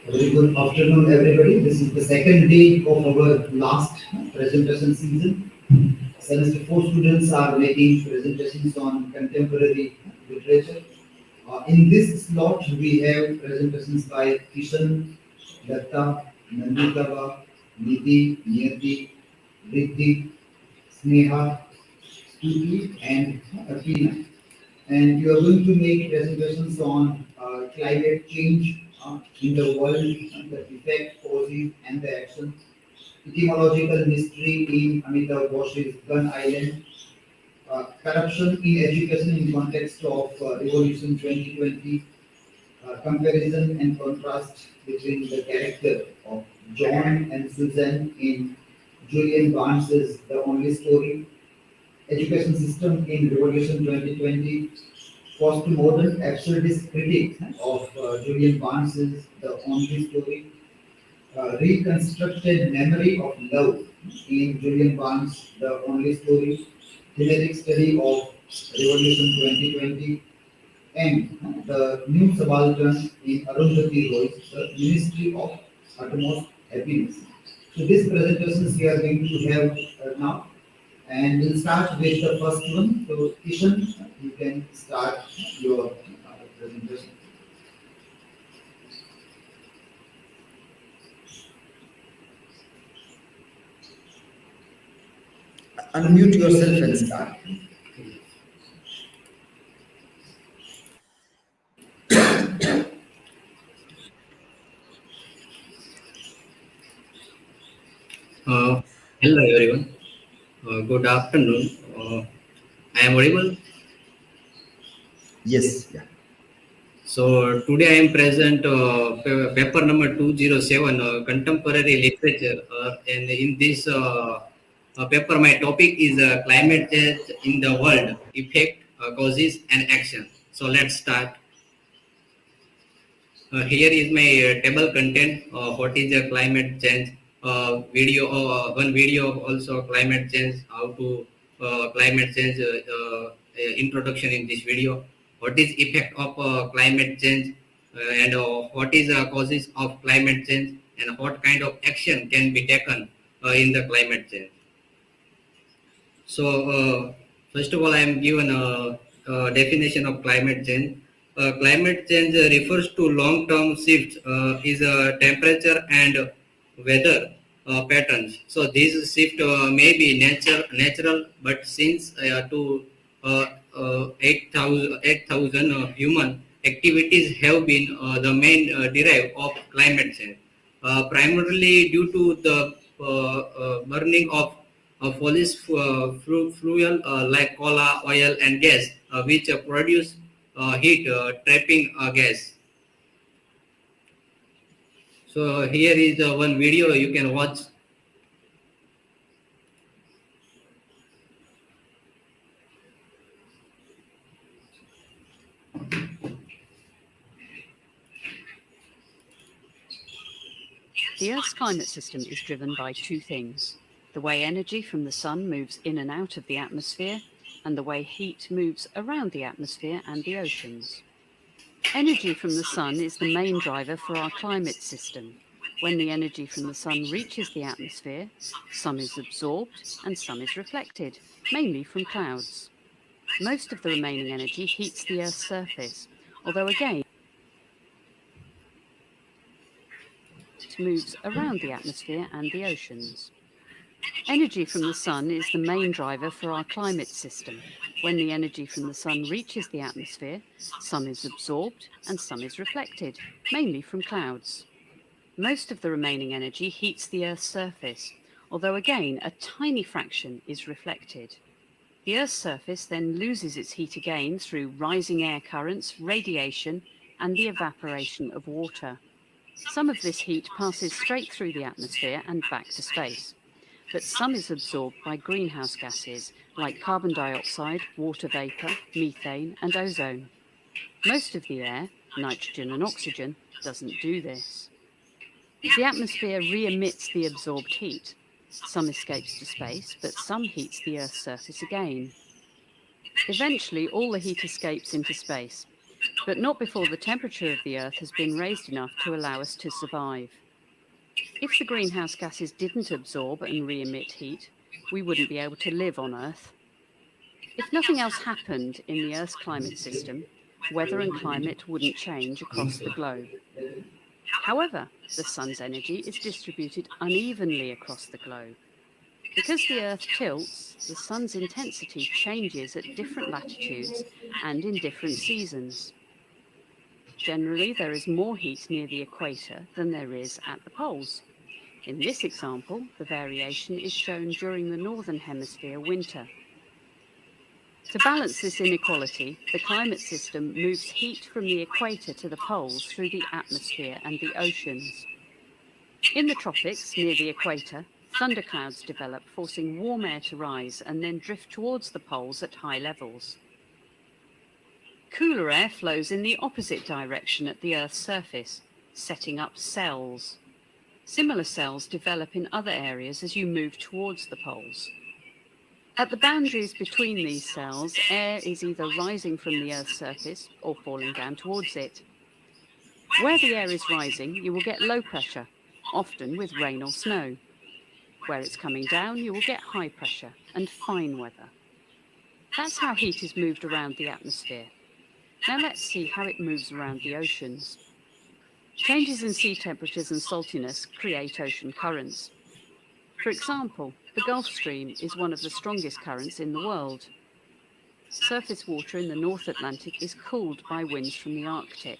Very good afternoon, everybody. This is the second day of our last presentation season. Semester 4 students are making presentations on contemporary literature. In this slot, we have presentations by Kishan, Datta, NANDITABA, NIDHI, NIYATI, RIDDHI, SNEHA, STUTI, and Pina. And you are going to make presentations on climate change in the world, the effect, causes, and the action, etymological mystery in Amitav Ghosh's Gun Island, corruption in education in context of Revolution 2020, comparison and contrast between the character of Joan and Susan in Julian Barnes's The Only Story, education system in Revolution 2020, Postmodern Absurdist critique of Julian Barnes's The Only Story, Reconstructed memory of love in Julian Barnes' The Only Story, Thematic study of Revolution 2020, and the new Subaltern in Arundhati Roy's The Ministry of Utmost Happiness. So these presentations we are going to have now. And we'll start with the first one. So, Kishan, you can start your presentation. Unmute yourself and start. Hello everyone. Good afternoon. I am audible. Yes. Yeah. So today I am present paper number 207 contemporary literature, and in this paper my topic is climate change in the world, effect, causes and action. So let's start. Here is my table content. What is climate change? Video, one video also climate change. How to climate change? Introduction in this video. What is effect of climate change, and what is causes of climate change, and what kind of action can be taken in the climate change. So first of all, I am given a definition of climate change. Climate change refers to long-term shifts is temperature and weather patterns. So these shifts may be natural, but since to 8,000 human activities have been the main drive of climate change, primarily due to the burning of fossil fuel like coal, oil, and gas, which produce heat trapping gas. So here is one video you can watch. The Earth's climate system is driven by two things: the way energy from the sun moves in and out of the atmosphere, and the way heat moves around the atmosphere and the oceans. Energy from the sun is the main driver for our climate system. When the energy from the sun reaches the atmosphere, some is absorbed and some is reflected, mainly from clouds. Most of the remaining energy heats the Earth's surface, although again, it moves around the atmosphere and the oceans. Energy from the sun is the main driver for our climate system. When the energy from the sun reaches the atmosphere, some is absorbed and some is reflected, mainly from clouds. Most of the remaining energy heats the Earth's surface, although again a tiny fraction is reflected. The Earth's surface then loses its heat again through rising air currents, radiation, and the evaporation of water. Some of this heat passes straight through the atmosphere and back to space, but some is absorbed by greenhouse gases like carbon dioxide, water vapor, methane, and ozone. Most of the air, nitrogen and oxygen, doesn't do this. The atmosphere re-emits the absorbed heat. Some escapes to space, but some heats the Earth's surface again. Eventually, all the heat escapes into space, but not before the temperature of the Earth has been raised enough to allow us to survive. If the greenhouse gases didn't absorb and re-emit heat, we wouldn't be able to live on Earth. If nothing else happened in the Earth's climate system, weather and climate wouldn't change across the globe. However, the sun's energy is distributed unevenly across the globe. Because the Earth tilts, the sun's intensity changes at different latitudes and in different seasons. Generally, there is more heat near the equator than there is at the poles. In this example, the variation is shown during the Northern Hemisphere winter. To balance this inequality, the climate system moves heat from the equator to the poles through the atmosphere and the oceans. In the tropics, near the equator, thunderclouds develop, forcing warm air to rise and then drift towards the poles at high levels. Cooler air flows in the opposite direction at the Earth's surface, setting up cells. Similar cells develop in other areas as you move towards the poles. At the boundaries between these cells, air is either rising from the Earth's surface or falling down towards it. Where the air is rising, you will get low pressure, often with rain or snow. Where it's coming down, you will get high pressure and fine weather. That's how heat is moved around the atmosphere. Now let's see how it moves around the oceans. Changes in sea temperatures and saltiness create ocean currents. For example, the Gulf Stream is one of the strongest currents in the world. Surface water in the North Atlantic is cooled by winds from the Arctic.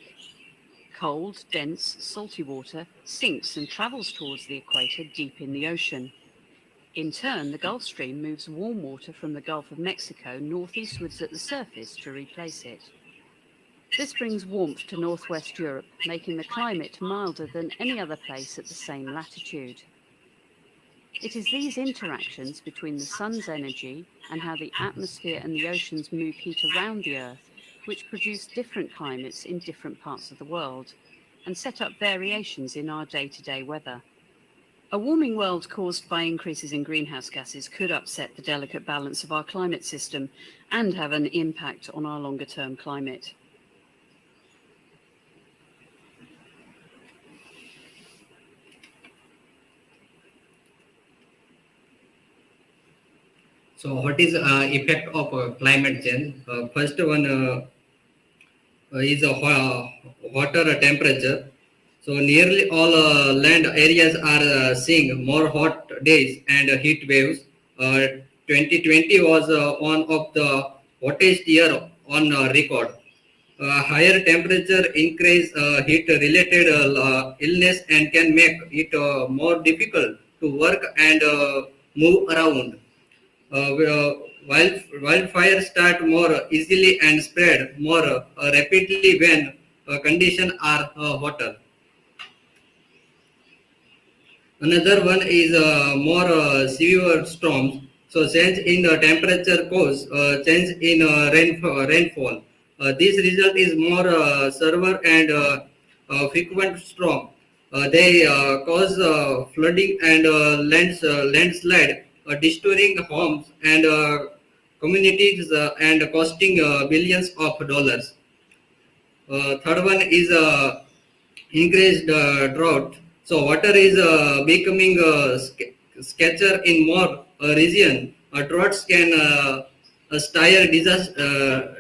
Cold, dense, salty water sinks and travels towards the equator deep in the ocean. In turn, the Gulf Stream moves warm water from the Gulf of Mexico northeastwards at the surface to replace it. This brings warmth to northwest Europe, making the climate milder than any other place at the same latitude. It is these interactions between the sun's energy and how the atmosphere and the oceans move heat around the Earth which produce different climates in different parts of the world and set up variations in our day-to-day weather. A warming world caused by increases in greenhouse gases could upset the delicate balance of our climate system and have an impact on our longer-term climate. So what is effect of climate change? First one is hotter temperature. So nearly all land areas are seeing more hot days and heat waves. 2020 was one of the hottest year on record. Higher temperature increase heat-related illness and can make it more difficult to work and move around. Wildfires start more easily and spread more rapidly when conditions are hotter. Another one is more severe storms. So change in temperature cause change in rainfall. This result is more severe and frequent storm. They cause flooding and landslide, destroying homes and communities and costing billions of dollars. Third one is increased drought. So water is becoming scarcer in more region. Droughts can stir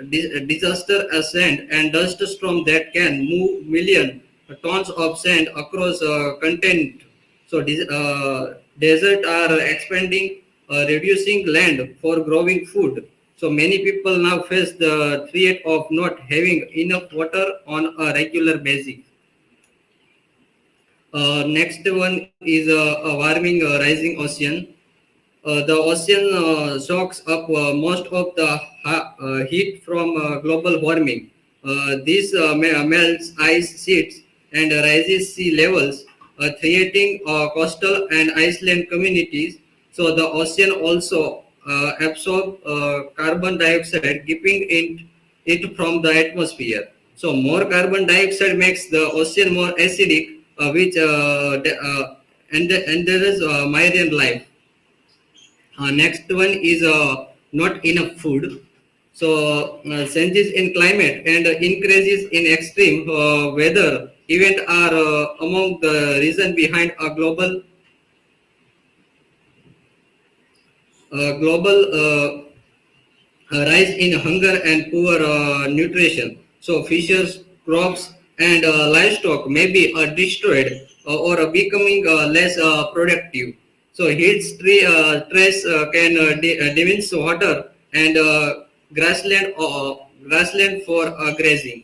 disaster sand and dust storm that can move million tons of sand across continent. So deserts are expanding, reducing land for growing food. So many people now face the threat of not having enough water on a regular basis. Next one is a warming rising ocean. The ocean soaks up most of the heat from global warming. This melts ice sheets and rises sea levels, creating coastal and island communities. So the ocean also absorbs carbon dioxide, keeping it from the atmosphere. So more carbon dioxide makes the ocean more acidic, which endangers marine life. Next one is not enough food. So changes in climate and increases in extreme weather event are among the reason behind a global rise in hunger and poor nutrition. So fishes, crops, and livestock may be destroyed or becoming less productive. So heat stress can diminish water and grassland for grazing.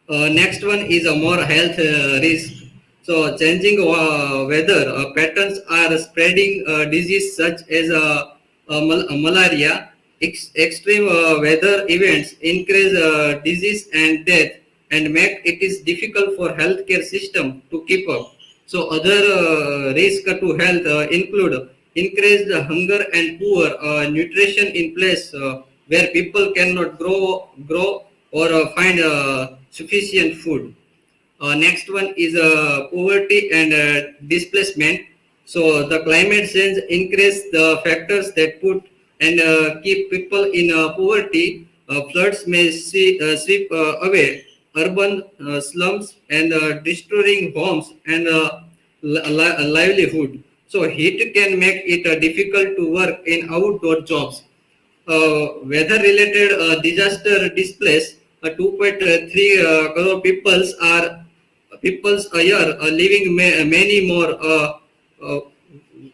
Next one is a more health risk. So changing weather patterns are spreading disease such as malaria. Extreme weather events increase disease and death and make it is difficult for healthcare system to keep up. So other risk to health include increased hunger and poor nutrition in place where people cannot grow or find sufficient food. Next one is poverty and displacement. So the climate change increase the factors that put and keep people in poverty. Floods may sweep away urban slums and destroying homes and livelihood. So heat can make it difficult to work in outdoor jobs. Weather-related disaster displays 2.3 crore peoples a year, leaving many more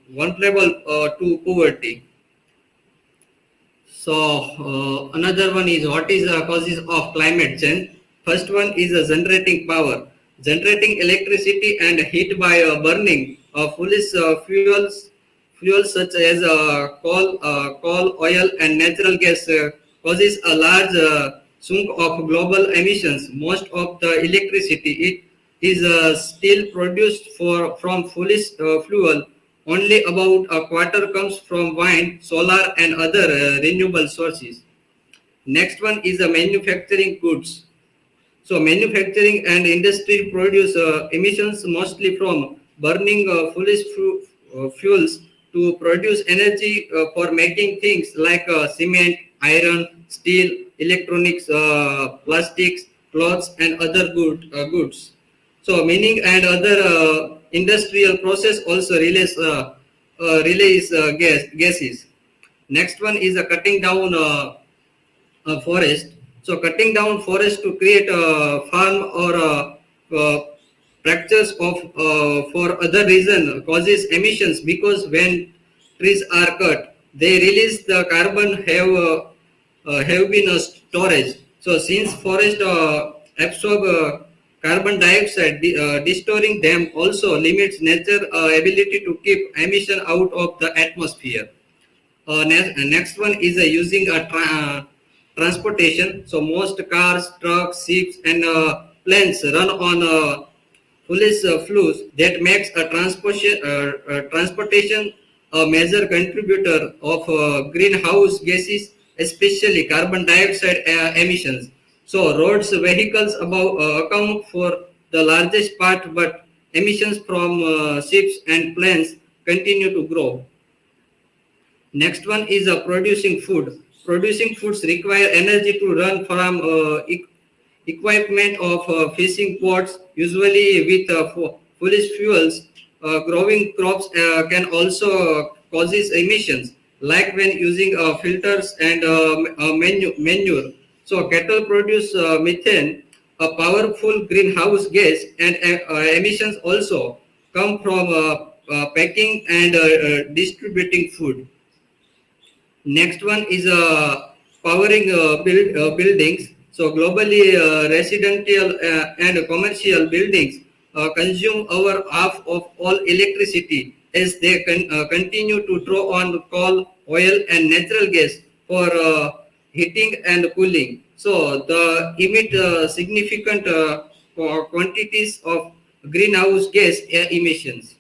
vulnerable to poverty. So another one is what is the causes of climate change. First one is generating power, generating electricity and heat by burning foolish fuels such as coal, oil, and natural gas causes a large chunk of global emissions. Most of the electricity it is still produced from foolish fuel. Only about a quarter comes from wind, solar, and other renewable sources. Next one is the manufacturing goods. So manufacturing and industry produce emissions mostly from burning foolish fuels to produce energy for making things like cement, iron, steel, electronics, plastics, clothes, and other goods. So mining and other industrial process also release gases. Next one is cutting down forest. So cutting down forest to create a farm or fractures of for other reason causes emissions because when trees are cut, they release the carbon have been a storage. So since forest absorb carbon dioxide, destroying them also limits nature ability to keep emission out of the atmosphere. Next one is using a transportation. So most cars, trucks, ships, and planes run on foolish fuels that makes a transportation a major contributor of greenhouse gases, especially carbon dioxide emissions. So roads, vehicles account for the largest part, but emissions from ships and planes continue to grow. Next one is producing food. Producing foods require energy to run from equipment of fishing boats, usually with foolish fuels. Growing crops can also causes emissions, like when using filters and manure. So cattle produce methane, a powerful greenhouse gas, and emissions also come from packing and distributing food. Next one is powering buildings. So globally, residential and commercial buildings consume over half of all electricity as they continue to draw on coal, oil, and natural gas for heating and cooling. So the emit significant quantities of greenhouse gas emissions.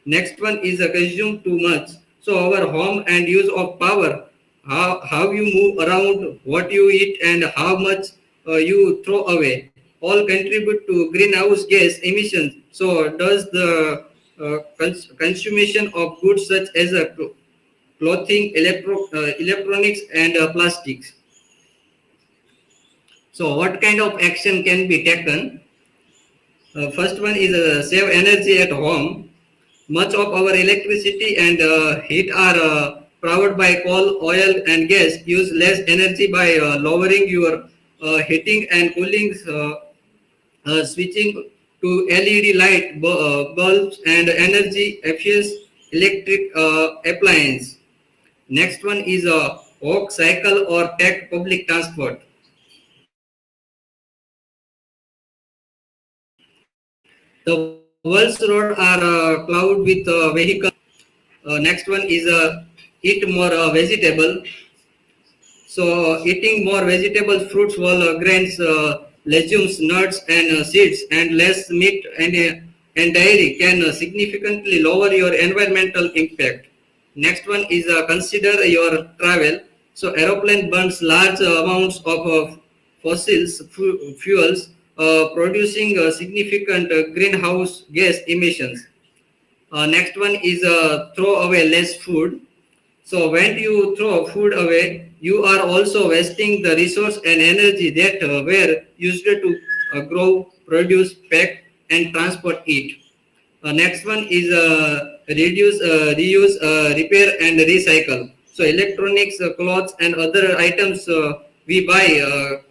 Next one is consume too much. So our home and use of power, how you move around, what you eat, and how much you throw away, all contribute to greenhouse gas emissions. So does the consumption of goods such as clothing, electronics, and plastics. So, what kind of action can be taken? First one is save energy at home. Much of our electricity and heat are powered by coal, oil, and gas. Use less energy by lowering your heating and cooling, switching to LED light bulbs and energy efficient electric appliance. Next one is a walk, cycle, or take public transport. The world's roads are clouded with vehicles. Next one is eat more vegetable. So eating more vegetables, fruits, whole grains, legumes, nuts, and seeds, and less meat and dairy can significantly lower your environmental impact. Next one is consider your travel. So aeroplane burns large amounts of fossils fuels, producing significant greenhouse gas emissions. Next one is throw away less food. So when you throw food away, you are also wasting the resource and energy that were used to grow, produce, pack, and transport it. Next one is reduce, reuse, repair, and recycle. So electronics, clothes, and other items we buy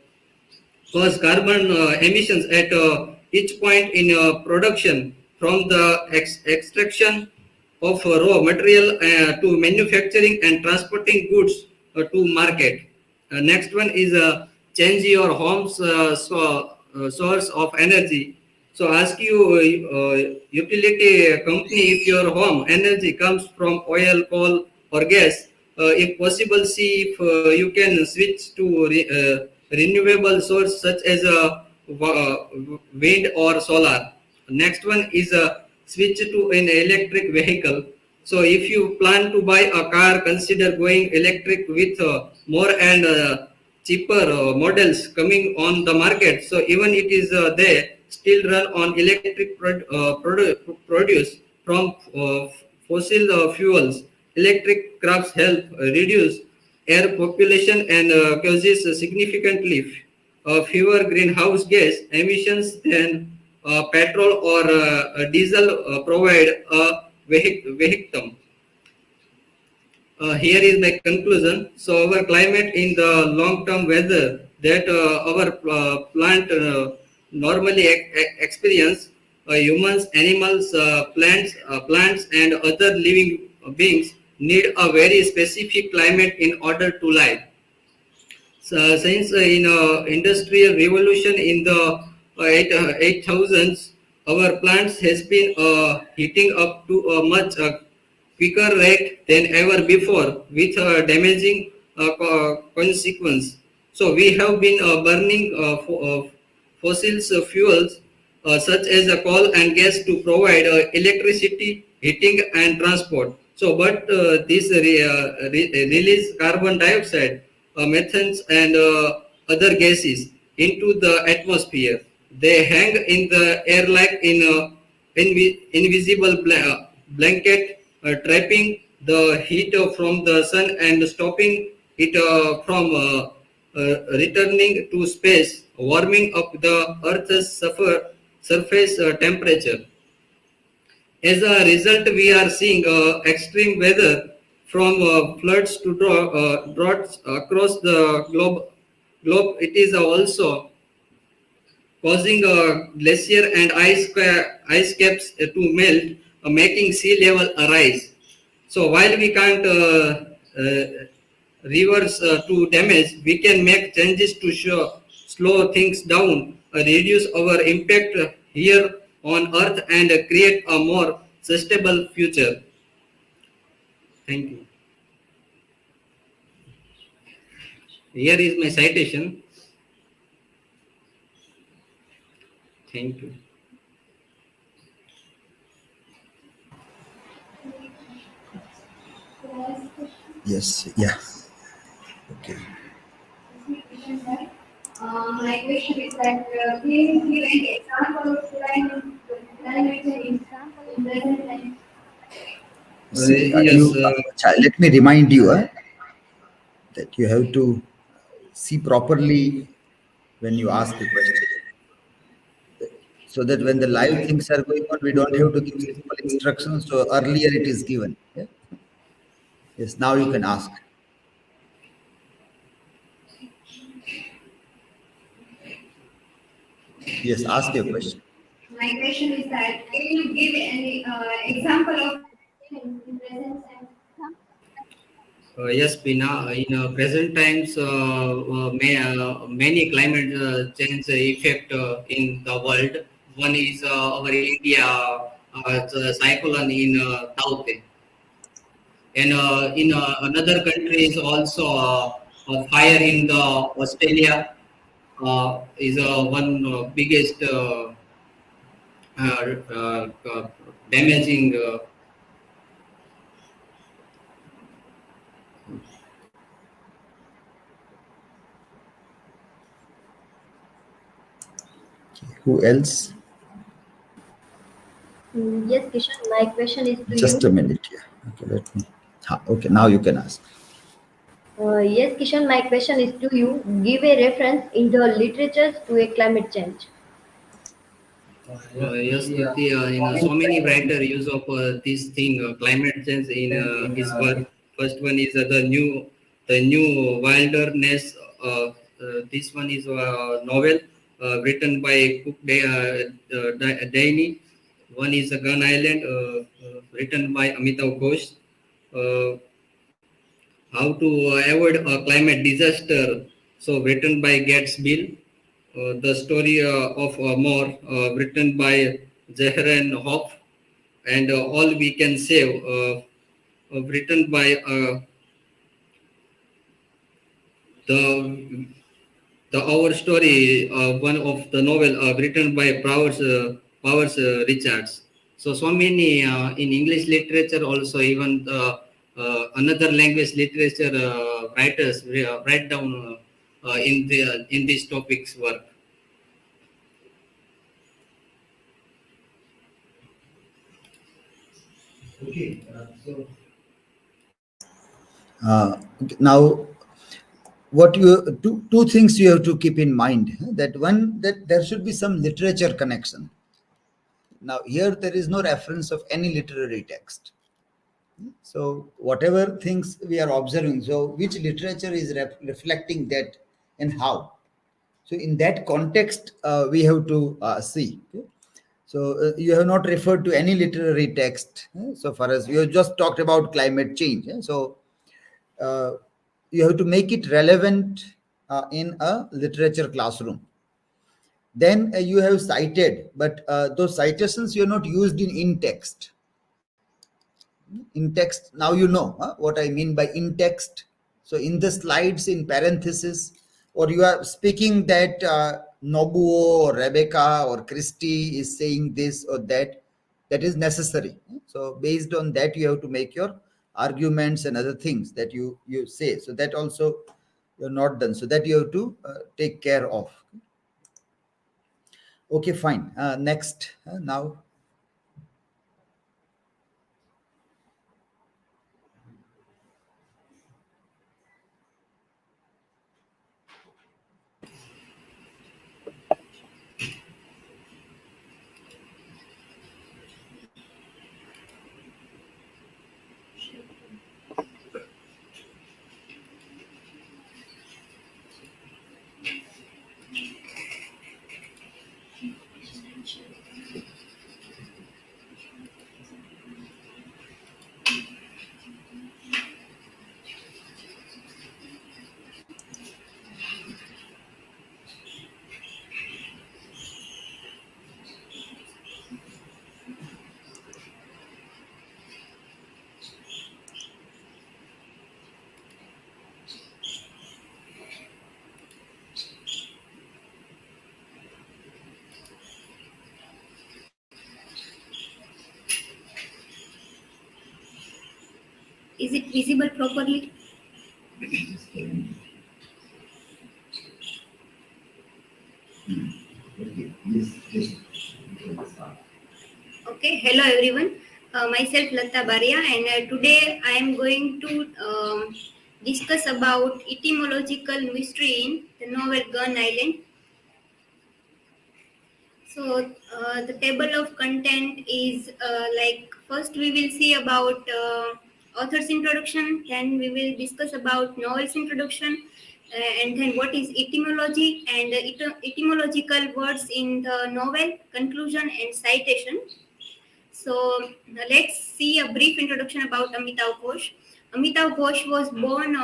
cause carbon emissions at each point in production, from the extraction of raw material to manufacturing and transporting goods to market. Next one is change your home's source of energy. So ask you utility company if your home energy comes from oil, coal, or gas. If possible, see if you can switch to renewable source such as wind or solar. Next one is switch to an electric vehicle. So if you plan to buy a car, consider going electric with more and cheaper models coming on the market. So even it is they still run on electric produce from fossil fuels. Electric crafts help reduce air population and causes significantly fewer greenhouse gas emissions than petrol or diesel provide a vehicle. Here is my conclusion. So our climate in the long-term weather that our plant normally experience, humans, animals, plants, and other living beings need a very specific climate in order to live. So, since in industrial revolution in the 8000s, our plants has been heating up to a much quicker rate than ever before, with damaging consequence. So we have been burning fossil fuels such as coal and gas to provide electricity, heating, and transport. So, but this release carbon dioxide, methane, and other gases into the atmosphere. They hang in the air like in invisible blanket, trapping the heat from the sun and stopping it from returning to space, warming up the Earth's surface temperature. As a result, we are seeing extreme weather from floods to droughts across the globe. It is also causing glacier and ice caps to melt, making sea level rise. So while we can't reverse to damage, we can make changes to slow things down, reduce our impact here on Earth, and create a more sustainable future. Thank you. Here is my citation. Thank you. Yes, yeah. Okay. My question is that please give an example of climate change in present time. See, Yes, let me remind you that you have to see properly when you ask a question, so that when the live things are going on, we don't have to give simple instructions. So earlier it is given. Yeah? Yes, now you can ask. Yes, ask your question. My question is that can you give any example of in present and yes, Pina. In present times, many climate change effect in the world. One is our India the cyclone in south, and in another country is also fire in the Australia is one biggest damaging. Who else? Yes, Kishan, my question is to Just a you. minute. Yeah. Okay, let me. Okay, now you can ask. Yes, Kishan, my question is to you. Give a reference in the literatures to a climate change. Yes, Stuti, so many writer use of this thing, climate change in his work. First one is the new wilderness. This one is a novel written by Daini. One is Gun Island, written by Amitav Ghosh. Uh, how to avoid a climate disaster. So written by Gates Bill. The story of More, written by Zehran Hoff, and All We Can Save, written by the Our Story, one of the novel written by Powers Richards. So many in English literature also, even another language literature writers write down in these topics work. Okay, so Now, what you two things you have to keep in mind. That one, that there should be some literature connection. Now here there is no reference of any literary text. So whatever things we are observing, so which literature is reflecting that and how? So in that context, we have to see. Okay? So you have not referred to any literary text. So far as you have just talked about climate change. So uh, you have to make it relevant in a literature classroom. Then you have cited, but those citations you are not used in text. In text, now you know what I mean by in text. So in the slides, in parenthesis, or you are speaking that Nobuo or Rebecca or Christy is saying this or that, that is necessary. So based on that, you have to make your arguments and other things that you say. So that also you're not done. So that you have to take care of. Okay, fine. Next, now. Is it visible properly? Okay, hello everyone. Myself LATTABEN, and today I am going to discuss about etymological mystery in the novel Gun Island. So the table of content is like first we will see about author's introduction, then we will discuss about novel's introduction, and then what is etymology and etymological words in the novel, conclusion and citation. So let's see a brief introduction about Amitav Ghosh. Amitav Ghosh was born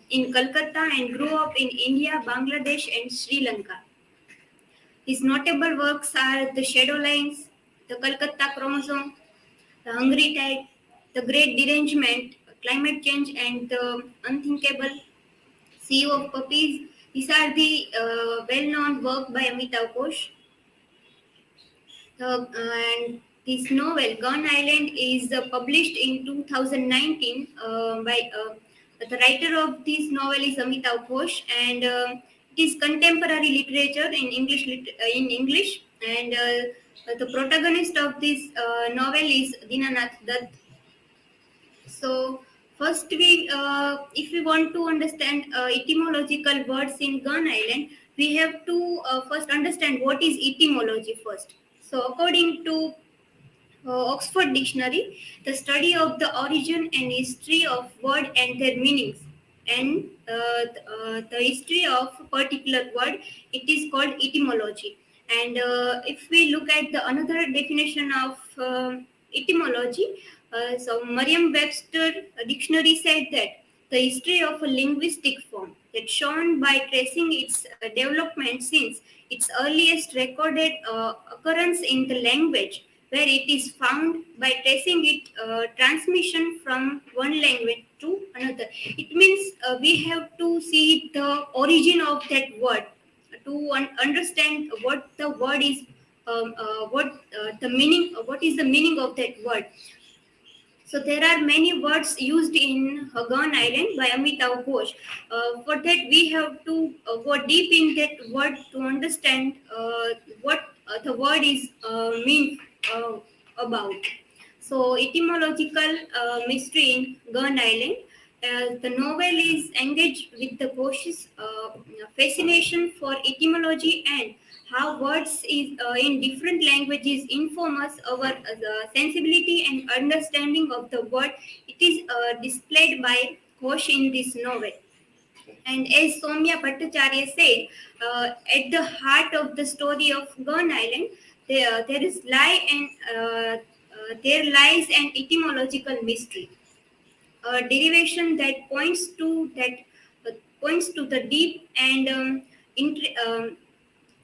in Calcutta and grew up in India, Bangladesh, and Sri Lanka. His notable works are The Shadow Lines, The Calcutta Chromosome, The Hungry Tide, The Great Derangement, Climate Change, and The Unthinkable, Sea of Puppies. These are the well-known work by Amitav Ghosh. And this novel, Gun Island, is published in 2019 by the writer of this novel is Amitav Ghosh, and it is contemporary literature in English, and the protagonist of this novel is Dinanath Dutt. So first, if we want to understand etymological words in Gun Island, we have to first understand what is etymology first. So according to Oxford Dictionary, the study of the origin and history of word and their meanings, and the history of a particular word, it is called etymology. And if we look at the another definition of etymology, so Merriam-Webster dictionary said that the history of a linguistic form that shown by tracing its development since its earliest recorded occurrence in the language, where it is found by tracing its transmission from one language to another. It means we have to see the origin of that word to understand what the word is, what is the meaning of that word. So there are many words used in Gun Island by Amitav Ghosh. For that, we have to go deep in that word to understand what the word is mean about. So etymological mystery in Gun Island. The novel is engaged with the Ghosh's fascination for etymology and how words is in different languages inform us our sensibility and understanding of the word. It is displayed by Ghosh in this novel. And as Soumya Bhattacharya said, at the heart of the story of Gun Island, there lies an etymological mystery, a derivation that points to the deep and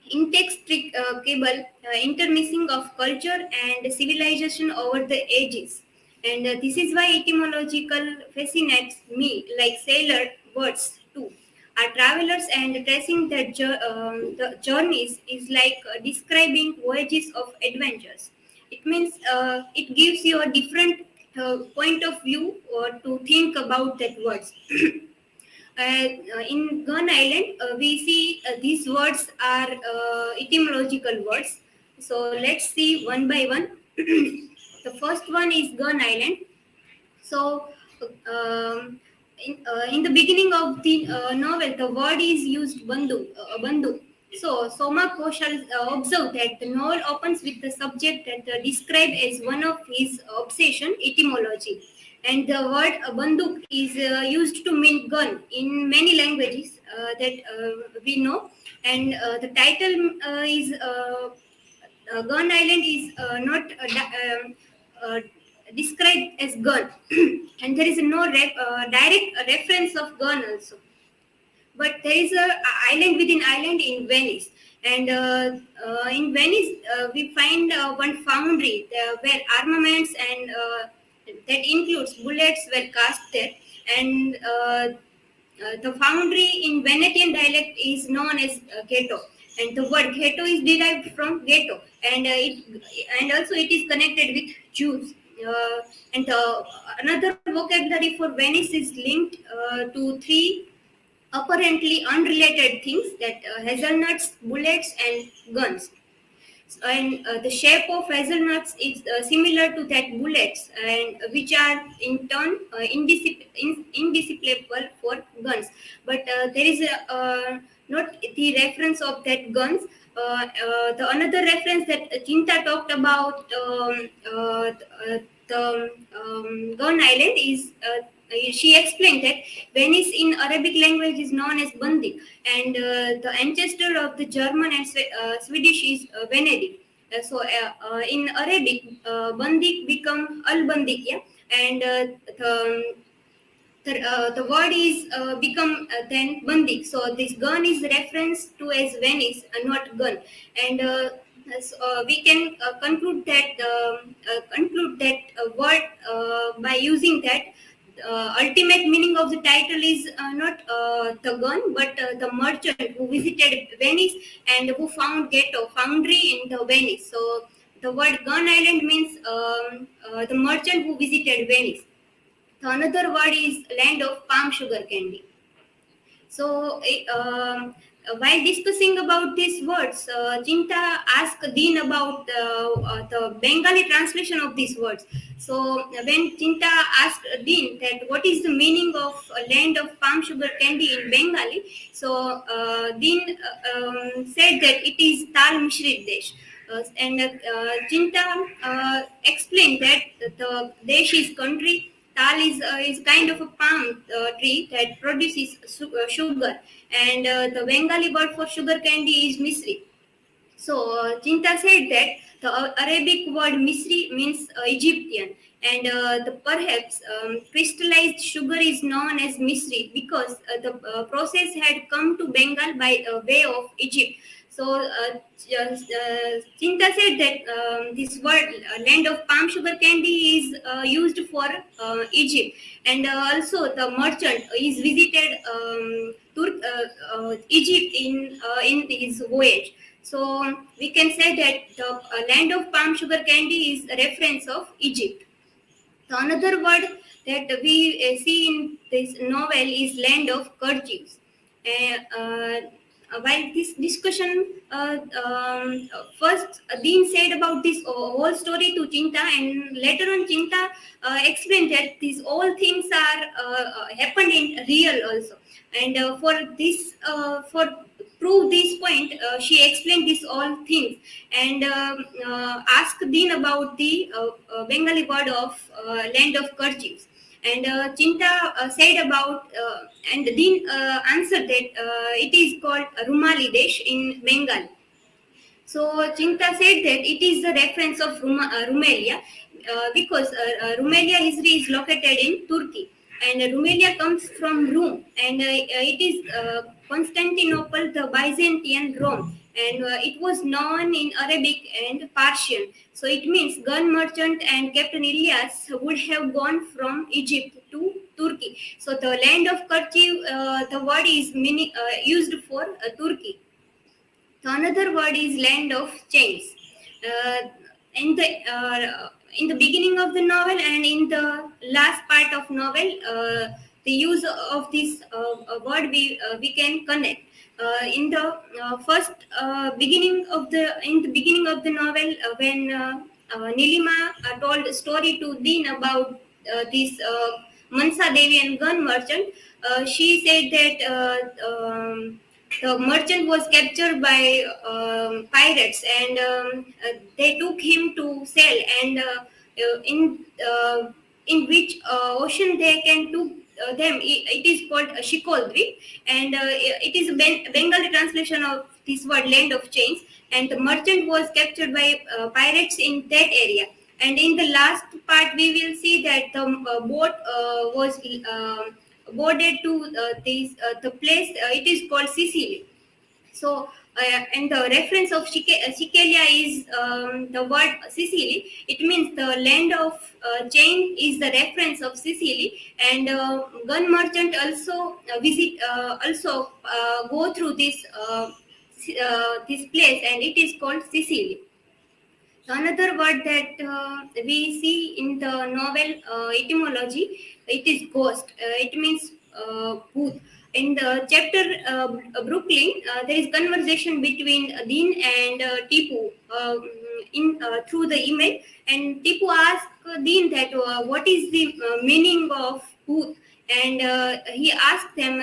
inextricable intermixing of culture and civilization over the ages. And this is why etymological fascinates me, like sailor words too. Our travelers and tracing the journeys is like describing voyages of adventures. It means it gives you a different point of view to think about that words. In Gun Island, we see these words are etymological words. So let's see one by one. The first one is Gun Island. So in the beginning of the novel, the word is used bandhu. So Soma Koshal observed that the novel opens with the subject that described as one of his obsession, etymology. And the word banduk is used to mean gun in many languages that we know. And the title is Gun Island is not described as gun, and there is no direct reference of gun also. But there is a island within island in Venice, and in Venice we find one foundry where armaments and that includes bullets were cast there, and the foundry in Venetian dialect is known as ghetto, and the word ghetto is derived from ghetto, and also it is connected with Jews. And another vocabulary for Venice is linked to three apparently unrelated things, that hazelnuts, bullets, and guns. And the shape of hazelnuts is similar to that bullets, and which are in turn indisciplible for guns. But there is not the reference of that guns. The another reference that Chinta talked about the Gun Island is. She explained that Venice in Arabic language is known as Bandik, and the ancestor of the German and Swedish is Venedig. In Arabic, Bandik become Al Bandik, yeah, and the word is become then Bandik. So this gun is referenced to as Venice, not gun, and we can conclude that word by using that. Ultimate meaning of the title is not the gun, but the merchant who visited Venice and who found ghetto foundry in the Venice. So the word Gun Island means the merchant who visited Venice. The another word is land of palm sugar candy. So, while discussing about these words, Chinta asked Dean about the Bengali translation of these words. So, when Chinta asked Dean that what is the meaning of land of palm sugar candy in Bengali, so Dean said that it is Tal Mishrit Desh. And Chinta explained that the Desh is country. Tal is kind of a palm tree that produces sugar, and the Bengali word for sugar candy is misri. So Chinta said that the Arabic word misri means Egyptian, and the perhaps crystallized sugar is known as misri because the process had come to Bengal by way of Egypt. So Chinta said that this word land of palm sugar candy is used for Egypt, and also the merchant is visited Egypt in his voyage. So we can say that the land of palm sugar candy is a reference of Egypt. The another word that we see in this novel is land of kerchiefs. While this discussion, first Dean said about this whole story to Chinta, and later on Chinta explained that these all things are happened in real also. And for prove this point, she explained this all things and asked Dean about the Bengali word of land of kerchiefs. And Chinta said about, and Dean answered that it is called Rumali Desh in Bengal. So Chinta said that it is the reference of Rumelia because Rumelia history is located in Turkey, and Rumelia comes from Rome, and it is Constantinople, the Byzantine Rome, and it was known in Arabic and Persian. So it means gun merchant and Captain Ilyas would have gone from Egypt to Turkey. So the land of Kerchief, the word is used for Turkey. The another word is land of chains. Uh, in the in the beginning of the novel and in the last part of novel, the use of this word we can connect. In the first in the beginning of the novel, when Nilima told a story to Dean about this Mansa Devi and gun merchant, she said that. The merchant was captured by pirates, and they took him to sell, and in which ocean they can took them. It is called Shikoldri, and it is a Bengali translation of this word land of chains, and the merchant was captured by pirates in that area. And in the last part we will see that the boat was boarded to the place. It is called Sicily. So, and the reference of Sicilia is the word Sicily. It means the land of chain is the reference of Sicily, and gun merchant also go through this place, and it is called Sicily. Another word that we see in the novel etymology, it is ghost. It means booth. in the chapter Brooklyn, there is conversation between Dean and Tipu through the email, and Tipu asked Dean that what is the meaning of booth, and he asked them,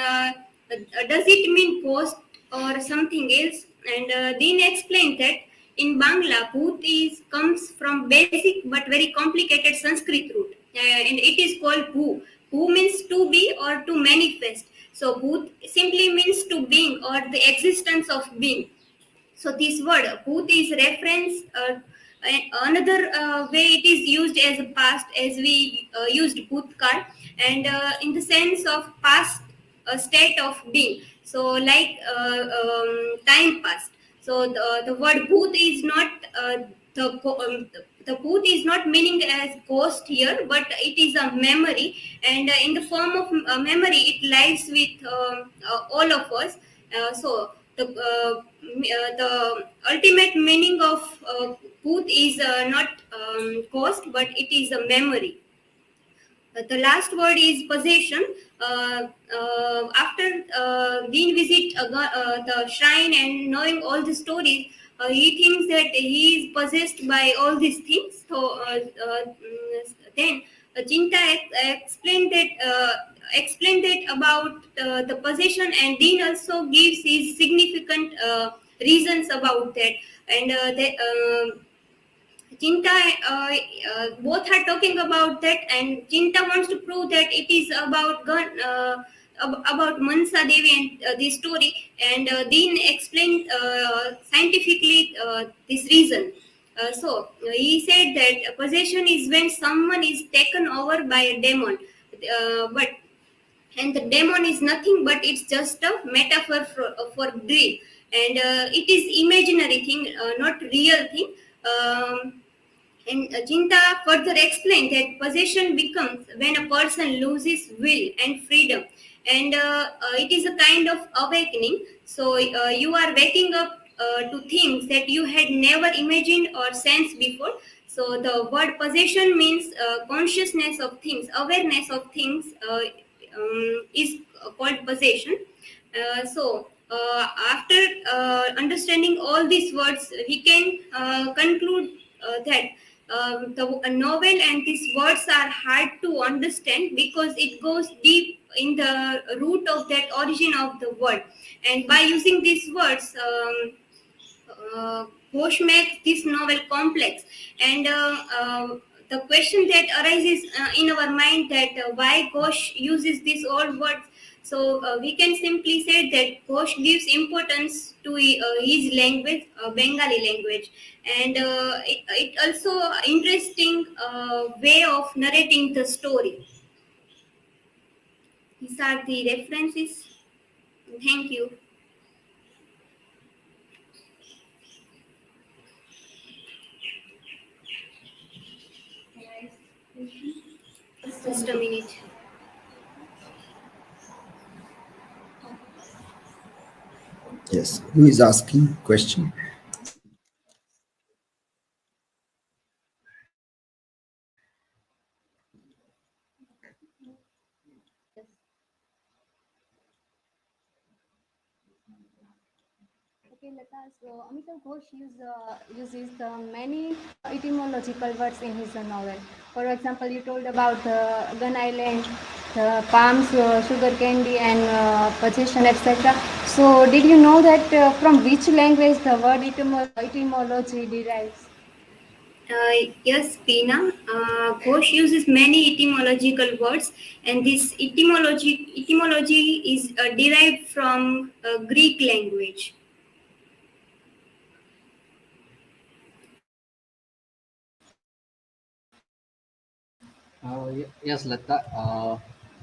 does it mean post or something else? And Dean explained that in Bangla, booth comes from basic but very complicated Sanskrit root, and it is called bhu. Bhu means to be or to manifest. So bhut simply means to being or the existence of being. So this word bhut is reference. Another way it is used as a past, as we used bhutkal, and in the sense of past state of being. So like time past. So the word bhut is not the bhut is not meaning as ghost here, but it is a memory, and in the form of memory, it lives with all of us. So the ultimate meaning of bhut is not ghost, but it is a memory. The last word is possession. After being visit the shrine and knowing all the stories, he thinks that he is possessed by all these things. So then Chinta explained that about the possession, and Dean also gives his significant reasons about that. And Chinta, both are talking about that, and Chinta wants to prove that it is about Mansa Devi and this story, and Dean explained scientifically this reason. He said that possession is when someone is taken over by a demon, but and the demon is nothing but it's just a metaphor for grief, and it is imaginary thing, not real thing. And Chinta further explained that possession becomes when a person loses will and freedom, and it is a kind of awakening. So you are waking up to things that you had never imagined or sensed before. So the word possession means consciousness of things, awareness of things is called possession. After understanding all these words, we can conclude that the novel and these words are hard to understand because it goes deep in the root of that origin of the word. And by using these words, Ghosh makes this novel complex. And the question that arises in our mind that why Ghosh uses these old words. So we can simply say that Ghosh gives importance to his language, Bengali language, and it also interesting way of narrating the story. These are the references. Thank you. Just a minute. Yes. Who is asking question? Okay, Lata. So Amitav Ghosh uses many etymological words in his novel. For example, you told about the Gun Island, the palms, sugar candy, and possession, etc. So, did you know that from which language the word etymology derives? Yes, Pina. Ghosh uses many etymological words, and this etymology is derived from Greek language. Yes, Lata.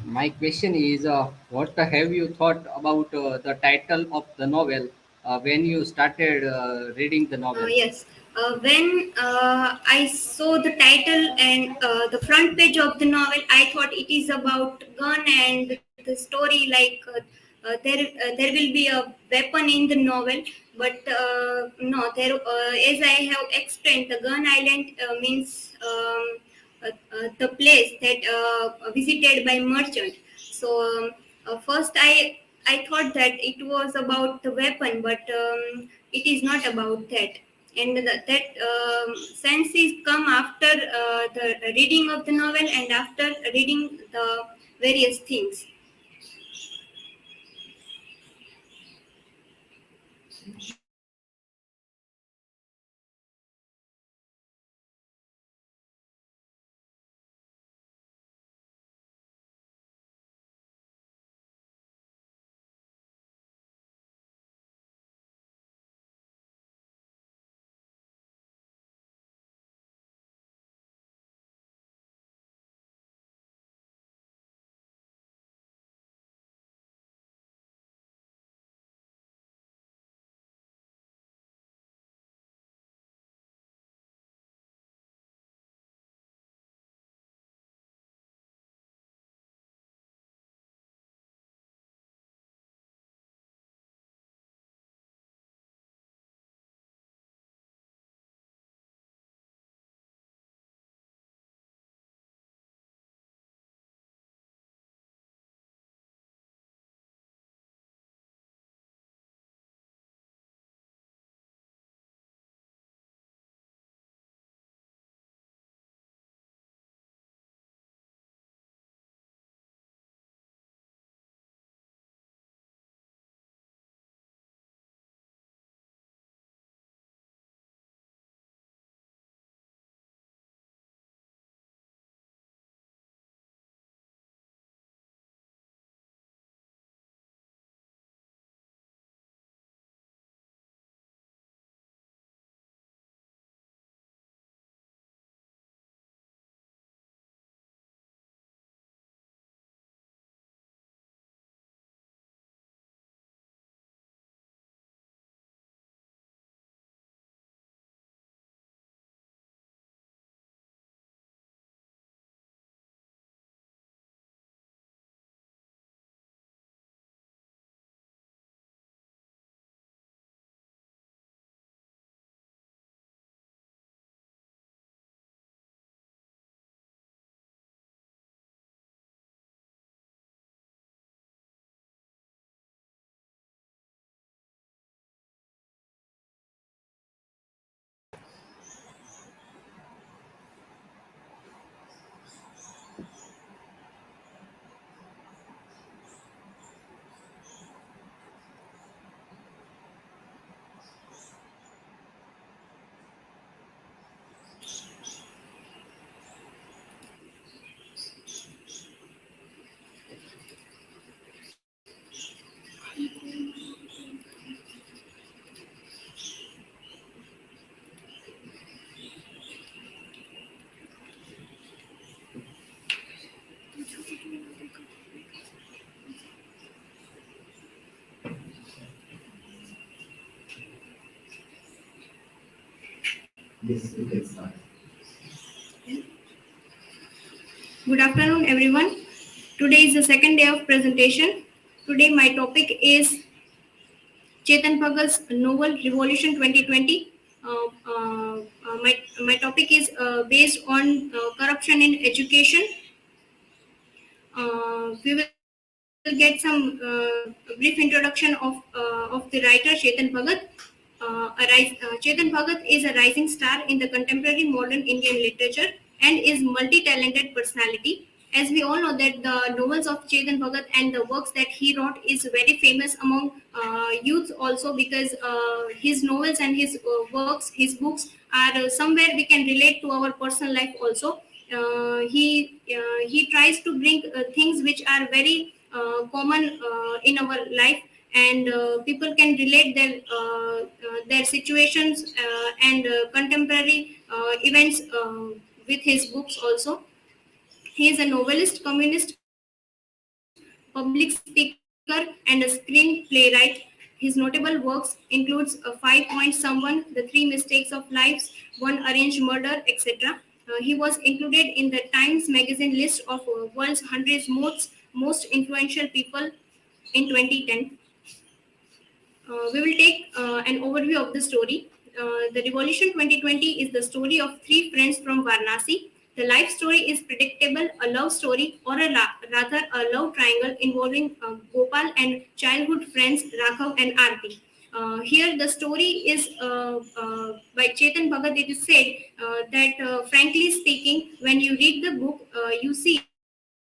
My question is, what have you thought about the title of the novel when you started reading the novel? Yes. When I saw the title and the front page of the novel, I thought it is about gun and the story. Like there will be a weapon in the novel, but no. There, as I have explained, the Gun Island means the place that visited by merchant. So first I I thought that it was about the weapon, but it is not about that. And that sense is come after the reading of the novel and after reading the various things. Yes, you can start. Good afternoon, everyone. Today is the second day of presentation. Today my topic is Chetan Bhagat's novel Revolution 2020. My topic is based on corruption in education. We will get some brief introduction of the writer Chetan Bhagat. Chetan Bhagat is a rising star in the contemporary modern Indian literature and is multi-talented personality. As we all know that the novels of Chetan Bhagat and the works that he wrote is very famous among youth also because his novels and his works, his books are somewhere we can relate to our personal life also. He tries to bring things which are very common in our life and people can relate their situations and contemporary events with his books also. He is a novelist, communist, public speaker, and a screenplaywright. His notable works includes Five Points Someone, The Three Mistakes of Lives, One Arranged Murder, etc. He was included in the Times Magazine list of world's 100 most influential people in 2010. We will take an overview of the story. The Revolution 2020 is the story of three friends from Varanasi. The life story is predictable, a love story, or rather a love triangle involving Gopal and childhood friends Raghav and Aarti. Here, the story is by Chetan Bhagat. It is said that, frankly speaking, when you read the book, you see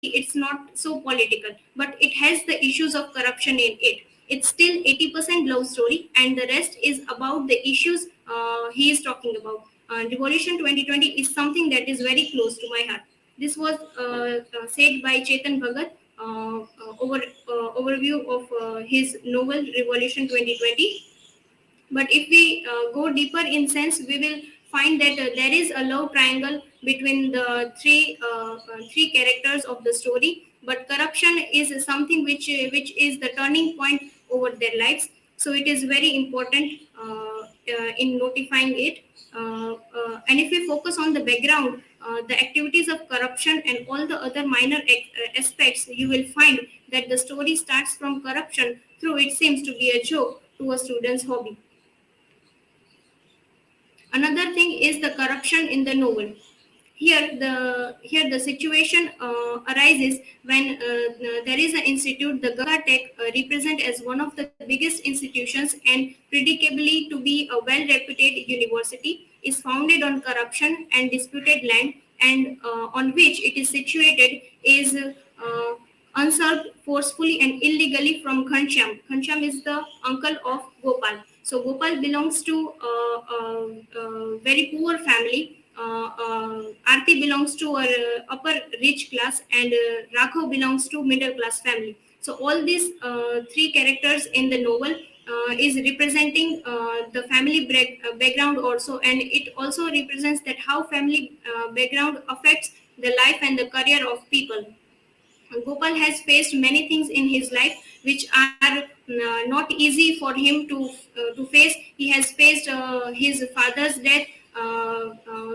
it's not so political, but it has the issues of corruption in it. It's still 80% love story, and the rest is about the issues he is talking about. Revolution 2020 is something that is very close to my heart. This was said by Chetan Bhagat, overview of his novel Revolution 2020. But if we go deeper in sense, we will find that there is a love triangle between the three characters of the story. But corruption is something which is the turning point over their lives. So it is very important in notifying it. And if we focus on the background, the activities of corruption and all the other minor aspects, you will find that the story starts from corruption through it seems to be a joke to a student's hobby. Another thing is the corruption in the novel. Here the situation arises when there is an institute, the Ganga Tech, represent as one of the biggest institutions and predictably to be a well-reputed university, is founded on corruption and disputed land, and on which it is situated is usurped forcefully and illegally from Ghanshyam. Ghanshyam is the uncle of Gopal. So Gopal belongs to a very poor family. Aarti belongs to a upper rich class, and Raghav belongs to middle class family. So all these three characters in the novel is representing the family background also, and it also represents that how family background affects the life and the career of people. Gopal has faced many things in his life which are not easy for him to face. He has faced his father's death,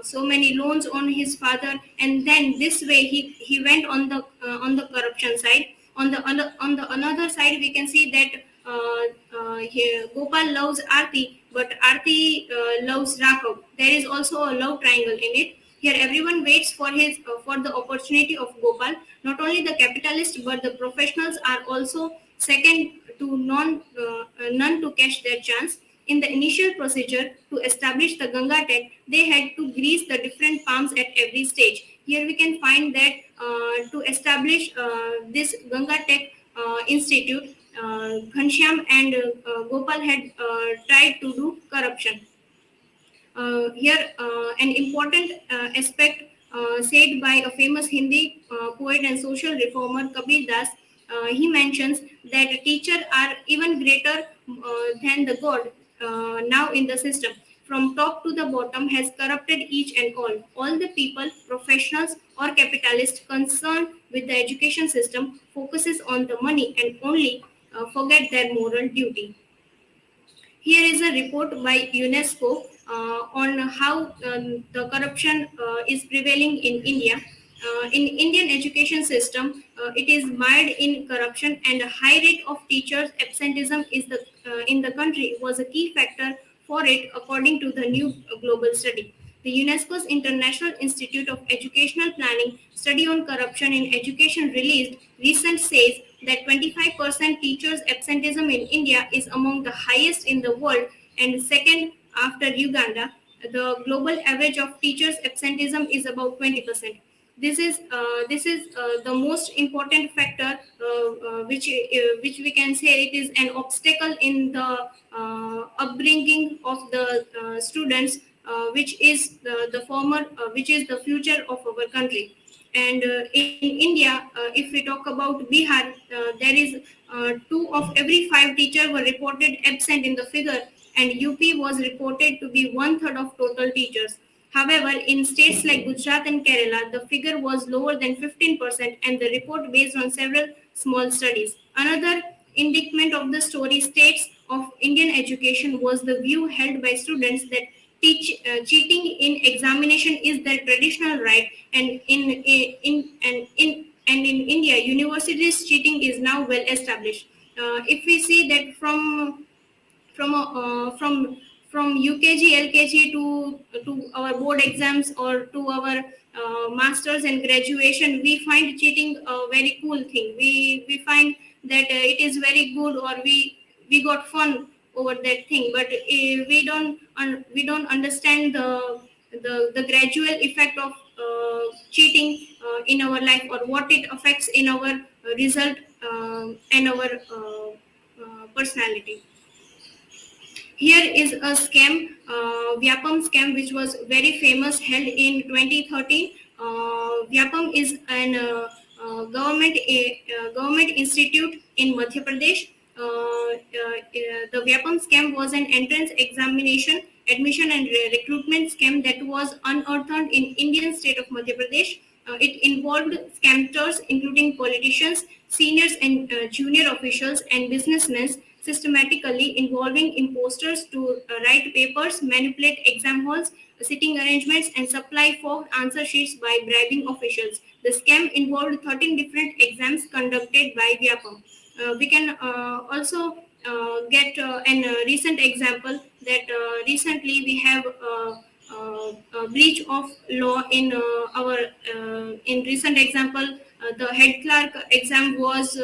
so many loans on his father, and then this way he went on the corruption side. On the another side, we can see that here Gopal loves Aarti, but Aarti loves Raghav. There is also a love triangle in it. Here, everyone waits for for the opportunity of Gopal. Not only the capitalists, but the professionals are also second to none to catch their chance. In the initial procedure to establish the Ganga Tech, they had to grease the different palms at every stage. Here we can find that to establish this Ganga Tech Institute, Ghanshyam and Gopal had tried to do corruption. Here, an important aspect said by a famous Hindi poet and social reformer Kabir Das, he mentions that teachers are even greater than the God now in the system. From top to the bottom has corrupted each and all. All the people, professionals or capitalists concerned with the education system focuses on the money and only forget their moral duty. Here is a report by UNESCO on how the corruption is prevailing in India. In Indian education system, it is mired in corruption, and a high rate of teachers' absenteeism is in the country was a key factor for it, according to the new global study. The UNESCO's International Institute of Educational Planning study on corruption in education released recent says that 25% teachers absenteeism in India is among the highest in the world and second after Uganda. The global average of teachers absenteeism is about 20%. This is the most important factor which we can say it is an obstacle in the upbringing of the students, which is which is the future of our country. And in India, if we talk about Bihar, there is 2 of every 5 teachers were reported absent in the figure, and UP was reported to be one-third of total teachers. However, in states like Gujarat and Kerala, the figure was lower than 15%, and the report based on several small studies. Another indictment of the story states of Indian education was the view held by students that cheating in examination is their traditional right, and in India, universities cheating is now well established. If we see that from from UKG, LKG to our board exams or to our masters and graduation, we find cheating a very cool thing. We find that it is very good, or we got fun over that thing, but we don't understand the gradual effect of cheating in our life, or what it affects in our result and our personality. Here is a scam, Vyapam scam, which was very famous, held in 2013. Vyapam is an government institute in Madhya Pradesh. The Vyapam scam was an entrance examination, admission and recruitment scam that was unearthed in Indian state of Madhya Pradesh. It involved scammers, including politicians, seniors and junior officials, and businessmen, systematically involving imposters to write papers, manipulate exam halls, sitting arrangements, and supply forged answer sheets by bribing officials. The scam involved 13 different exams conducted by Vyapam. We can also get an recent example that recently we have breach of law in our in recent example. The head clerk exam was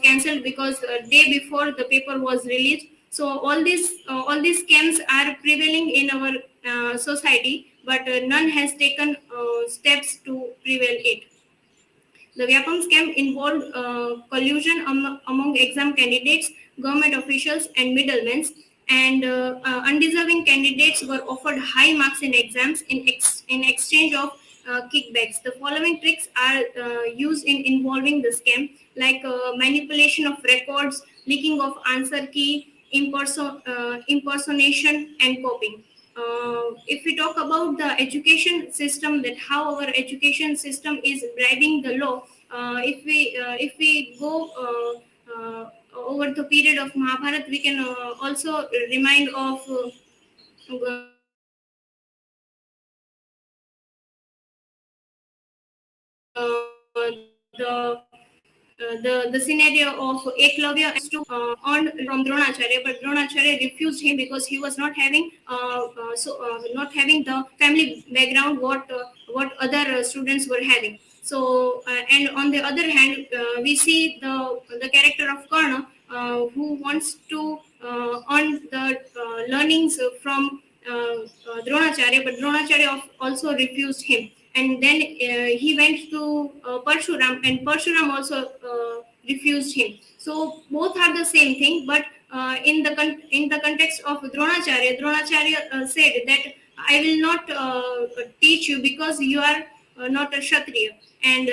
cancelled because day before the paper was released. So all these scams are prevailing in our society, but none has taken steps to prevail it. The Vyapam scam involved collusion among exam candidates, government officials, and middlemen, and undeserving candidates were offered high marks in exams in exchange of kickbacks. The following tricks are used in involving the scam, like manipulation of records, leaking of answer key, impersonation, and copying. If we talk about the education system, that how our education system is bribing the law, if we go over the period of Mahabharat, we can also remind of the scenario of Eklavya to earn from Dronacharya, but Dronacharya refused him because he was not having not having the family background what other students were having. So and on the other hand, we see the character of Karna, who wants to earn the learnings from Dronacharya, but Dronacharya also refused him. And then he went to Parshuram, and Parshuram also refused him. So both are the same thing, but in the context of Dronacharya, Dronacharya said that I will not teach you because you are not a Kshatriya, and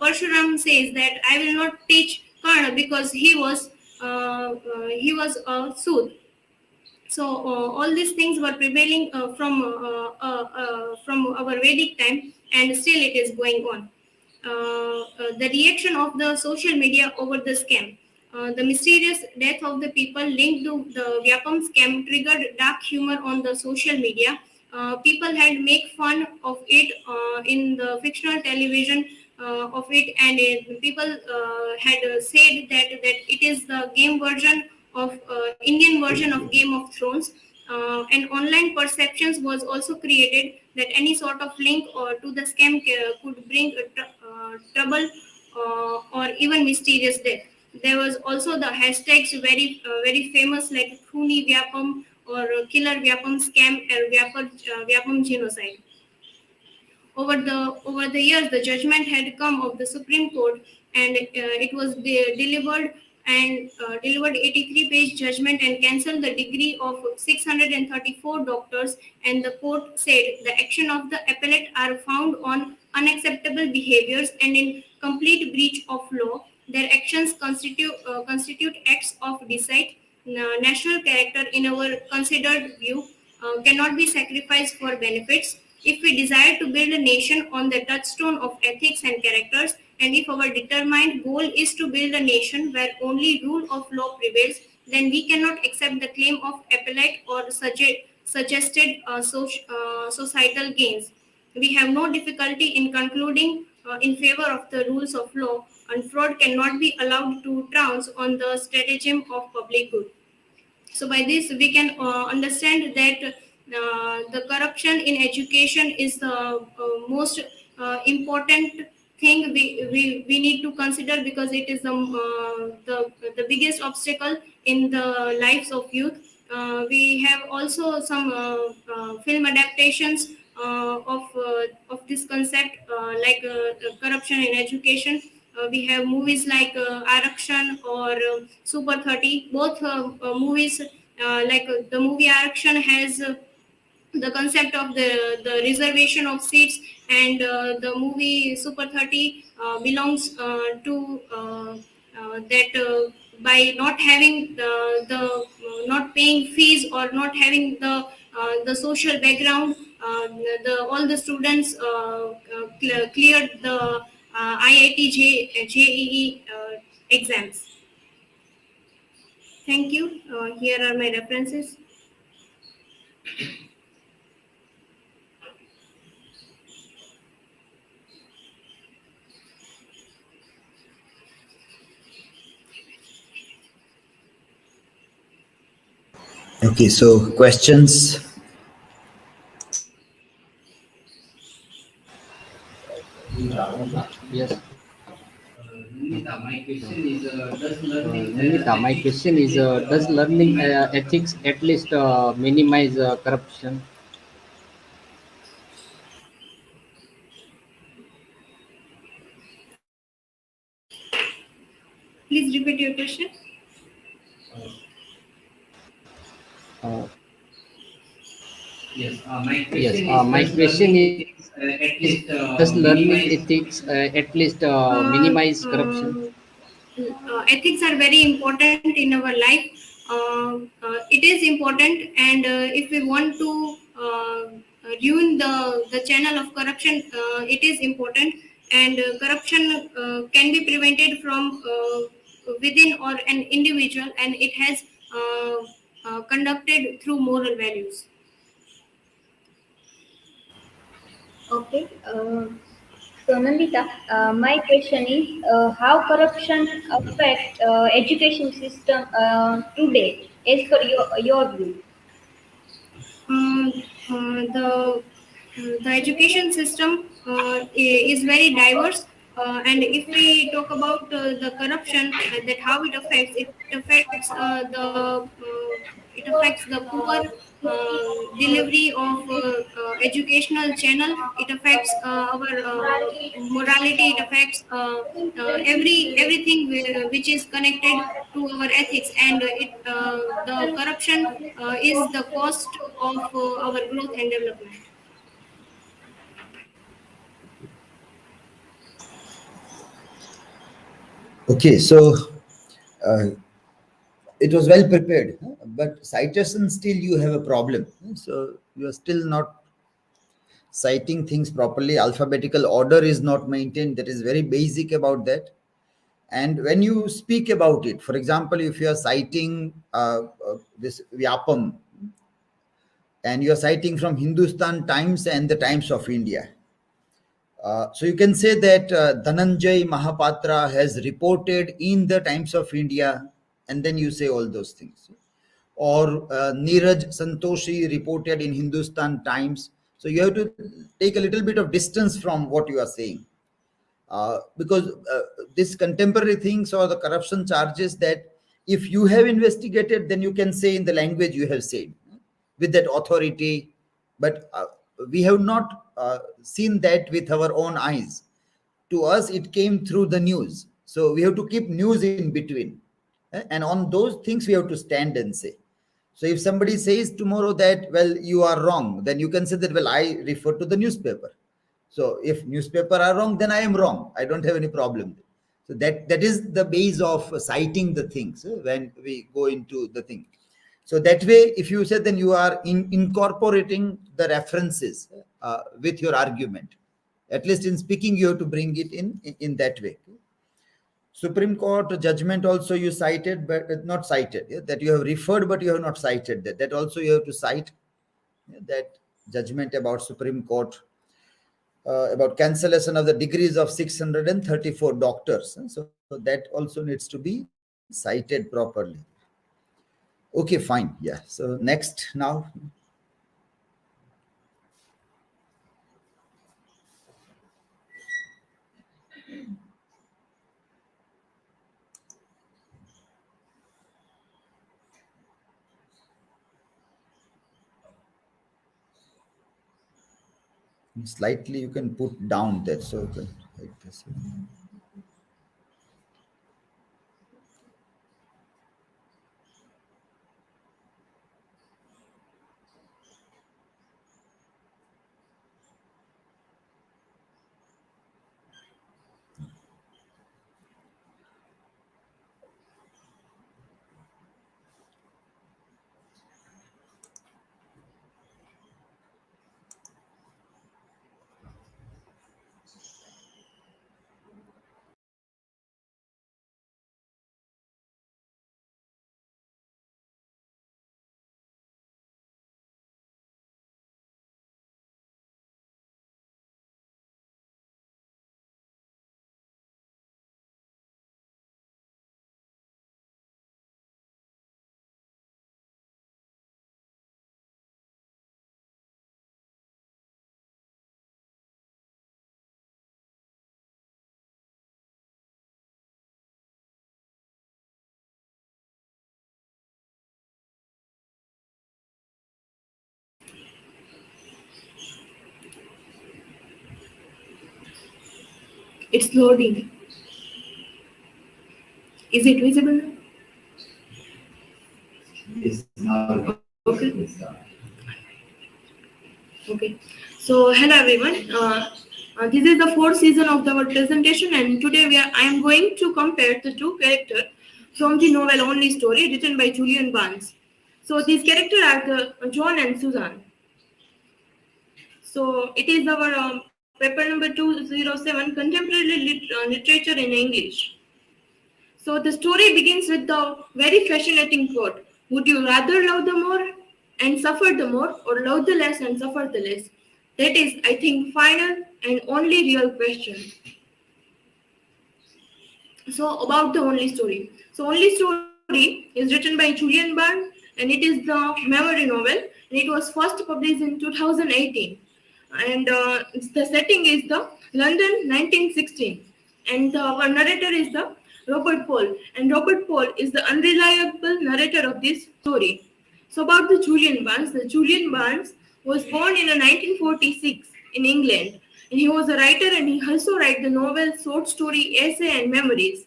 Parshuram says that I will not teach Karna because he was a Sud. So all these things were prevailing from our Vedic time, and still it is going on. The reaction of the social media over the scam. The mysterious death of the people linked to the Vyapam scam triggered dark humor on the social media. People had make fun of it in the fictional television of it, and people had said that it is the game version of Indian version of Game of Thrones. And online perceptions was also created that any sort of link or to the scam could bring trouble or even mysterious death. There was also the hashtags very famous, like Khuni Vyapam or Killer Vyapam scam or Vyapam genocide. Over the years, the judgment had come of the Supreme Court, and it was delivered 83-page judgment and cancelled the degree of 634 doctors. And the court said the action of the appellate are found on unacceptable behaviors and in complete breach of law. Their actions constitute acts of deceit. National character, in our considered view, cannot be sacrificed for benefits. If we desire to build a nation on the touchstone of ethics and characters, and if our determined goal is to build a nation where only rule of law prevails, then we cannot accept the claim of appellate or suggested societal gains. We have no difficulty in concluding in favor of the rules of law, and fraud cannot be allowed to trounce on the stratagem of public good. So by this we can understand that the corruption in education is the most important thing we need to consider, because it is the biggest obstacle in the lives of youth. We have also some film adaptations of this concept, like corruption in education. We have movies like Arakshan or Super 30. Both movies, the movie Arakshan has the concept of the reservation of seats, and the movie Super 30 belongs to that by not having not paying fees or not having the social background, all the students cleared the IIT JEE exams. Thank you. Here are my references. Okay, so questions? Yes. Nandita, my question is, Does learning ethics at least minimize corruption? Please repeat your question. Uh, yes, my yes, question is, my does question learning is ethics at least does learning minimize? ethics at least Uh, minimize corruption? uh, Ethics are very important in our life. It is important, and if we want to ruin the channel of corruption, it is important. And corruption can be prevented from within or an individual, and it has conducted through moral values. Okay. So Nandita, my question is how corruption affect education system today, as per your view? Um, the education system is very diverse, and if we talk about the corruption, that how it affects it affects the poor delivery of educational channel. It affects our morality. It affects everything which is connected to our ethics, and the corruption is the cost of our growth and development. Okay, so uh, it was well prepared, but citation still you have a problem. So you are still not citing things properly. Alphabetical order is not maintained. That is very basic about that. And when you speak about it, for example, if you are citing this Vyapam, and you are citing from Hindustan Times and the Times of India, so you can say that Dhananjay Mahapatra has reported in the Times of India, and then you say all those things. Or Neeraj Santoshi reported in Hindustan Times. So you have to take a little bit of distance from what you are saying. Because this contemporary things or the corruption charges, that if you have investigated, then you can say in the language you have said with that authority. But we have not seen that with our own eyes. To us it came through the news, so we have to keep news in between. And on those things we have to stand and say. So if somebody says tomorrow that, well, you are wrong, then you can say that, well, I refer to the newspaper. So if newspaper are wrong, then I am wrong. I don't have any problem. So that is the base of citing the things when we go into the thing. So that way, if you say, then you are incorporating the references with your argument. At least in speaking, you have to bring it in that way. Supreme Court judgment also you cited, but not cited. Yeah, that you have referred, but you have not cited that. That also you have to cite, yeah, that judgment about Supreme Court about cancellation of the degrees of 634 doctors. So that also needs to be cited properly. Okay, fine. Yeah. So next now. Slightly you can put down that so you can like this. It's loading. Is it visible? Is now Okay. it's done. Okay. So hello everyone. This is the fourth season of our presentation, and today I am going to compare the two characters from the novel Only Story written by Julian Barnes. So these characters are the Joan and Susan. So it is our paper number 207, Contemporary Literature in English. So the story begins with the very fascinating quote: "Would you rather love the more and suffer the more, or love the less and suffer the less?" That is, I think, final and only real question. So about the Only Story. So Only Story is written by Julian Barnes, and it is the memory novel, and it was first published in 2018. And the setting is the London 1916, and our narrator is the Robert Paul, and Robert Paul is the unreliable narrator of this story. So about the Julian Barnes was born in 1946 in England, and he was a writer, and he also wrote the novel, short story, essay, and memories.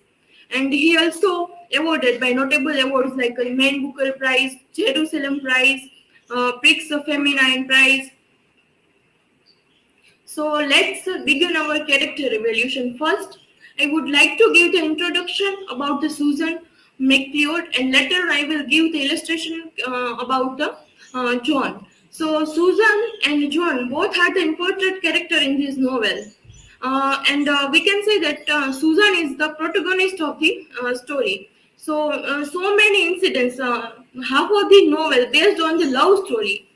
And he also awarded by notable awards like the Man Booker Prize, Jerusalem Prize, Prix Feminine Prize. So let's begin our character evaluation. First, I would like to give the introduction about the Susan McLeod, and later I will give the illustration about the John. So Susan and John both are the important character in this novel. And we can say that Susan is the protagonist of the story. So many incidents, half of the novel based on the love story.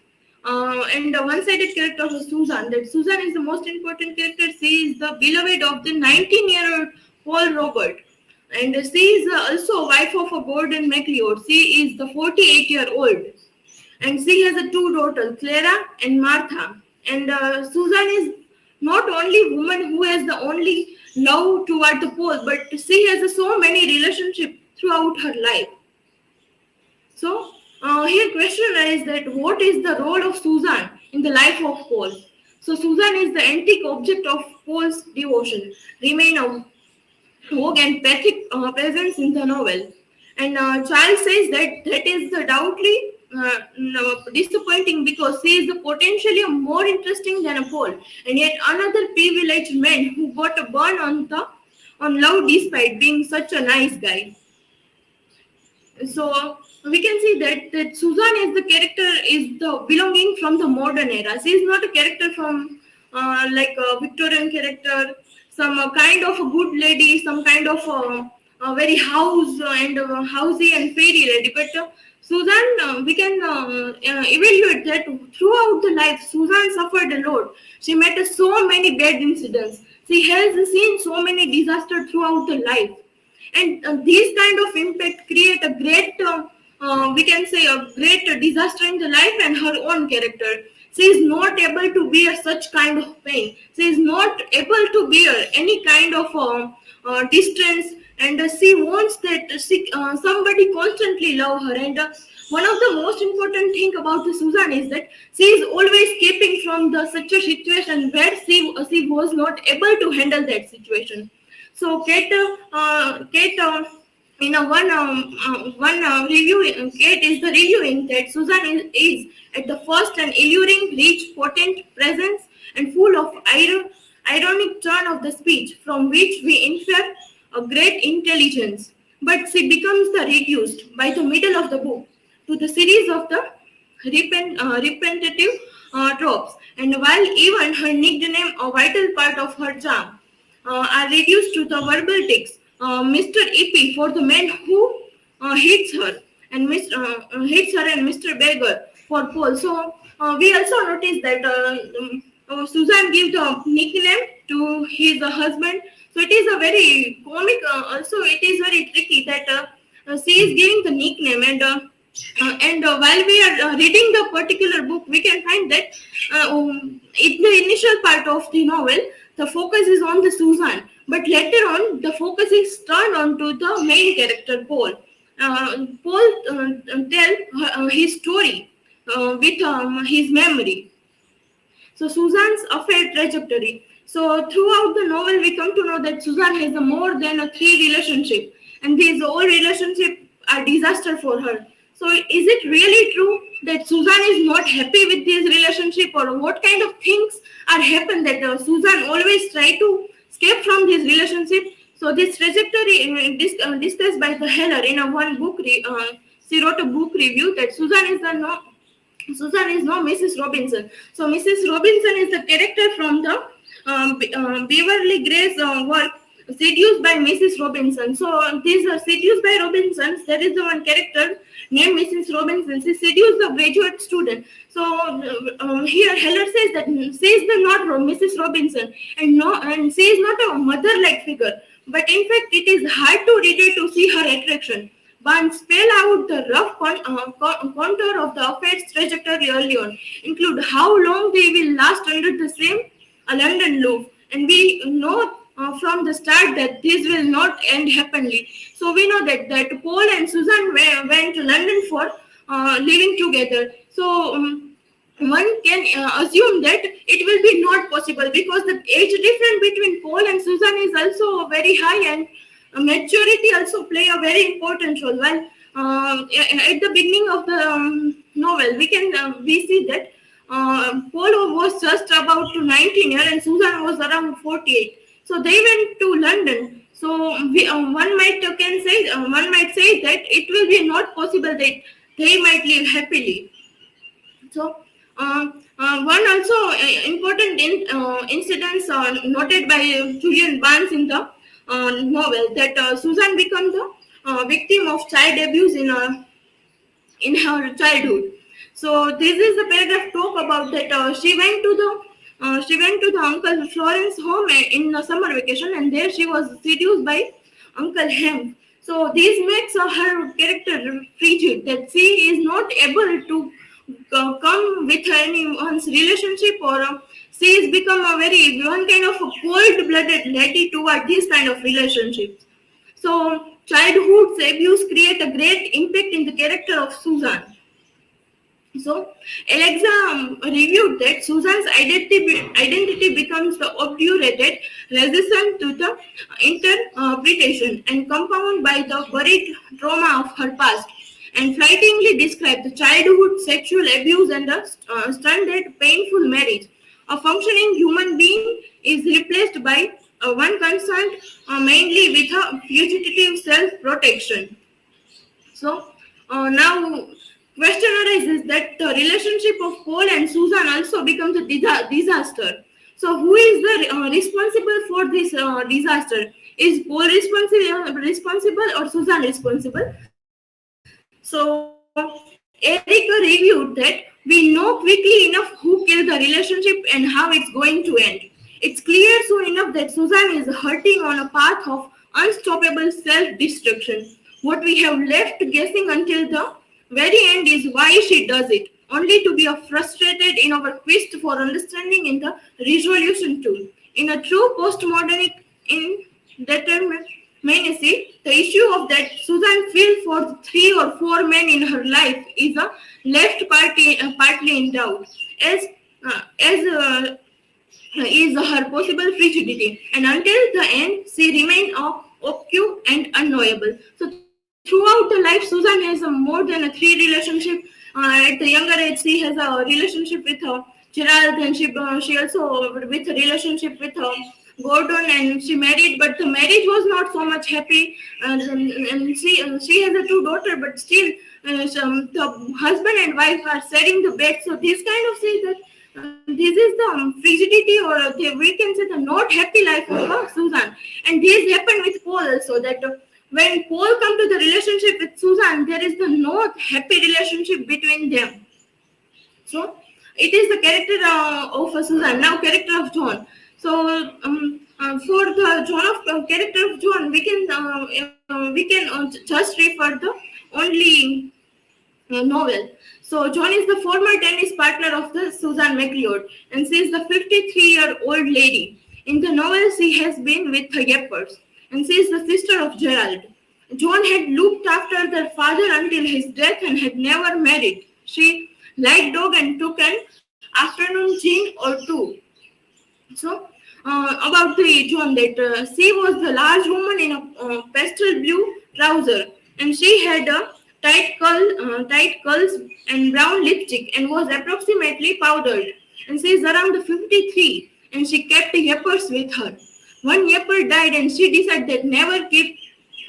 And the one-sided character of Susan. That Susan is the most important character. She is the beloved of the 19-year-old Paul Robert, and she is also wife of a Gordon MacLeod. She is the 48-year-old, and she has a two daughters, Clara and Martha. And Susan is not only woman who has the only love toward the Paul, but she has so many relationships throughout her life. So here question is that what is the role of Susan in the life of Paul? So Susan is the antique object of Paul's devotion, remain a vogue and pathetic presence in the novel. And Charles says that that is the doubtly disappointing because he is potentially more interesting than a Paul, and yet another privileged man who got a burn on love despite being such a nice guy. So we can see that Susan is the character is the belonging from the modern era. She is not a character from like a Victorian character, some kind of a good lady, some kind of a very house and housey and fairy lady. But Susan, we can evaluate that throughout the life, Susan suffered a lot. She met so many bad incidents. She has seen so many disasters throughout the life, and these kind of impact create a great we can say, a great disaster in the life and her own character. She is not able to bear such kind of pain. She is not able to bear any kind of distance, and she wants that somebody constantly love her. And one of the most important thing about the Susan is that she is always keeping from the such a situation where she was not able to handle that situation. So Kate in a one review, Kate is the reviewing that Susan is at the first an alluring, rich, potent presence and full of ironic turn of the speech, from which we infer a great intelligence. But she becomes the reduced by the middle of the book to the series of the repetitive tropes, and while even her nickname, a vital part of her charm, are reduced to the verbal tics. Mr. EP for the man who hits her, and hits her, and Mr. Beggar for Paul. So we also notice that Susan gives the nickname to his husband. So it is a very comic. Also, it is very tricky that she is giving the nickname, and while we are reading the particular book, we can find that in the initial part of the novel, the focus is on the Susan, but later on, the focus is turned on to the main character, Paul. Paul tells his story with his memory. So Susan's affair trajectory. So throughout the novel, we come to know that Susan has a more than a 3 relationship, and these all relationships are disaster for her. So is it really true that Susan is not happy with this relationship, or what kind of things are happen that Susan always try to escape from this relationship? So this trajectory discussed by the Heller in a one book. She wrote a book review that Susan is no Mrs. Robinson. So Mrs. Robinson is the character from the Beverly Gray's work, Seduced by Mrs. Robinson. So these are Seduced by Robinson. There is the one character named Mrs. Robinson. She seduced the graduate student. So here Heller says that she is not Mrs. Robinson, and she is not a mother-like figure. But in fact, it is hard to read it to see her attraction. Barnes spell out the rough contour of the affair's trajectory early on, include how long they will last under the same London roof, and we know from the start that this will not end happily. So we know that Paul and Susan went to London for living together. So one can assume that it will be not possible, because the age difference between Paul and Susan is also very high, and maturity also play a very important role. While at the beginning of the novel, we see that Paul was just about to 19 years and Susan was around 48. So they went to London. So one might say that it will be not possible that they might live happily. So one also important incidents noted by Julian Barnes in the novel, that Susan became the victim of child abuse in her childhood. So this is the paragraph talk about that she went to the Uncle Florence home in the summer vacation, and there she was seduced by Uncle Hem. So this makes her character frigid, that she is not able to come with anyone's relationship, or she has become one kind of a cold-blooded lady toward this kind of relationships. So childhood's abuse create a great impact in the character of Susan. So Alexa reviewed that Susan's identity becomes the obdurated, resistant to the interpretation, and compounded by the buried trauma of her past, and flightingly described the childhood sexual abuse and the stunted, painful marriage. A functioning human being is replaced by one concerned mainly with a fugitive self-protection. So now question arises that the relationship of Paul and Susan also becomes a disaster. So who is the responsible for this disaster? Is Paul responsible or Susan responsible? So Eric reviewed that we know quickly enough who killed the relationship and how it's going to end. It's clear soon enough that Susan is hurting on a path of unstoppable self-destruction. What we have left guessing until the very end is why she does it, only to be frustrated in our quest for understanding in the resolution tool. In a true postmodern indeterminacy, the issue of that Susan feels for 3 or 4 men in her life is partly in doubt, as is her possible frigidity, and until the end, she remained obscure and unknowable. So, throughout the life, Susan has more than 3 relationships. At the younger age, she has a relationship with Gerald, and she also with a relationship with Gordon, and she married, but the marriage was not so much happy. And she has a 2 daughters, but still, the husband and wife are sharing the bed. So, this kind of says that. This is the frigidity, or we can say the not happy life of Susan. And this happened with Paul also, that when Paul come to the relationship with Susan, there is the not happy relationship between them. So it is the character of Susan. Now character of John. So for the character of John, we can just refer the only novel. So Joan is the former tennis partner of the Susan McLeod, and she is the 53-year-old lady. In the novel, she has been with the Yeppers, and she is the sister of Gerald. Joan had looked after their father until his death and had never married. She liked dog and took an afternoon gin or 2. So about the Joan, that she was the large woman in a pastel blue trouser, and she had a tight curls and brown lipstick, and was approximately powdered. And she is around 53, and she kept Yeppers with her. One Yepper died, and she decided that never keep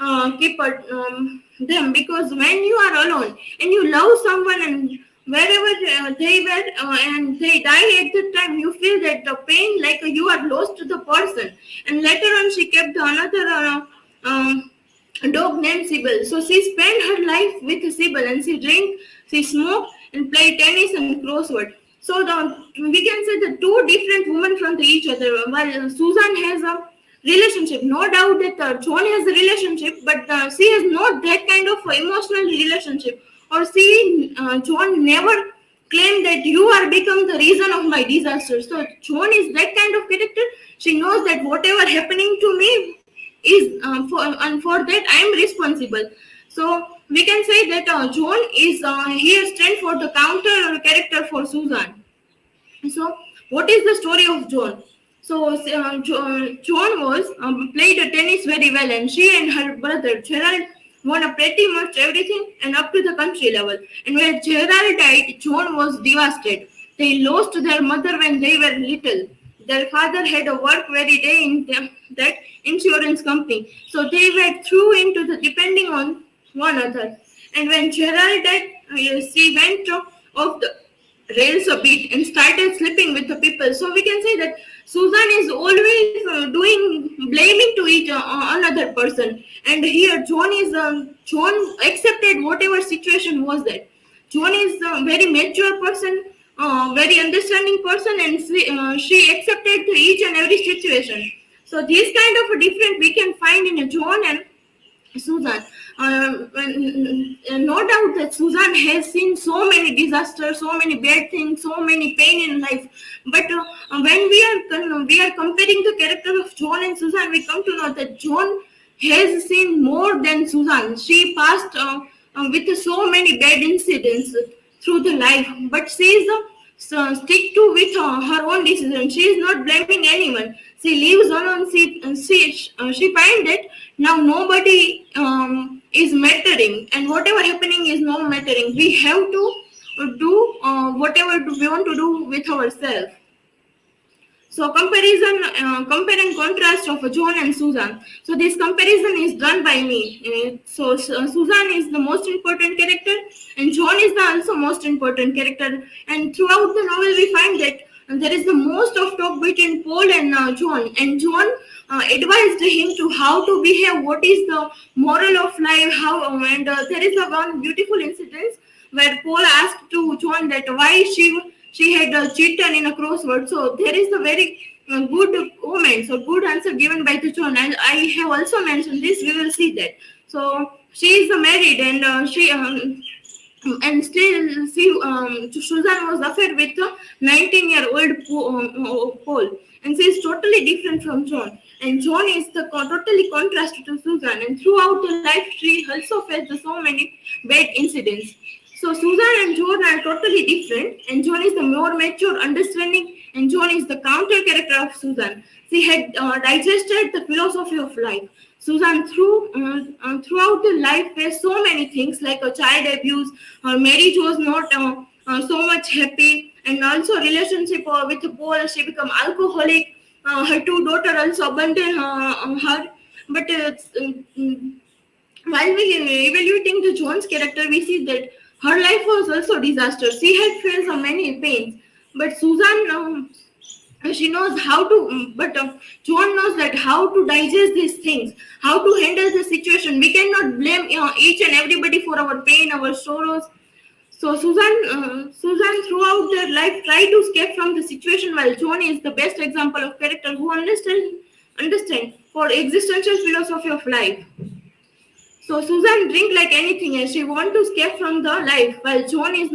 them, because when you are alone and you love someone, and wherever they were and they die at the time, you feel that the pain, like you are lost to the person. And later on, she kept another dog named Sybil. So she spent her life with Sybil, and she drank, she smoked, and played tennis and crossword. So we can say the 2 different women from each other. While Susan has a relationship, no doubt that Joan has a relationship, but she has not that kind of emotional relationship. Or Joan never claimed that you are become the reason of my disaster. So Joan is that kind of character. She knows that whatever happening to me is for that I am responsible. So we can say that Joan is here stand for the counter character for Susan. So what is the story of Joan? So Joan was played tennis very well, and she and her brother Gerald won pretty much everything and up to the country level. And when Gerald died, Joan was devastated. They lost their mother when they were little. Their father had a work very day in that insurance company. So they were through into the depending on one another. And when Gerald died, she went off the rails a bit and started sleeping with the people. So we can say that Susan is always blaming to each another person. And here Joan accepted whatever situation was that. Joan is a very mature person, very understanding person, and she accepted each and every situation. So this kind of a difference we can find in a Joan and Susan. No doubt that Susan has seen so many disasters, so many bad things, so many pain in life. But when we are comparing the character of Joan and Susan, we come to know that Joan has seen more than Susan. She passed with so many bad incidents through the life, but she is stick to with her own decision. She is not blaming anyone. She lives alone. She find that now nobody is mattering, and whatever happening is no mattering. We have to do whatever we want to do with ourselves. So compare and contrast of Joan and Susan. So this comparison is done by me. So Susan is the most important character, and Joan is the also most important character. And throughout the novel, we find that there is the most of talk between Paul and Joan. And Joan advised him to how to behave, what is the moral of life, and there is a one beautiful incident where Paul asked to Joan that why she had cheated in a crossword. So there is a very good comment, so good answer given by the Joan. And I have also mentioned this. We will see that. So she is married, and and still see Susan was affair with a 19-year-old Paul, and she is totally different from John. And John is the totally contrast to Susan, and throughout the life she also faced so many bad incidents. So Susan and John are totally different, and John is the more mature, understanding, and John is the counter character of Susan. She had digested the philosophy of life. Susan throughout the life faced so many things like a child abuse, her marriage was not so much happy, and also relationship with Paul, she become alcoholic. Her two daughters also abandoned her. But while we evaluating the Joan's character, we see that her life was also disaster. She had faced so many pains, but Susan. She knows how to, but Joan knows that how to digest these things, how to handle the situation. We cannot blame each and everybody for our pain, our sorrows. So Susan throughout their life tried to escape from the situation, while Joan is the best example of character who understand for existential philosophy of life. So Susan drink like anything and she want to escape from the life, while Joan is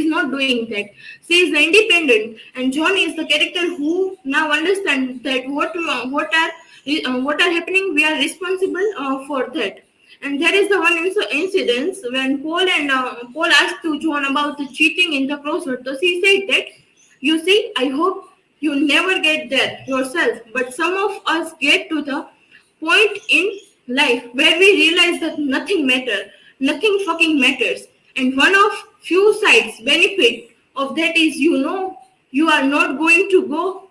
not doing that. She is independent, and Joan is the character who now understands that what are happening. We are responsible for that. And there is the one incident when Paul asked to Joan about the cheating in the crossword. So she said that, you see, I hope you never get there yourself, but some of us get to the point in life where we realize that nothing fucking matters. And one of few sides benefit of that is, you are not going to go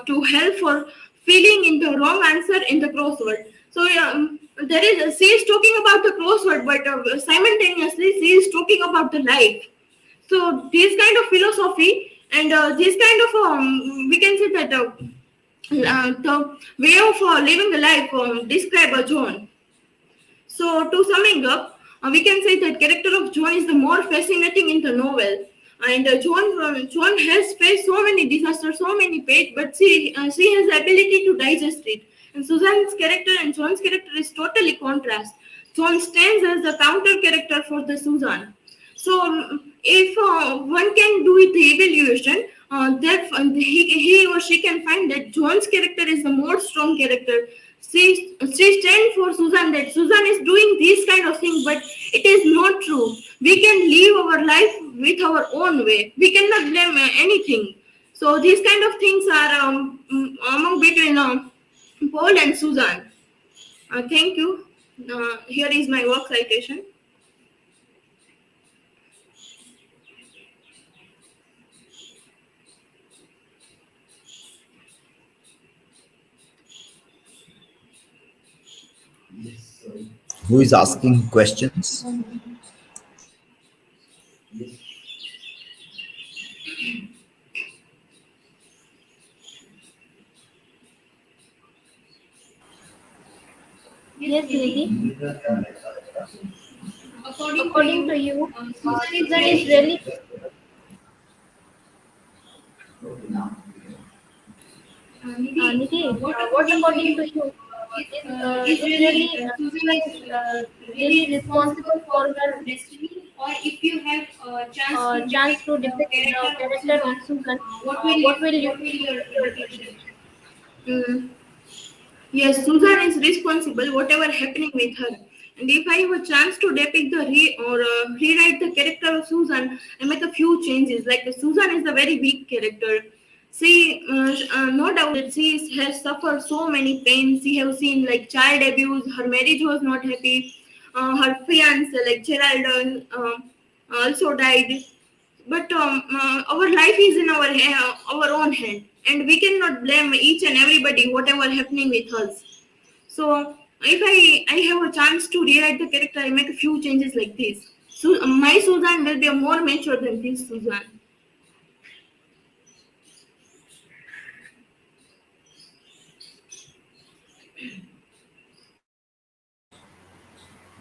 to hell for filling in the wrong answer in the crossword. So she is talking about the crossword, but simultaneously she is talking about the life. So this kind of philosophy and this kind of we can say that the way of living the life describe a Joan. So to summing up, we can say that character of Joan is the more fascinating in the novel. And Joan has faced so many disasters, so many pain, but she has the ability to digest it. And Susan's character and Joan's character is totally contrast. Joan stands as the counter character for the Susan. So if one can do it the evaluation, that he or she can find that Joan's character is the more strong character. She stands for Susan, that Susan is doing this kind of thing, but it is not true. We can live our life with our own way. We cannot blame anything. So these kind of things are among between Paul and Susan. Thank you. Here is my work citation. Yes, Who is asking questions? yes. Yes, Nidhi. According to you, Susan is really Okay, now. Nidhi. What according to you is really Susan is really responsible for her destiny, or if you have a chance to chance depict to the depict the character of character of Susan, Susan? what will What will your you? depiction? Mm. Yes, Susan is responsible whatever happening with her. And if I have a chance to depict the rewrite the character of Susan, I make a few changes. Like Susan is a very weak character. She, no doubt, that has suffered so many pains. She have seen like child abuse. Her marriage was not happy. Her fiance, like Gerald, also died. But our life is in our own hand, and we cannot blame each and everybody whatever happening with us. So if I have a chance to rewrite the character, I make a few changes like this. So my Susan will be more mature than this Susan.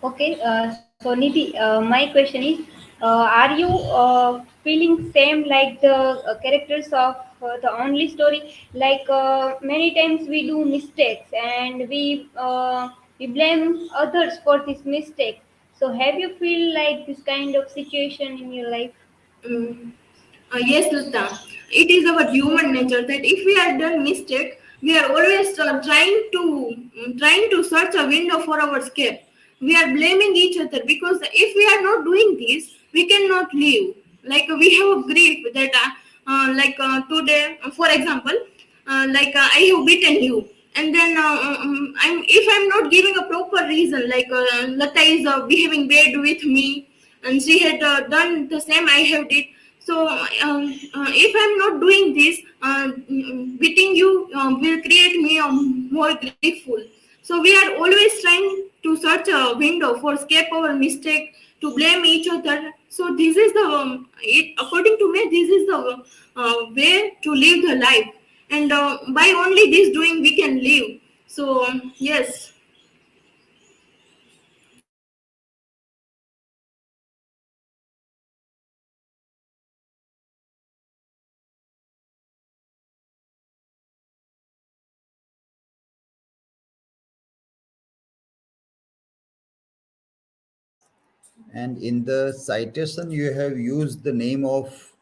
Okay, so Nidhi, my question is, are you feeling same like the characters of the only story? Like many times we do mistakes and we blame others for this mistake. So have you feel like this kind of situation in your life? Mm. Yes, Lata. It is our human nature that if we have done mistake, we are always trying to search a window for our escape. We are blaming each other because if we are not doing this, we cannot live. Like we have a grief that, today, for example, I have beaten you, and then if I'm not giving a proper reason, like Lata is behaving bad with me, and she had done the same I have did. So if I'm not doing this, beating you will create me more grateful. So we are always trying to search a window for escape our mistake, to blame each other. So this is the according to me, this is the way to live the life, and by only this doing we can live. So yes. And in the citation, you have used the name of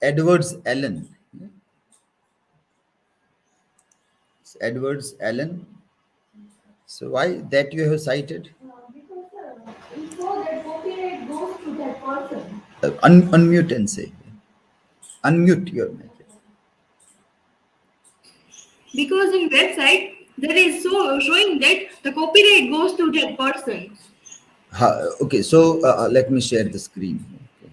Edwards Allen. Edwards Allen. So why that you have cited? Because we saw that copyright goes to that person. Unmute and say. Unmute your mic. Because in website there is so showing that the copyright goes to that person. Okay, so let me share the screen. Okay.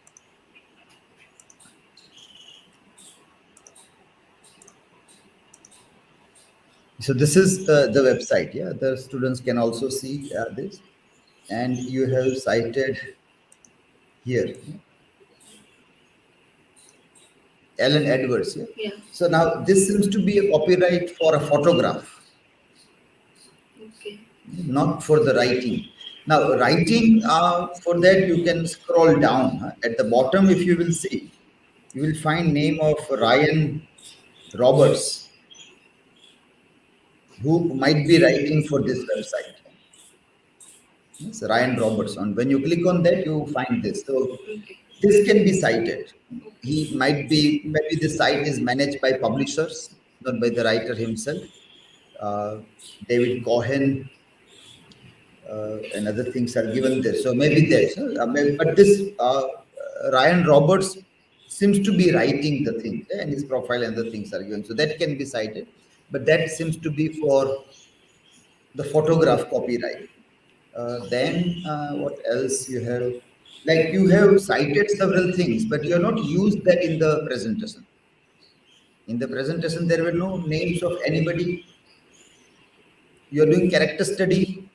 So this is the website. Yeah, the students can also see this, and you have cited here Alan Edwards. Yeah. Yeah. So now this seems to be a copyright for a photograph, Okay. not for the writing. Now writing, for that you can scroll down. At the bottom, if you will see, you will find name of Ryan Roberts, who might be writing for this website. It's Ryan Roberts. And when you click on that, you find this. So this can be cited. He might be, maybe the site is managed by publishers, not by the writer himself. David Cohen and other things are given there. So maybe that. But this Ryan Roberts seems to be writing the thing, and his profile and the things are given. So that can be cited. But that seems to be for the photograph copyright. Then what else you have? Like you have cited several things, but you have not used that in the presentation. In the presentation, there were no names of anybody. You are doing character study.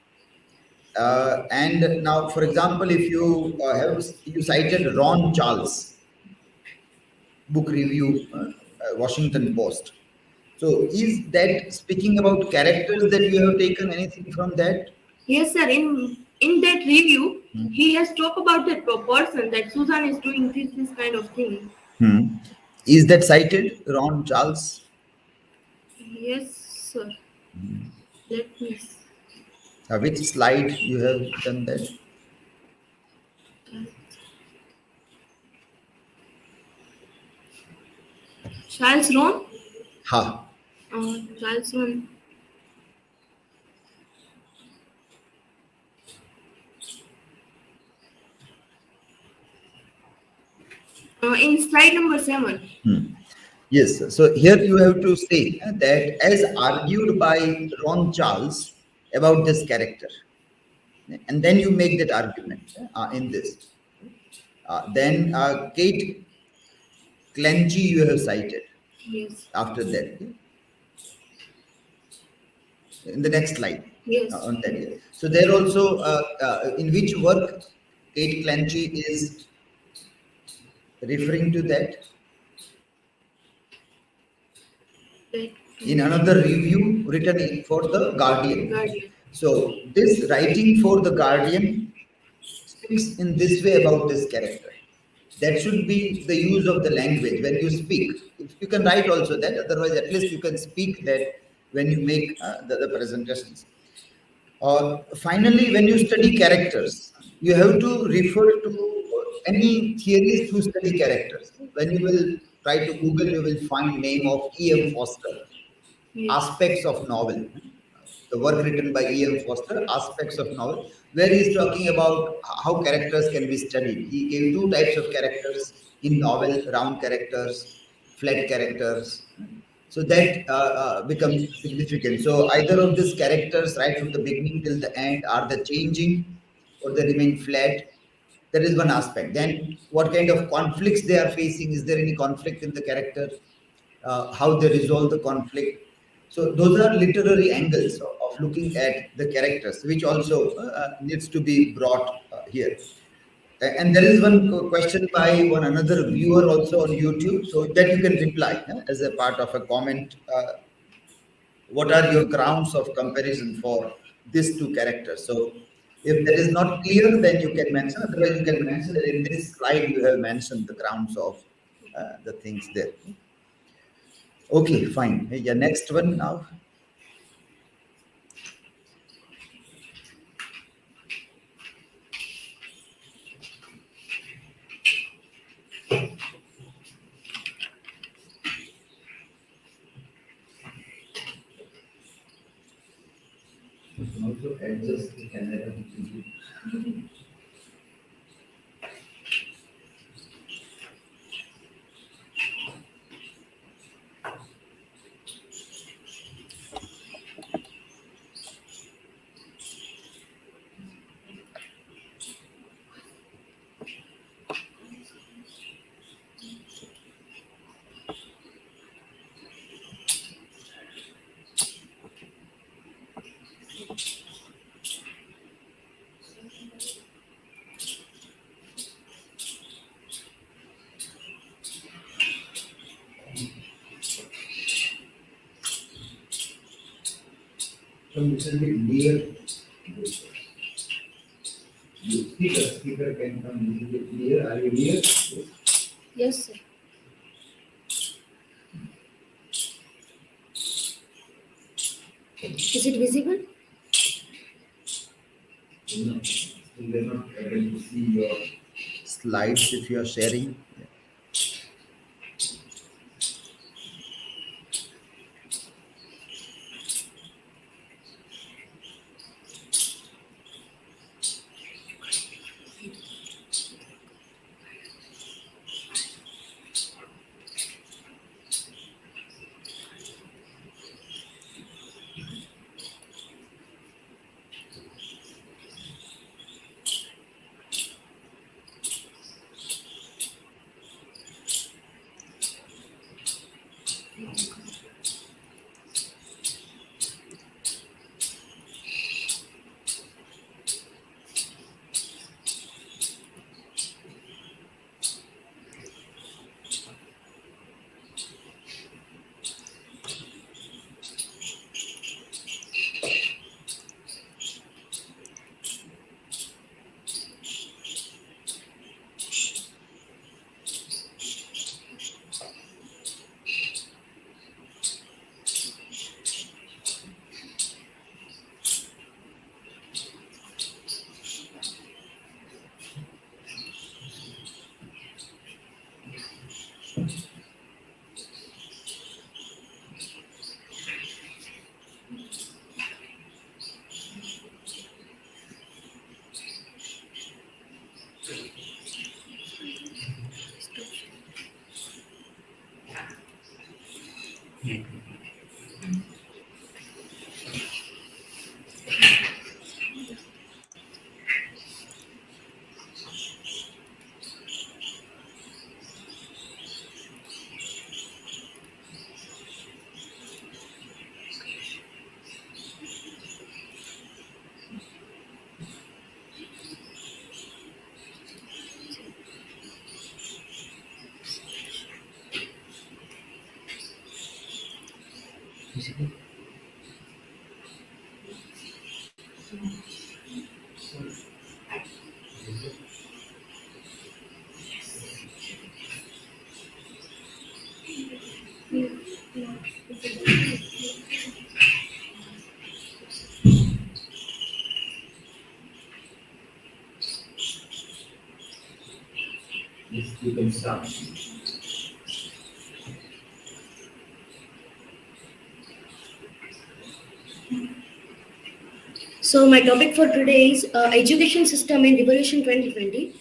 And now, for example, if you you cited Ron Charles, book review, Washington Post. So is that speaking about characters that you have taken anything from that? Yes, sir. In that review, he has talked about that person that Susan is doing this kind of thing. Is that cited, Ron Charles? Yes, sir. Let me see. Which slide you have done that? Charles Ron? Ha. Charles Ron. In slide number 7. Yes, sir. So here you have to say that as argued by Ron Charles about this character, and then you make that argument in this. Then Kate Clenchey you have cited. Yes. After that, in the next slide. Yes. On that. Yeah. So there also, in which work Kate Clenchey is referring to that? In another review written for the Guardian. So this writing for the Guardian speaks in this way about this character. That should be the use of the language when you speak. You can write also that, otherwise at least you can speak that when you make the presentations. Finally, when you study characters, you have to refer to any theorists who study characters. When you will try to Google, you will find name of E.M. Foster, Yes. Aspects of Novel. The work written by E.M. Foster, Aspects of Novel, where he is talking about how characters can be studied. He gave two types of characters in novel: round characters, flat characters. So that becomes significant. So either of these characters, right from the beginning till the end, are they changing or they remain flat? That is one aspect. Then what kind of conflicts they are facing? Is there any conflict in the character? How they resolve the conflict? So those are literary angles of looking at the characters, which also needs to be brought here. And there is one question by one another viewer also on YouTube, so that you can reply as a part of a comment. What are your grounds of comparison for these two characters? So, if that is not clear, then you can mention. Otherwise, you can mention that in this slide you have mentioned the grounds of the things there. Okay, fine. Yeah, next one now. You can also adjust the camera. Come little bit near. Speaker can come little bit near. Are you near? Yes, sir. Is it visible? No. We are not able to see your Slides, if you are sharing. start. So my topic for today is education system in Revolution 2020.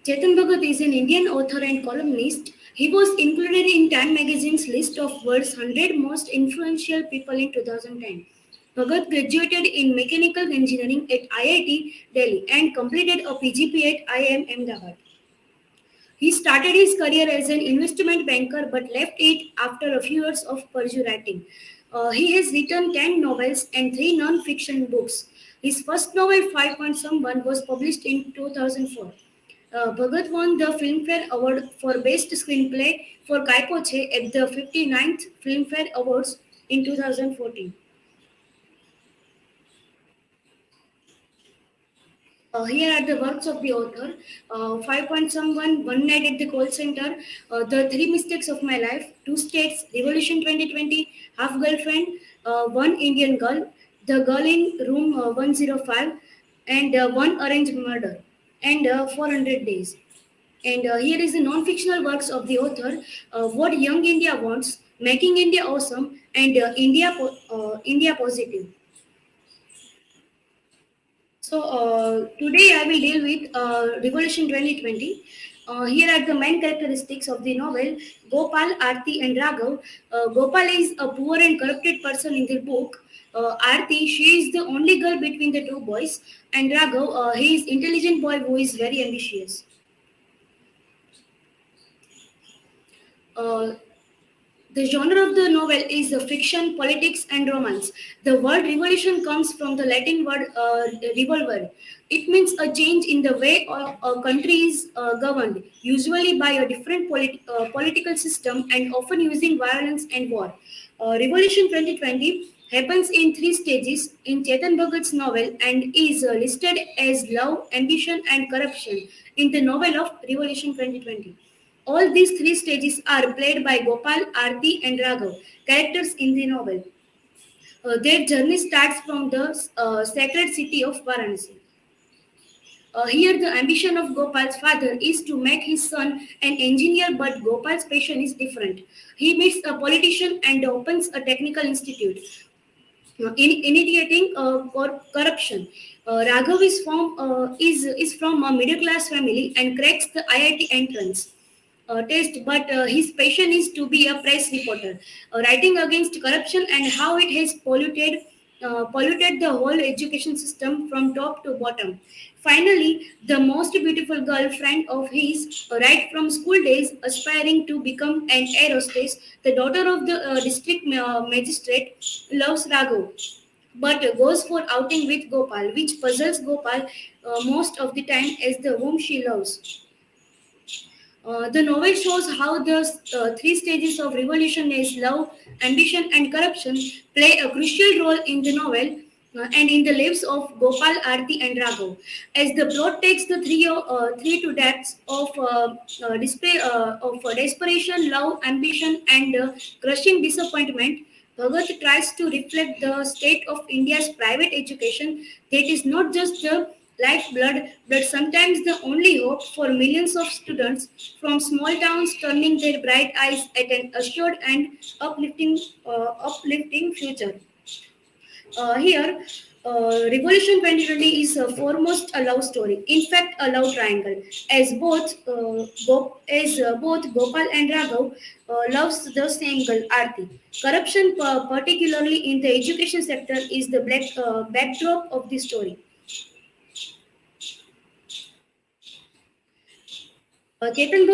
Chetan Bhagat is an Indian author and columnist. He was included in Time magazine's list of world's 100 most influential people in 2010. Bhagat graduated in mechanical engineering at IIT Delhi and completed a PGP at IIM Ahmedabad. He started his career as an investment banker but left it after a few years of Purdue writing. He has written 10 novels and 3 non-fiction books. His first novel, 5 Point Someone, was published in 2004. Bhagat won the Filmfare Award for Best Screenplay for Kai Poche at the 59th Filmfare Awards in 2014. Here are the works of the author. 5 Point Someone, One Night at the Call Center, The Three Mistakes of My Life, Two States, Revolution 2020, Half Girlfriend, One Indian Girl, The Girl in Room 105, and One Arranged Murder, and 400 Days. And here is the non-fictional works of the author, What Young India Wants, Making India Awesome, and India Positive. So today I will deal with Revolution 2020. Here are the main characteristics of the novel. Gopal, Aarti and Raghav. Gopal is a poor and corrupted person in the book. Aarti, she is the only girl between the two boys. And Raghav, he is intelligent boy who is very ambitious. The genre of the novel is fiction, politics, and romance. The word revolution comes from the Latin word revolver. It means a change in the way a country is governed, usually by a different political system and often using violence and war. Revolution 2020 happens in 3 stages in Chetan Bhagat's novel and is listed as love, ambition, and corruption in the novel of Revolution 2020. All these 3 stages are played by Gopal, Aarti, and Raghav, characters in the novel. Their journey starts from the sacred city of Varanasi. Here, the ambition of Gopal's father is to make his son an engineer, but Gopal's passion is different. He meets a politician and opens a technical institute, initiating corruption. Raghav is from a middle class family and cracks the IIT entrance test, but his passion is to be a press reporter, writing against corruption and how it has polluted the whole education system from top to bottom. Finally, the most beautiful girlfriend of his, right from school days, aspiring to become an air hostess, the daughter of the district magistrate, loves Raghav, but goes for outing with Gopal, which puzzles Gopal most of the time as the whom she loves. The novel shows how the 3 stages of revolution is love, ambition, and corruption play a crucial role in the novel and in the lives of Gopal, Aarti, and Raghav. As the plot takes the three to depths of desperation, love, ambition, and crushing disappointment, Bhagat tries to reflect the state of India's private education that is not just the lifeblood, but sometimes the only hope for millions of students from small towns turning their bright eyes at an assured and uplifting future. Here, Revolution 2020 is foremost a love story. In fact, a love triangle, as both Gopal and Raghav loves the same girl, Aarti. Corruption, particularly in the education sector, is the backdrop of the story. Chetan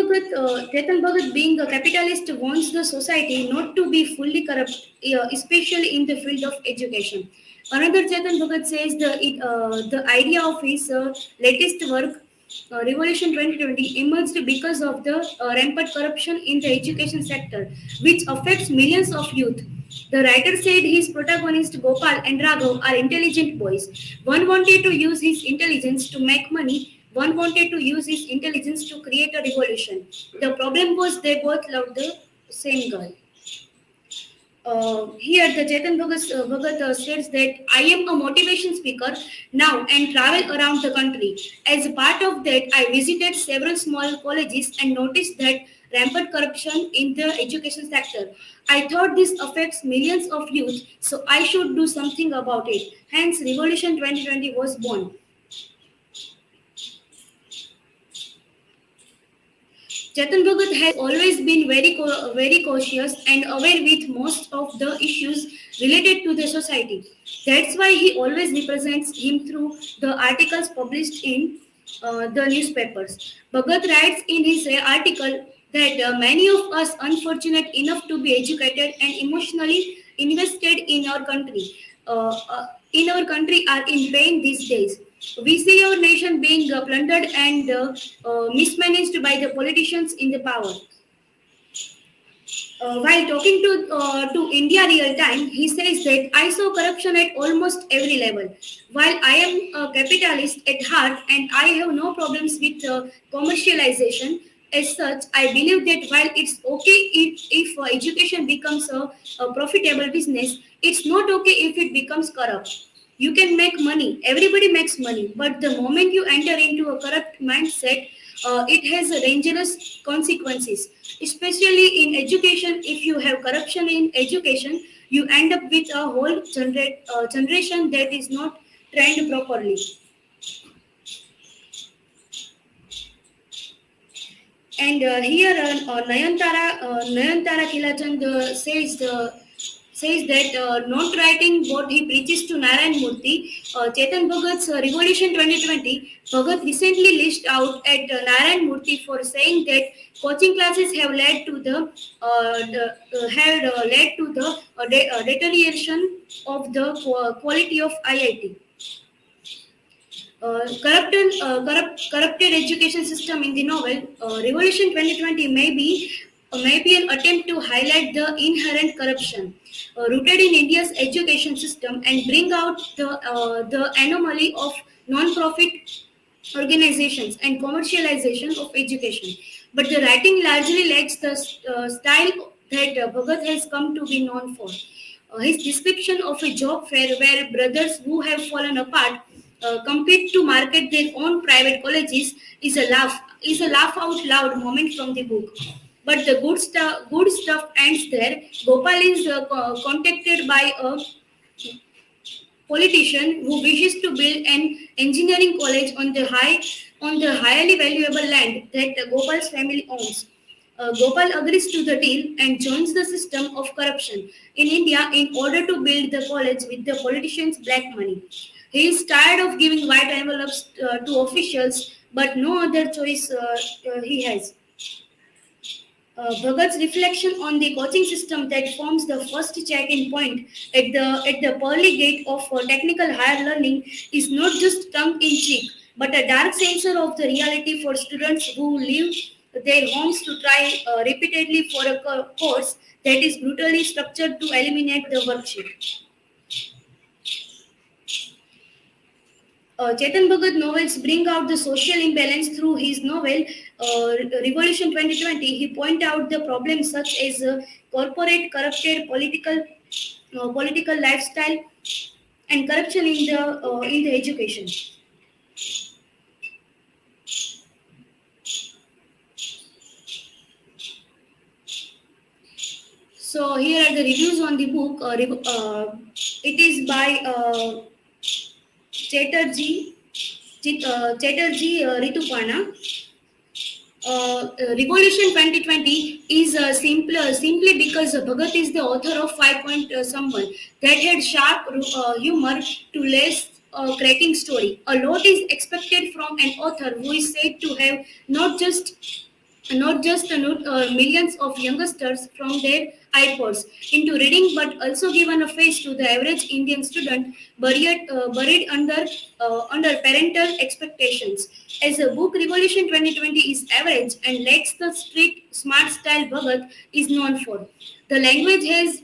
Bhagat, being a capitalist, wants the society not to be fully corrupt, especially in the field of education. Another Chetan Bhagat says the idea of his latest work, Revolution 2020, emerged because of the rampant corruption in the education sector, which affects millions of youth. The writer said his protagonists Gopal and Raghav are intelligent boys. One wanted to use his intelligence to make money, one wanted to use his intelligence to create a revolution. The problem was they both loved the same girl. Here, the Bhagat states that I am a motivation speaker now and travel around the country. As a part of that, I visited several small colleges and noticed that rampant corruption in the education sector. I thought this affects millions of youth, so I should do something about it. Hence, Revolution 2020 was born. Chetan Bhagat has always been very cautious and aware with most of the issues related to the society. That's why he always represents him through the articles published in the newspapers. Bhagat writes in his article that many of us unfortunate enough to be educated and emotionally invested in our country are in pain these days. We see our nation being plundered and mismanaged by the politicians in the power. While talking to India Real Time, he says that I saw corruption at almost every level. While I am a capitalist at heart and I have no problems with commercialization, as such, I believe that while it's okay if education becomes a profitable business, it's not okay if it becomes corrupt. You can make money, everybody makes money, but the moment you enter into a corrupt mindset, it has dangerous consequences. Especially in education, if you have corruption in education, you end up with a whole generation that is not trained properly. And here, Nayantara Kilachand says that not writing what he preaches to Narayan Murthy, Chetan Bhagat's Revolution 2020, Bhagat recently listed out at Narayan Murthy for saying that coaching classes have led to the deterioration of the quality of IIT. Corrupted education system in the novel Revolution 2020 may be an attempt to highlight the inherent corruption rooted in India's education system and bring out the anomaly of non-profit organizations and commercialization of education. But the writing largely lacks the style that Bhagat has come to be known for. His description of a job fair where brothers who have fallen apart compete to market their own private colleges is a laugh out loud moment from the book. But the good stuff ends there. Gopal is contacted by a politician who wishes to build an engineering college on the highly valuable land that Gopal's family owns. Gopal agrees to the deal and joins the system of corruption in India in order to build the college with the politicians' black money. He is tired of giving white envelopes to officials, but no other choice he has. Bhagat's reflection on the coaching system that forms the first check-in point at the pearly gate of technical higher learning is not just tongue-in-cheek, but a dark censor of the reality for students who leave their homes to try repeatedly for a course that is brutally structured to eliminate the worksheet. Chetan Bhagat novels bring out the social imbalance through his novel Revolution 2020. He point out the problems such as corporate corrupted political lifestyle and corruption in the education. So here are the reviews on the book. It is by Chatterjee Ritupana. Revolution 2020 is simply because Bhagat is the author of 5 Point Someone that had sharp humor to less cracking story. A lot is expected from an author who is said to have not just millions of youngsters from their iPods into reading, but also given a face to the average Indian student buried under parental expectations. As a book, Revolution 2020 is average and lacks the street smart style Bhagat is known for. The language has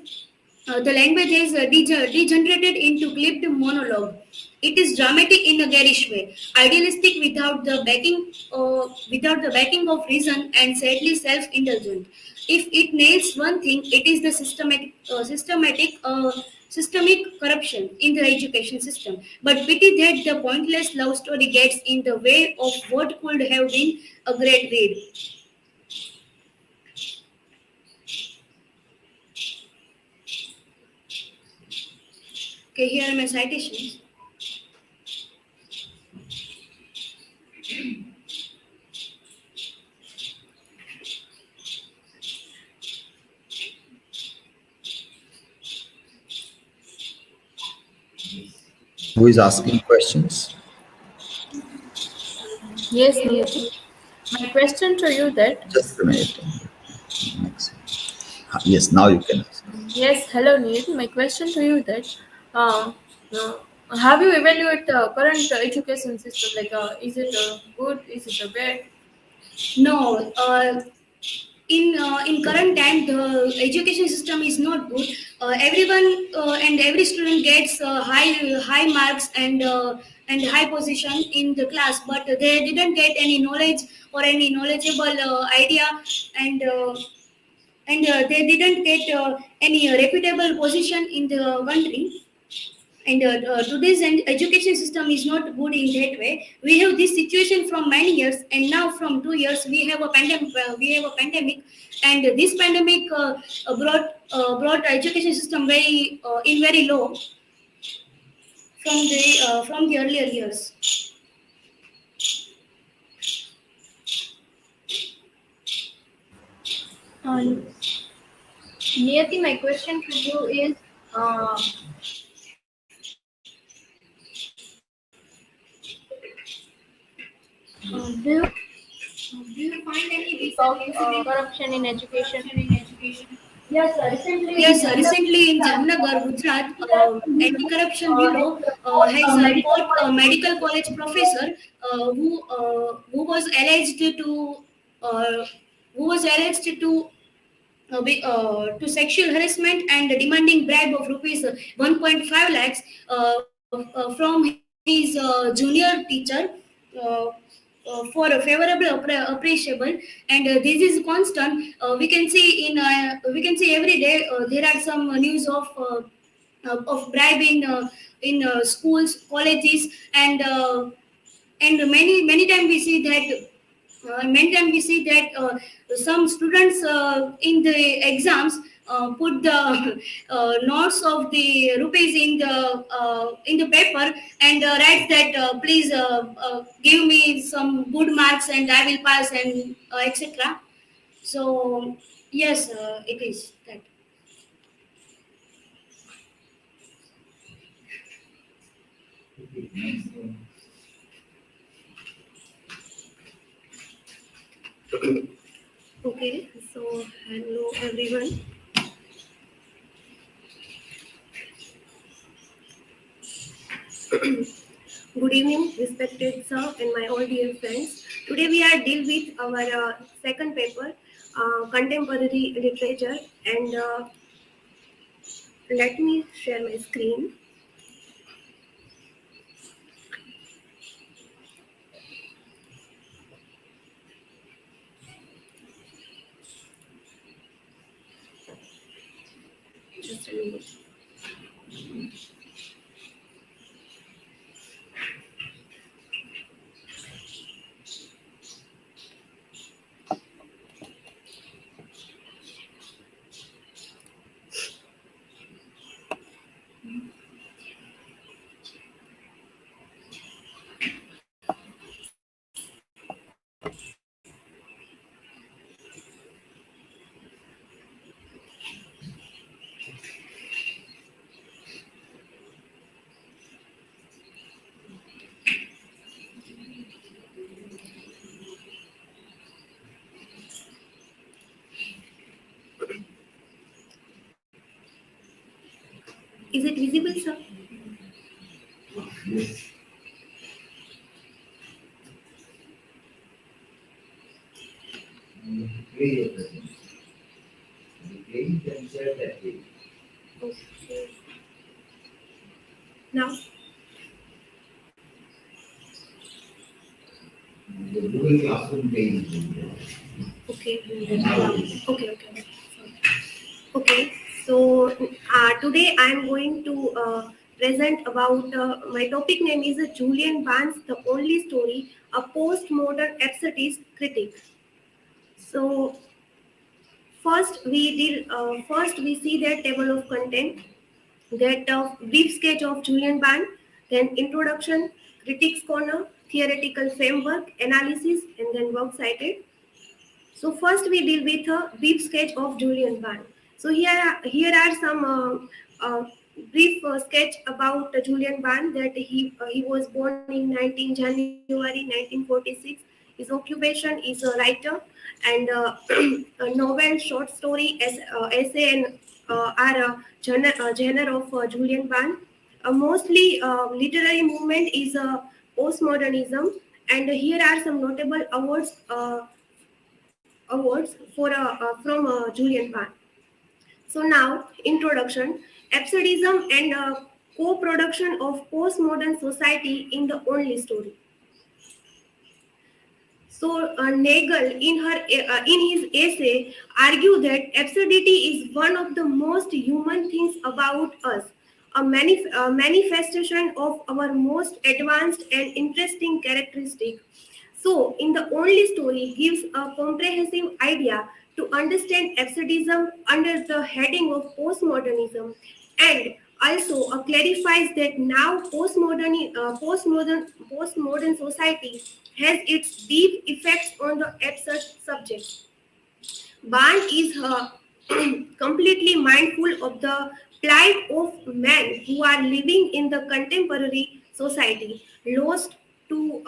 degenerated into clipped monologue. It is dramatic in a garish way, idealistic without the backing of reason, and sadly self-indulgent. If it nails one thing, it is the systemic corruption in the education system. But pity that the pointless love story gets in the way of what could have been a great read. Okay, here are my citations. Who is asking questions? Yes, Niyati. My question to you that Just a minute. Next. Yes, now you can ask. yes, hello Niyati. My question to you that uh, uh, have you evaluated the current education system? Like, is it good? Is it bad? No, in current time the education system is not good. Everyone and every student gets high marks and high position in the class, but they didn't get any knowledge or any knowledgeable idea, and they didn't get any reputable position in the country. And today's education system is not good in that way. We have this situation from many years, and now from 2 years we have a pandemic. And this pandemic brought education system very low from the earlier years. Niyati, my question to you is, do you find any of corruption in education? Yes, recently in Jamnagar, Gujarat, Anti-Corruption Bureau has caught a medical college professor who was alleged uh, to sexual harassment and demanding bribe of rupees 1.5 lakhs from his junior teacher uh, for a favorable appreciable. And this is constant. We can see every day there are some news of bribe in schools, colleges, and many times we see that some students in the exams put the notes of the rupees in the paper and write that please give me some good marks and I will pass and etc. So yes, it is that. Okay, so hello everyone. Good evening, respected sir and my all dear friends. Today we are deal with our second paper, contemporary literature, and let me share my screen. Just a minute. Is it visible, sir? Yes. Play your presence. Play it and share that way. Okay. Now, The Google Classroom page. okay. Now it is. Okay. Okay, so today I am going to present about my topic name is Julian Barnes, The Only Story, a postmodern absurdist critic. So first we see the table of content, that brief sketch of Julian Barnes, then introduction, critics corner, theoretical framework, analysis, and then works cited. So first we deal with a brief sketch of Julian Barnes. So here are some brief sketch about Julian Barnes, that he was born in 19 January 1946. His occupation is a writer, and a novel, short story, essay, and are a genre of Julian Barnes. Mostly literary movement is postmodernism, and here are some notable awards for from Julian Barnes. So now, introduction, absurdism and co-production of postmodern society in the only story. So Nagel, in his essay, argued that absurdity is one of the most human things about us, a manifestation of our most advanced and interesting characteristic. So, in the only story, gives a comprehensive idea to understand absurdism under the heading of postmodernism, and also clarifies that now postmodern society has its deep effects on the absurd subject. Barnes is completely mindful of the plight of men who are living in the contemporary society, lost to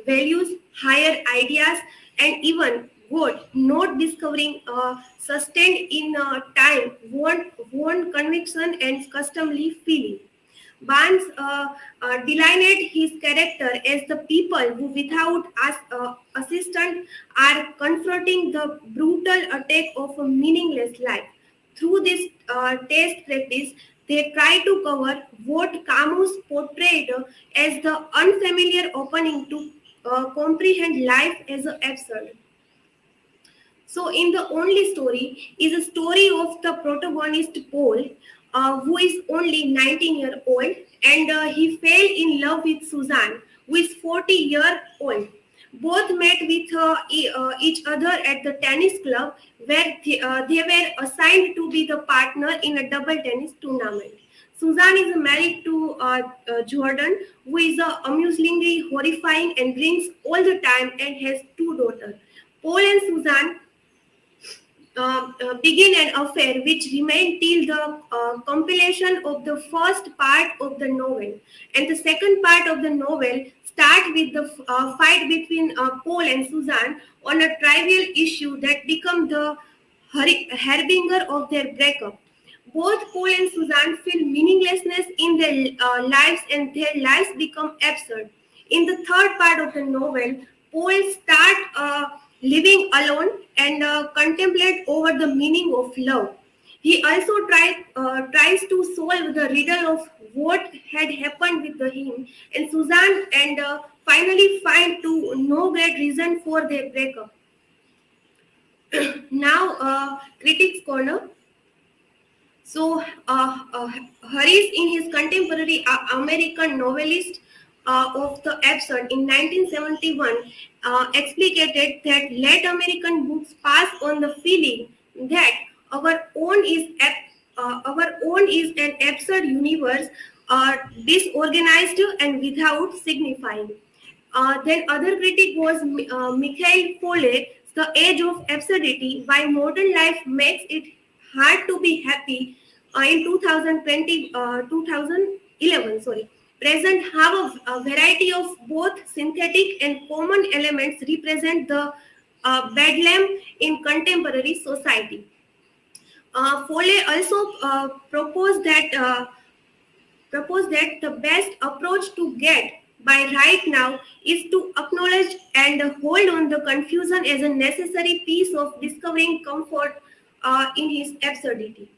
values, higher ideas, and even God, not discovering sustained in time, one conviction and customary feeling. Barnes delineated his character as the people who, without assistance, are confronting the brutal attack of a meaningless life. Through this test practice, they try to cover what Camus portrayed as the unfamiliar opening to comprehend life as absurd. So, in the only story is a story of the protagonist Paul, who is only 19-year old, and he fell in love with Suzanne, who is 40-year old. Both met with each other at the tennis club, where they were assigned to be the partner in a double tennis tournament. Suzanne is married to Jordan, who is amusingly horrifying and drinks all the time and has two daughters. Paul and Suzanne begin an affair which remained till the compilation of the first part of the novel. And the second part of the novel start with the fight between Paul and Suzanne on a trivial issue that become the harbinger of their breakup. Both Paul and Suzanne feel meaninglessness in their lives, and their lives become absurd. In the third part of the novel, Paul starts living alone and contemplate over the meaning of love. He also tries to solve the riddle of what had happened with him and Suzanne, and finally find to no great reason for their breakup. Now, critics corner. So, Harris, in his contemporary American novelist of the absurd in 1971, explicated that late American books pass on the feeling that our own is an absurd universe, disorganized and without signifying. Then other critic was Mikhail Foley, The Age of Absurdity, Why Modern Life Makes It Hard to Be Happy, in 2011. Present have a variety of both synthetic and common elements represent the bedlam in contemporary society. Foley also proposed that the best approach to get by right now is to acknowledge and hold on the confusion as a necessary piece of discovering comfort in his absurdity.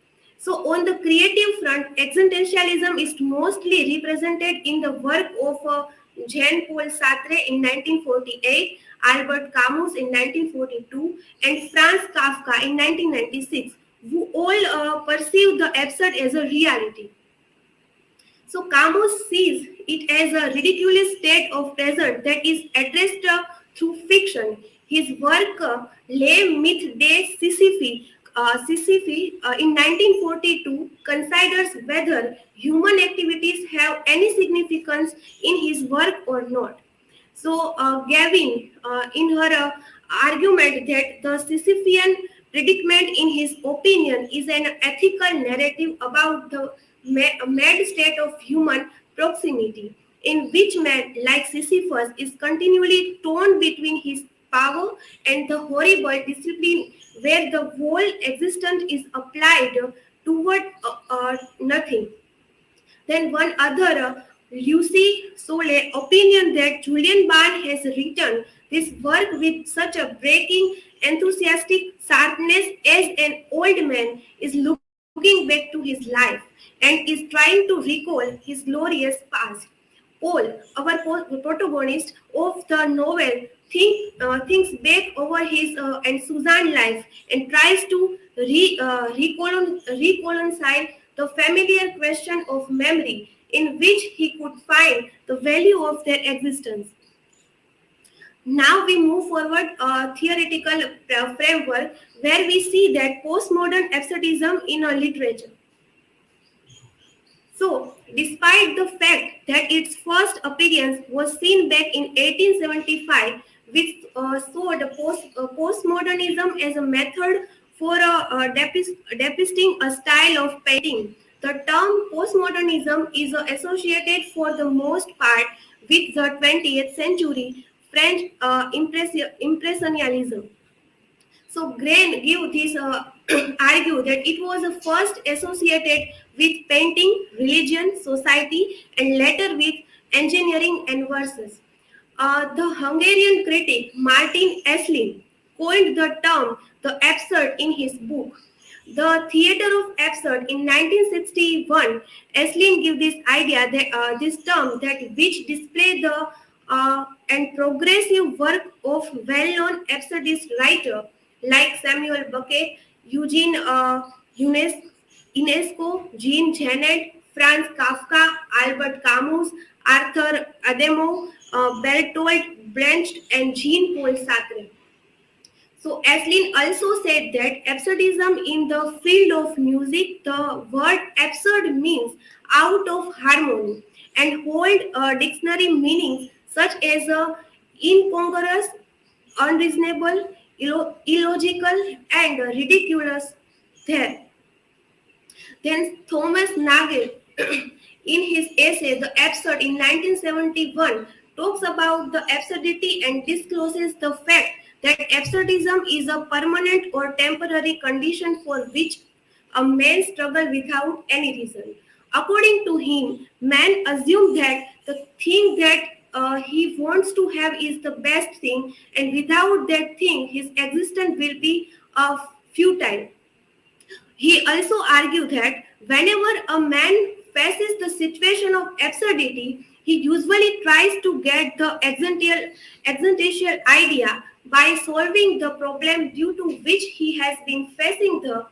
So, on the creative front, existentialism is mostly represented in the work of Jean-Paul Sartre in 1948, Albert Camus in 1942, and Franz Kafka in 1996, who all perceive the absurd as a reality. So Camus sees it as a ridiculous state of present that is addressed through fiction. His work Les Mythes de Sisyphe in 1942 considers whether human activities have any significance in his work or not. So, Gavin, in her argument that the Sisyphean predicament, in his opinion, is an ethical narrative about the mad state of human proximity, in which man, like Sisyphus, is continually torn between his power and the horrible discipline where the whole existence is applied toward nothing. Then one other, Lucy Sole, opinion that Julian Barr has written this work with such a breaking, enthusiastic sharpness as an old man is looking back to his life and is trying to recall his glorious past. Paul, our protagonist of the novel, thinks back over his and Suzanne's life and tries to reconcile the familiar question of memory in which he could find the value of their existence. Now we move forward a theoretical framework where we see that postmodern absurdism in our literature. So, despite the fact that its first appearance was seen back in 1875, which showed postmodernism as a method for depicting a style of painting, the term postmodernism is associated for the most part with the 20th century French Impressionism. So Grain give this argue that it was first associated with painting, religion, society, and later with engineering and verses. The Hungarian critic Martin Eslin coined the term the absurd in his book. The Theatre of Absurd in 1961, Eslin gave this idea that this term that which display the and progressive work of well-known absurdist writer like Samuel Beckett, Eugene Ionesco, Jean Genet, Franz Kafka, Albert Camus, Arthur Adamo, Bertolt Brecht, and Jean-Paul Sartre. So Aslin also said that absurdism in the field of music, the word absurd means out of harmony and hold dictionary meanings such as incongruous, unreasonable, illogical, and ridiculous there. Then Thomas Nagel, in his essay The Absurd in 1971, talks about the absurdity and discloses the fact that absurdism is a permanent or temporary condition for which a man struggles without any reason. According to him, man assumes that the thing that he wants to have is the best thing, and without that thing, his existence will be futile. He also argued that whenever a man faces the situation of absurdity, he usually tries to get the existential idea by solving the problem due to which he has been facing the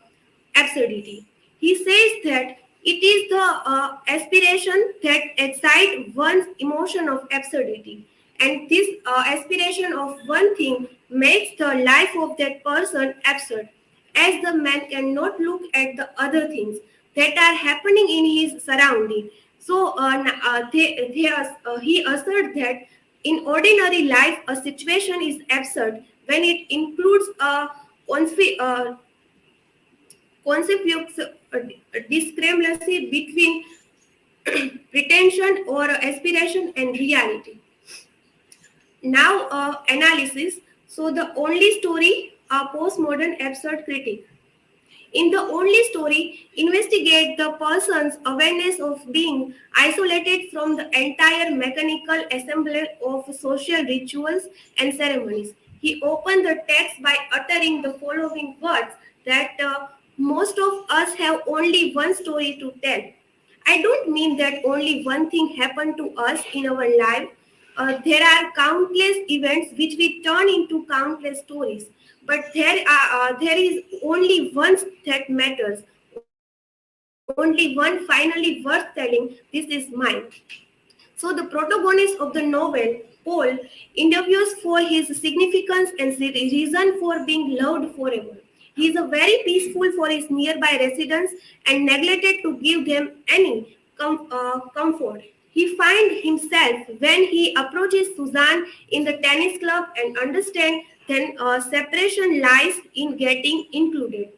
absurdity. He says that it is the aspiration that excites one's emotion of absurdity, and this aspiration of one thing makes the life of that person absurd, as the man cannot look at the other things that are happening in his surrounding. So he asserts that in ordinary life, a situation is absurd when it includes a discrepancy between pretension or aspiration and reality. Now, analysis. So, the only story, a postmodern absurd critic. In the only story, investigate the person's awareness of being isolated from the entire mechanical assembly of social rituals and ceremonies. He opened the text by uttering the following words that most of us have only one story to tell. I don't mean that only one thing happened to us in our life. There are countless events which we turn into countless stories, but there is only one that matters, only one finally worth telling. This is mine. So the protagonist of the novel, Paul, interviews for his significance and reason for being loved forever. He is a very peaceful for his nearby residents and neglected to give them any comfort. He finds himself when he approaches Suzanne in the tennis club and understands then separation lies in getting included.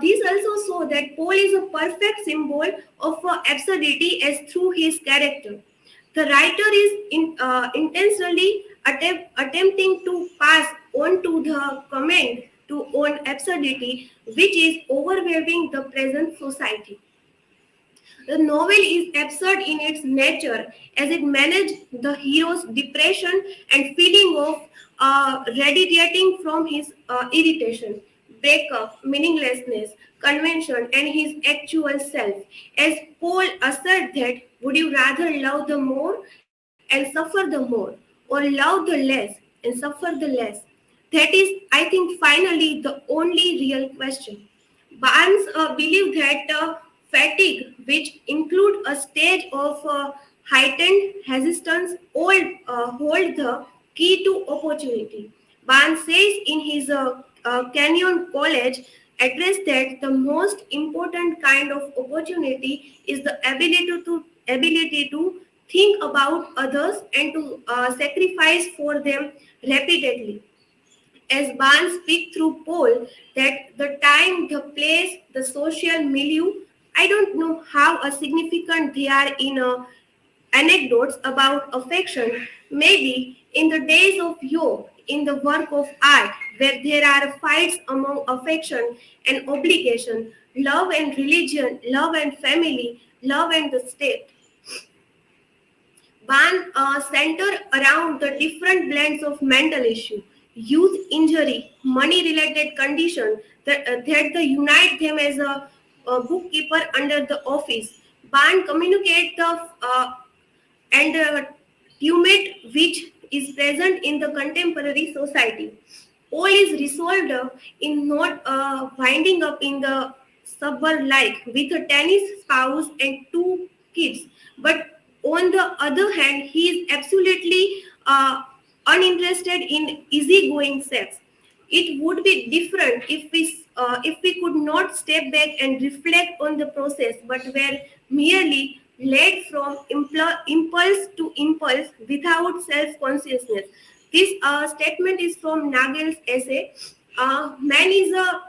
These also show that Paul is a perfect symbol of absurdity as through his character. The writer is intentionally attempting to pass on to the comment to on absurdity, which is overwhelming the present society. The novel is absurd in its nature as it manages the hero's depression and feeling of radiating from his irritation, breakup, meaninglessness, convention, and his actual self. As Paul asserts that, would you rather love the more and suffer the more, or love the less and suffer the less? That is, I think, finally the only real question. Barnes believed that fatigue, which include a stage of heightened resistance, hold the key to opportunity. Barnes says in his Canyon College address that the most important kind of opportunity is the ability to think about others and to sacrifice for them repeatedly. As Barnes speaks through Paul, that the time, the place, the social milieu, I don't know how significant they are in anecdotes about affection. Maybe in the days of yore, in the work of art, where there are fights among affection and obligation, love and religion, love and family, love and the state. Ban center around the different blends of mental issue, youth injury, money-related condition that the unite them as a bookkeeper under the office. Ban communicate the and tumult which is present in the contemporary society. All is resolved in not winding up in the suburb like with a tennis spouse and two kids, but on the other hand, he is absolutely uninterested in easygoing sex. It would be different if we could not step back and reflect on the process, but were merely led from impulse to impulse without self-consciousness. This statement is from Nagel's essay. Man is a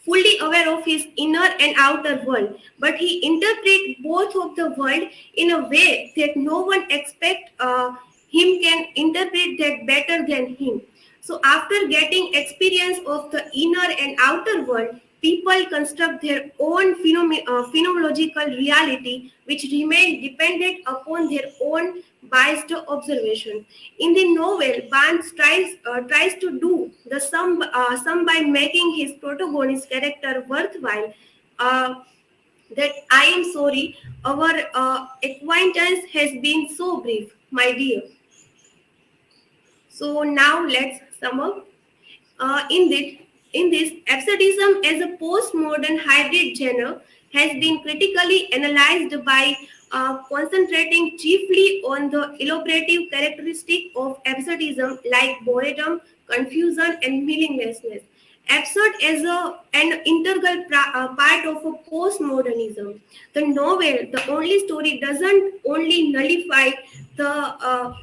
fully aware of his inner and outer world, but he interprets both of the world in a way that no one expect him can interpret that better than him. So after getting experience of the inner and outer world, people construct their own phenomenological reality, which remain dependent upon their own biased observation. In the novel, Barnes tries to do the sum by making his protagonist character worthwhile. That I am sorry, our acquaintance has been so brief, my dear. So now let's sum up. In this, absurdism as a postmodern hybrid genre has been critically analyzed by concentrating chiefly on the elaborative characteristic of absurdism like boredom, confusion, and meaninglessness. Absurd as an integral part of a postmodernism. The novel, the only story, doesn't only nullify the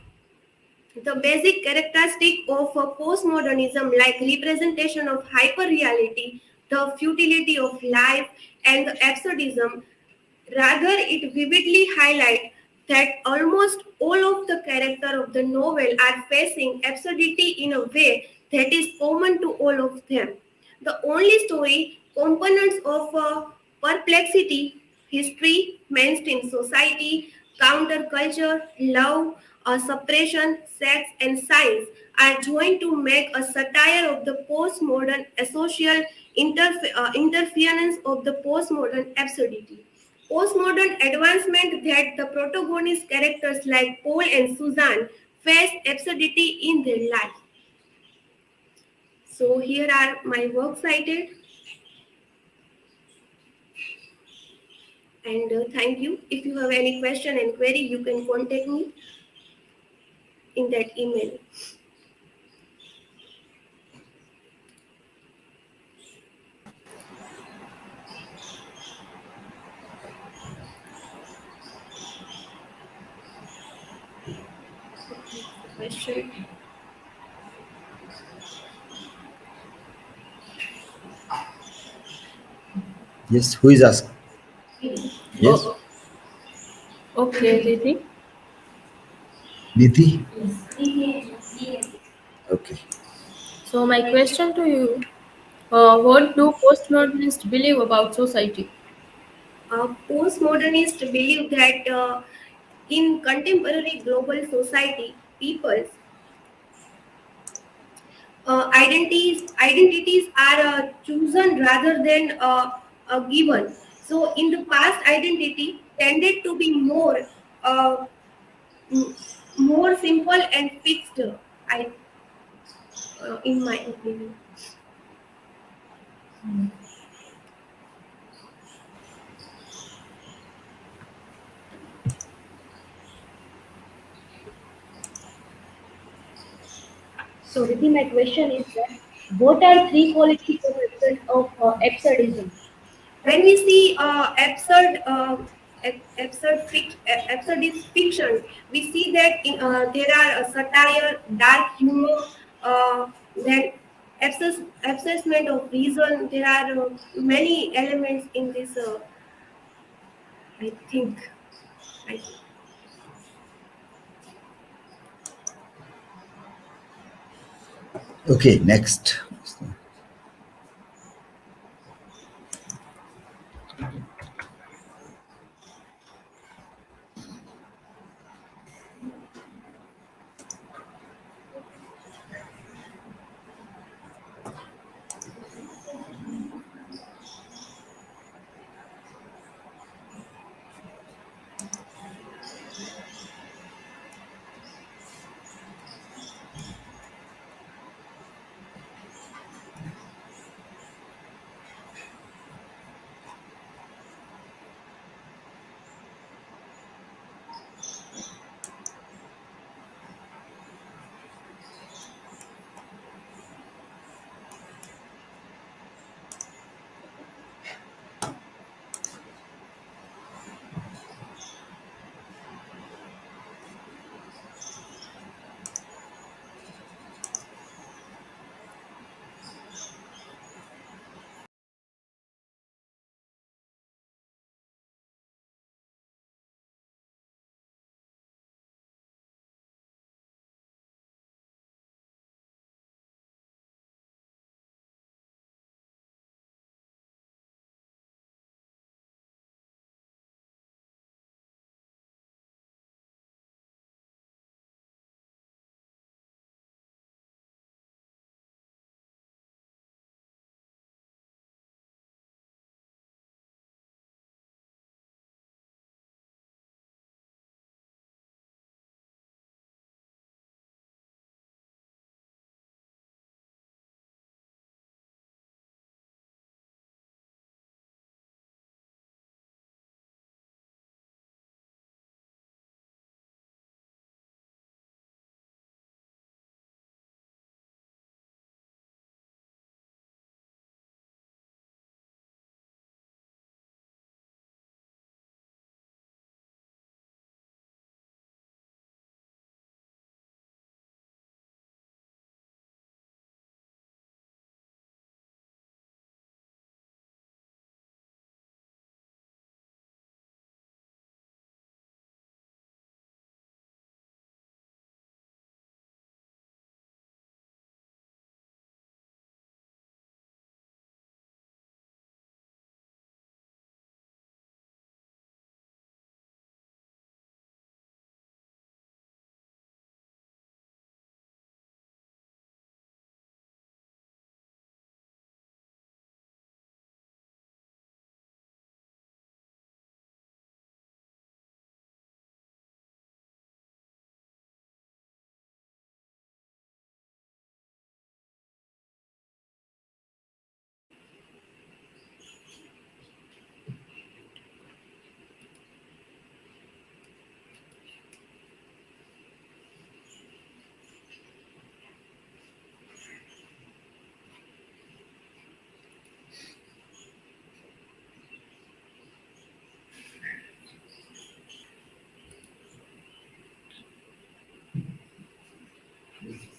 basic characteristic of postmodernism, like representation of hyperreality, the futility of life, and the absurdism. Rather, it vividly highlights that almost all of the characters of the novel are facing absurdity in a way that is common to all of them. The only story components of perplexity, history, mainstream society, counterculture, love, suppression, sex, and science are joined to make a satire of the postmodern social interference of the postmodern absurdity. Postmodern advancement that the protagonist characters like Paul and Suzanne face absurdity in their life. So here are my work cited, and thank you. If you have any question and query, you can contact me in that email. Question. Yes, who is asking? Yes, Oh, okay, Nidhi. Nidhi. Okay. So my question to you, what do postmodernists believe about society? Postmodernists believe that in contemporary global society, people's identities are chosen rather than given. So in the past, identity tended to be uh, m- more simple and fixed. I, in my opinion. So, Riddhi, my question is that what are three qualities of absurdism? When we see absurdist fiction, we see that there are satire, dark humor, then obsessment of reason. There are many elements in this. I think. I, Okay, next.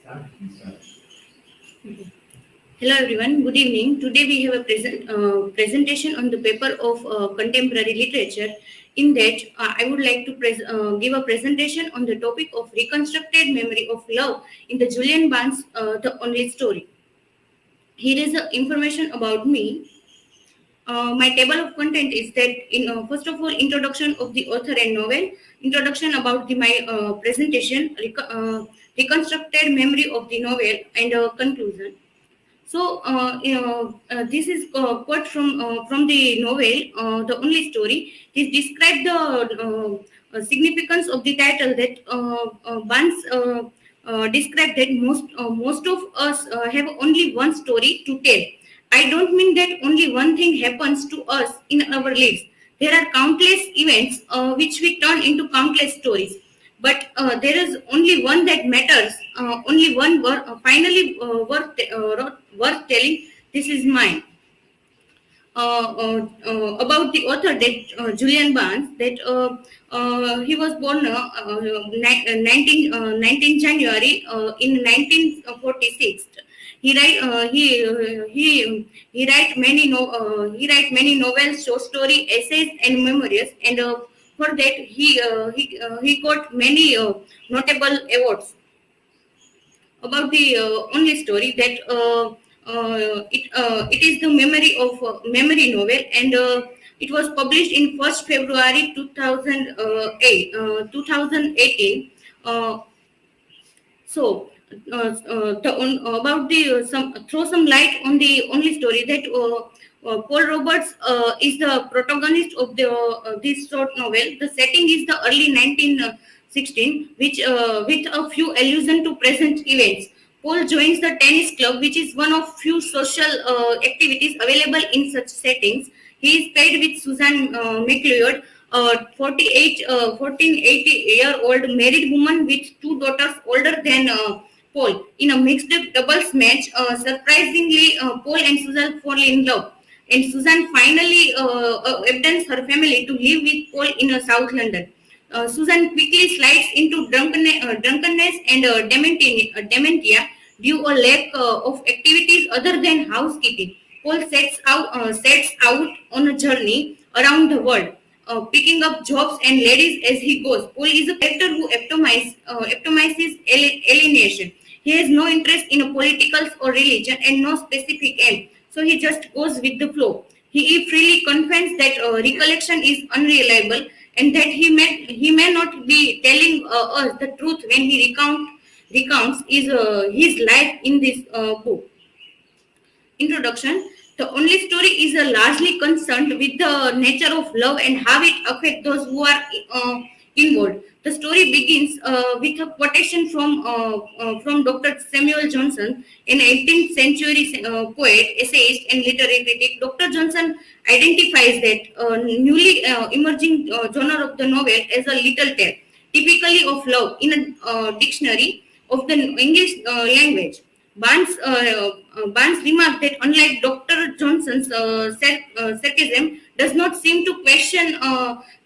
Hello everyone, good evening. Today we have a presentation on the paper of contemporary literature. In that, I would like to give a presentation on the topic of reconstructed memory of love in the Julian Barnes' The Only Story. Here is information about me. My table of content is that first of all, introduction of the author and novel, introduction about my presentation, reconstructed memory of the novel, and conclusion. So, this is quote from the novel, The Only Story. This describes the significance of the title that Barnes described that most of us have only one story to tell. I don't mean that only one thing happens to us in our lives. There are countless events which we turn into countless stories. But there is only one that matters, only one finally worth telling. This is mine. About the author that Julian Barnes, that he was born 19 January in 1946. He write many novels, short story, essays, and memoirs, and for that he got many notable awards. About the only story that it is the memory novel, and it was published in 1st February 2018. So about the throw some light on the only story that Paul Roberts is the protagonist of this short novel. The setting is the early 1916, which with a few allusion to present events. Paul joins the tennis club, which is one of few social activities available in such settings. He is paired with Susan McLeod, a 1480-year-old married woman with two daughters older than Paul. In a mixed doubles match, surprisingly, Paul and Susan fall in love. And Susan finally abandons her family to live with Paul in South London. Susan quickly slides into drunkenness and dementia due a lack of activities other than housekeeping. Paul sets out on a journey around the world, picking up jobs and ladies as he goes. Paul is a character who epitomizes alienation. He has no interest in politics or religion and no specific aim. So he just goes with the flow. He freely confesses that recollection is unreliable and that he may not be telling us the truth when he recounts his life in this book. Introduction. The only story is largely concerned with the nature of love and how it affects those who are involved. The story begins with a quotation from Dr. Samuel Johnson, an 18th century poet, essayist, and literary critic. Dr. Johnson identifies that newly emerging genre of the novel as a little tale, typically of love, in a dictionary of the English language. Barnes remarked that unlike Dr. Johnson's sarcasm, does not seem to question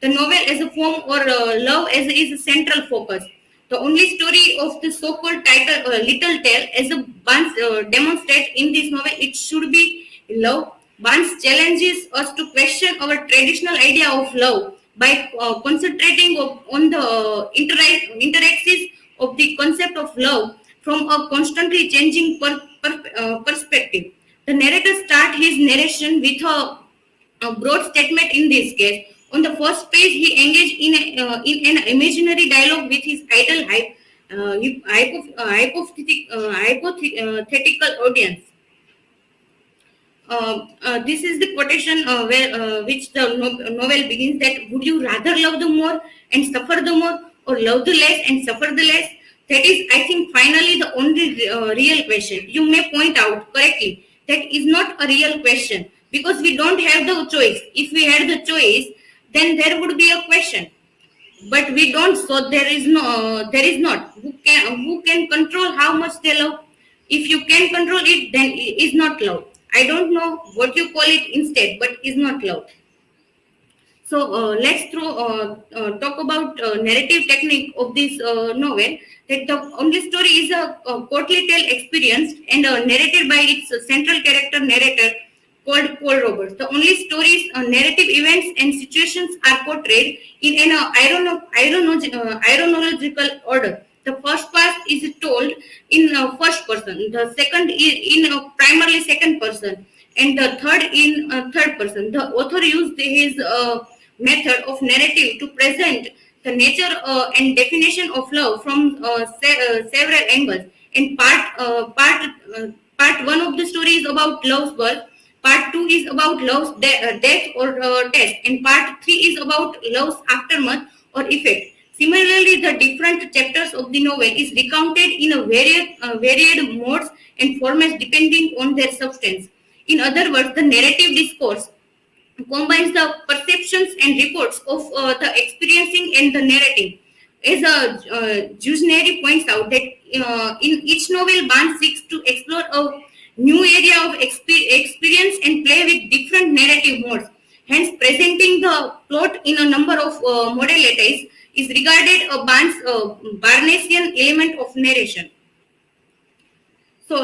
the novel as a form or love as is a central focus. The only story of the so-called title Little Tale, as a Barnes demonstrates in this novel, it should be love. Barnes challenges us to question our traditional idea of love by concentrating on the interactions of the concept of love from a constantly changing perspective. The narrator starts his narration with a broad statement in this case. On the first page, he engaged in an imaginary dialogue with his idle hypothetical audience. This is the quotation which the novel begins, that would you rather love the more and suffer the more, or love the less and suffer the less? That is, I think, finally the only real question. You may point out correctly that is not a real question because we don't have the choice. If we had the choice, then there would be a question. But we don't, so there is not. Who can control how much they love? If you can control it, then it is not love. I don't know what you call it instead, but is not love. So talk about narrative technique of this novel. That the only story is a courtly tale experienced and narrated by its central character narrator called Paul Roberts. The only stories, narrative events and situations are portrayed in an ironological order. The first part is told in first person, the second is in primarily second person, and the third in third person. The author used his method of narrative to present the nature and definition of love from several angles. And part one of the story is about love's birth. Part two is about love's death or test, and part three is about love's aftermath or effect. Similarly, the different chapters of the novel is recounted in a varied modes and formats depending on their substance. In other words, the narrative discourse combines the perceptions and reports of the experiencing and the narrative. As Julian points out that in each novel, Barnes seeks to explore a new area of experience and play with different narrative modes. Hence, presenting the plot in a number of modalities is regarded a Barnesian element of narration. So,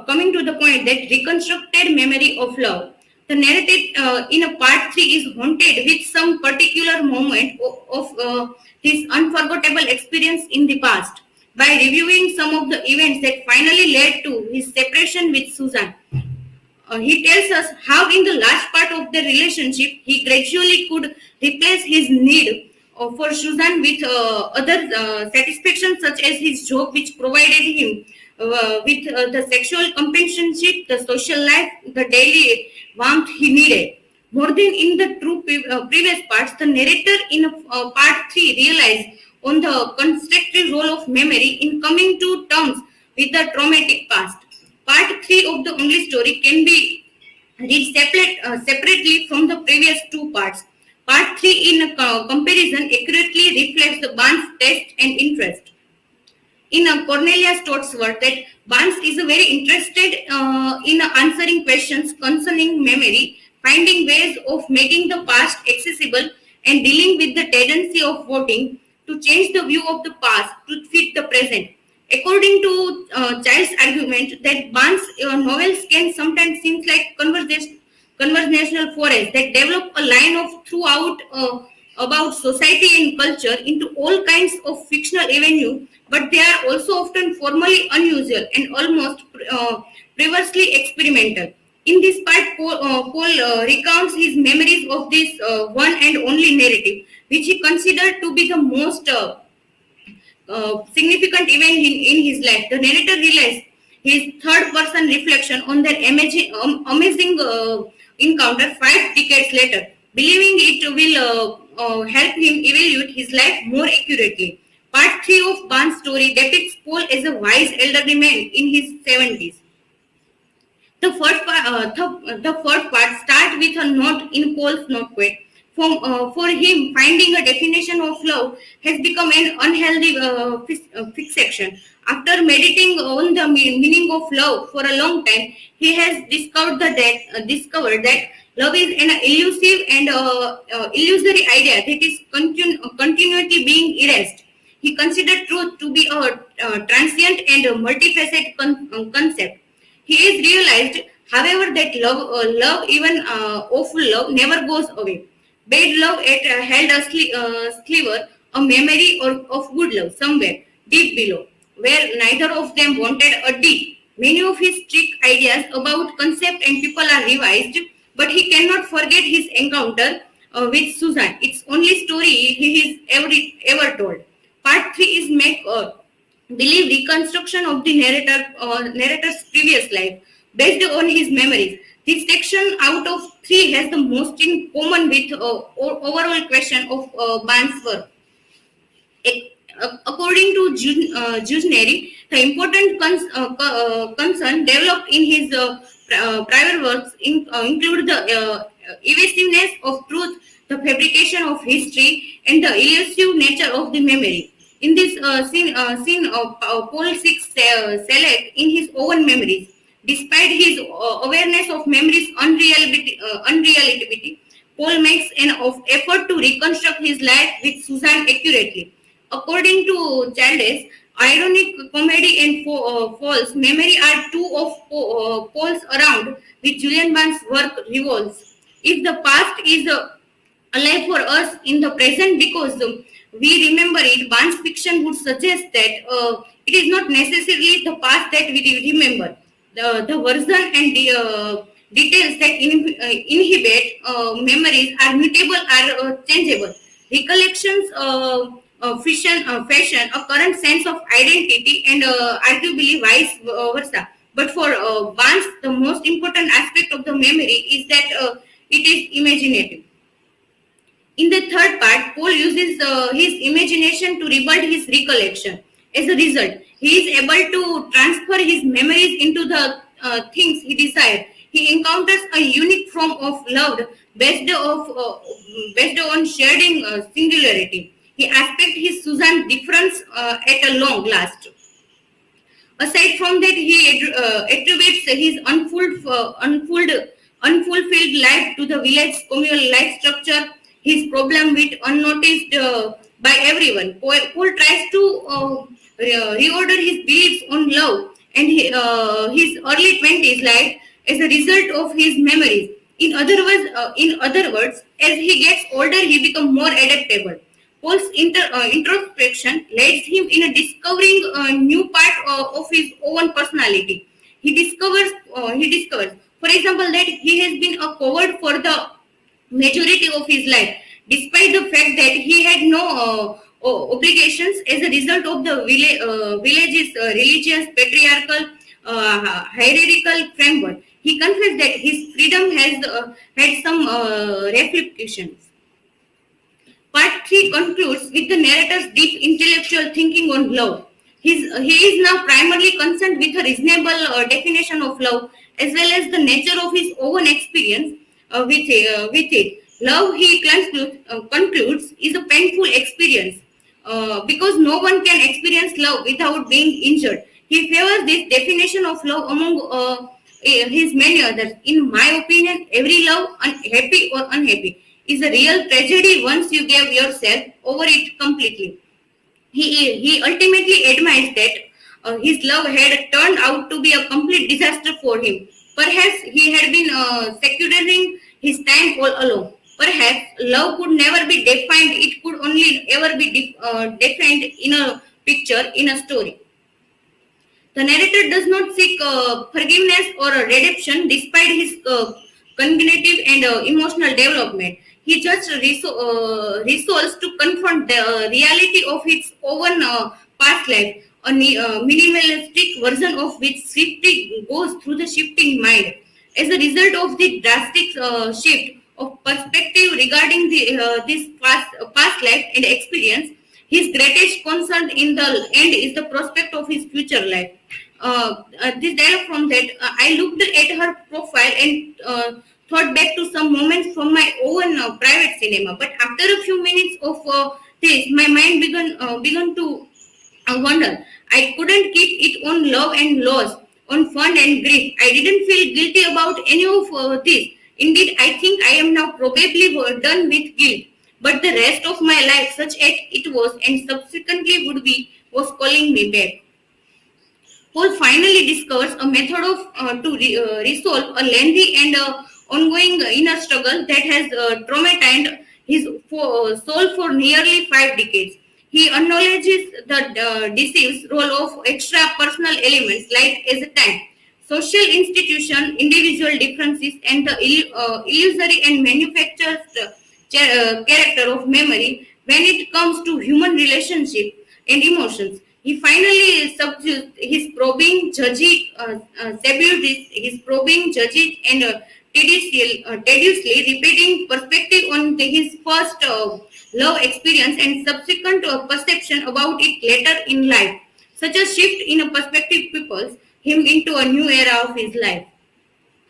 coming to the point that reconstructed memory of love, the narrative in a part three is haunted with some particular moment of his unforgettable experience in the past. By reviewing some of the events that finally led to his separation with Susan, he tells us how, in the last part of the relationship, he gradually could replace his need for Susan with other satisfactions, such as his job, which provided him with the sexual companionship, the social life, the daily warmth he needed. More than in the previous parts, the narrator in part 3 realized on the constructive role of memory in coming to terms with the traumatic past. Part 3 of the only story can be read separately from the previous two parts. Part 3 in comparison accurately reflects the Barnes' taste and interest. In Cornelia Stott's work, that Barnes is very interested in answering questions concerning memory, finding ways of making the past accessible, and dealing with the tendency of voting to change the view of the past to fit the present. According to Child's argument, that Barnes' novels can sometimes seem like conversational forests that develop a line of throughout about society and culture into all kinds of fictional avenue, but they are also often formally unusual and almost perversely experimental. In this part, Paul recounts his memories of this one and only narrative, which he considered to be the most significant event in his life. The narrator realized his third person reflection on their amazing encounter 5 decades later, believing it will help him evaluate his life more accurately. Part 3 of Barnes' story depicts Paul as a wise elderly man in his 70s. The first part starts with a note in Paul's notepad. For him, finding a definition of love has become an unhealthy fixation. After meditating on the meaning of love for a long time, he has discovered that love is an elusive and illusory idea that is continually being erased. He considered truth to be a transient and multifaceted concept. He has realized, however, that love, even awful love, never goes away. Bad love held a sliver, a memory of good love somewhere deep below, where neither of them wanted a deep. Many of his strict ideas about concept and people are revised, but he cannot forget his encounter with Susan. It's only story he is ever told. Part 3 is make believe reconstruction of the narrator's previous life based on his memories. This section out of 3 has the most in common with overall question of Barnes' work. According to Julian, the important concern developed in his prior works include the evasiveness of truth, the fabrication of history, and the elusive nature of the memory. In this scene, Paul seeks select in his own memories. Despite his awareness of memory's unreality, Paul makes an effort to reconstruct his life with Susan accurately. According to Chaldes, ironic, comedy, and false memory are two of poles around which Julian Barnes' work revolves. If the past is alive for us in the present because we remember it, Barnes' fiction would suggest that it is not necessarily the past that we remember. The version and the details that inhibit memories are mutable, are changeable. Recollections fashion a current sense of identity and arguably vice versa. But for Barnes, the most important aspect of the memory is that it is imaginative. In the third part, Paul uses his imagination to rebuild his recollection. As a result, he is able to transfer his memories into the things he desires. He encounters a unique form of love based on sharing singularity. He aspects his Susan difference at a long last. Aside from that, he attributes his unfulfilled life to the village communal life structure, his problem with unnoticed by everyone. Paul tries to reorder his beliefs on love and his early 20s life as a result of his memories. In other words, as he gets older, he becomes more adaptable. Paul's introspection leads him in a discovering a new part of his own personality. He discovers, for example, that he has been a coward for the majority of his life, despite the fact that he had no obligations as a result of the village's religious, patriarchal, hierarchical framework. He confessed that his freedom has had some repercussions. Part 3 concludes with the narrator's deep intellectual thinking on love. He is now primarily concerned with a reasonable definition of love as well as the nature of his own experience with it. Love, he concludes, is a painful experience because no one can experience love without being injured. He favors this definition of love among his many others. In my opinion, every love, happy or unhappy, is a real tragedy once you give yourself over it completely. He ultimately admits that his love had turned out to be a complete disaster for him. Perhaps he had been securing his time all along. Perhaps love could never be defined. It could only ever be defined in a picture, in a story. The narrator does not seek forgiveness or redemption despite his cognitive and emotional development. He just resolves to confront the reality of his own past life, a minimalistic version of which swiftly goes through the shifting mind. As a result of the drastic shift of perspective regarding this past life and experience, his greatest concern in the end is the prospect of his future life. This dialogue from that, I looked at her profile and thought back to some moments from my own private cinema. But after a few minutes of this, my mind began to wonder. I couldn't keep it on love and loss, on fun and grief. I didn't feel guilty about any of this. Indeed, I think I am now probably done with guilt. But the rest of my life, such as it was and subsequently would be, was calling me back. Paul finally discovers a method of resolve a lengthy and ongoing inner struggle that has traumatized his soul for nearly 5 decades. He acknowledges the deceased role of extra personal elements like as a time, social institution, individual differences, and the illusory and manufactured character of memory when it comes to human relationship and emotions. He finally subdues his probing, judgy, his probing, judgy, and tediously repeating perspective on his first love experience and subsequent perception about it later in life. Such a shift in a perspective propels him into a new era of his life.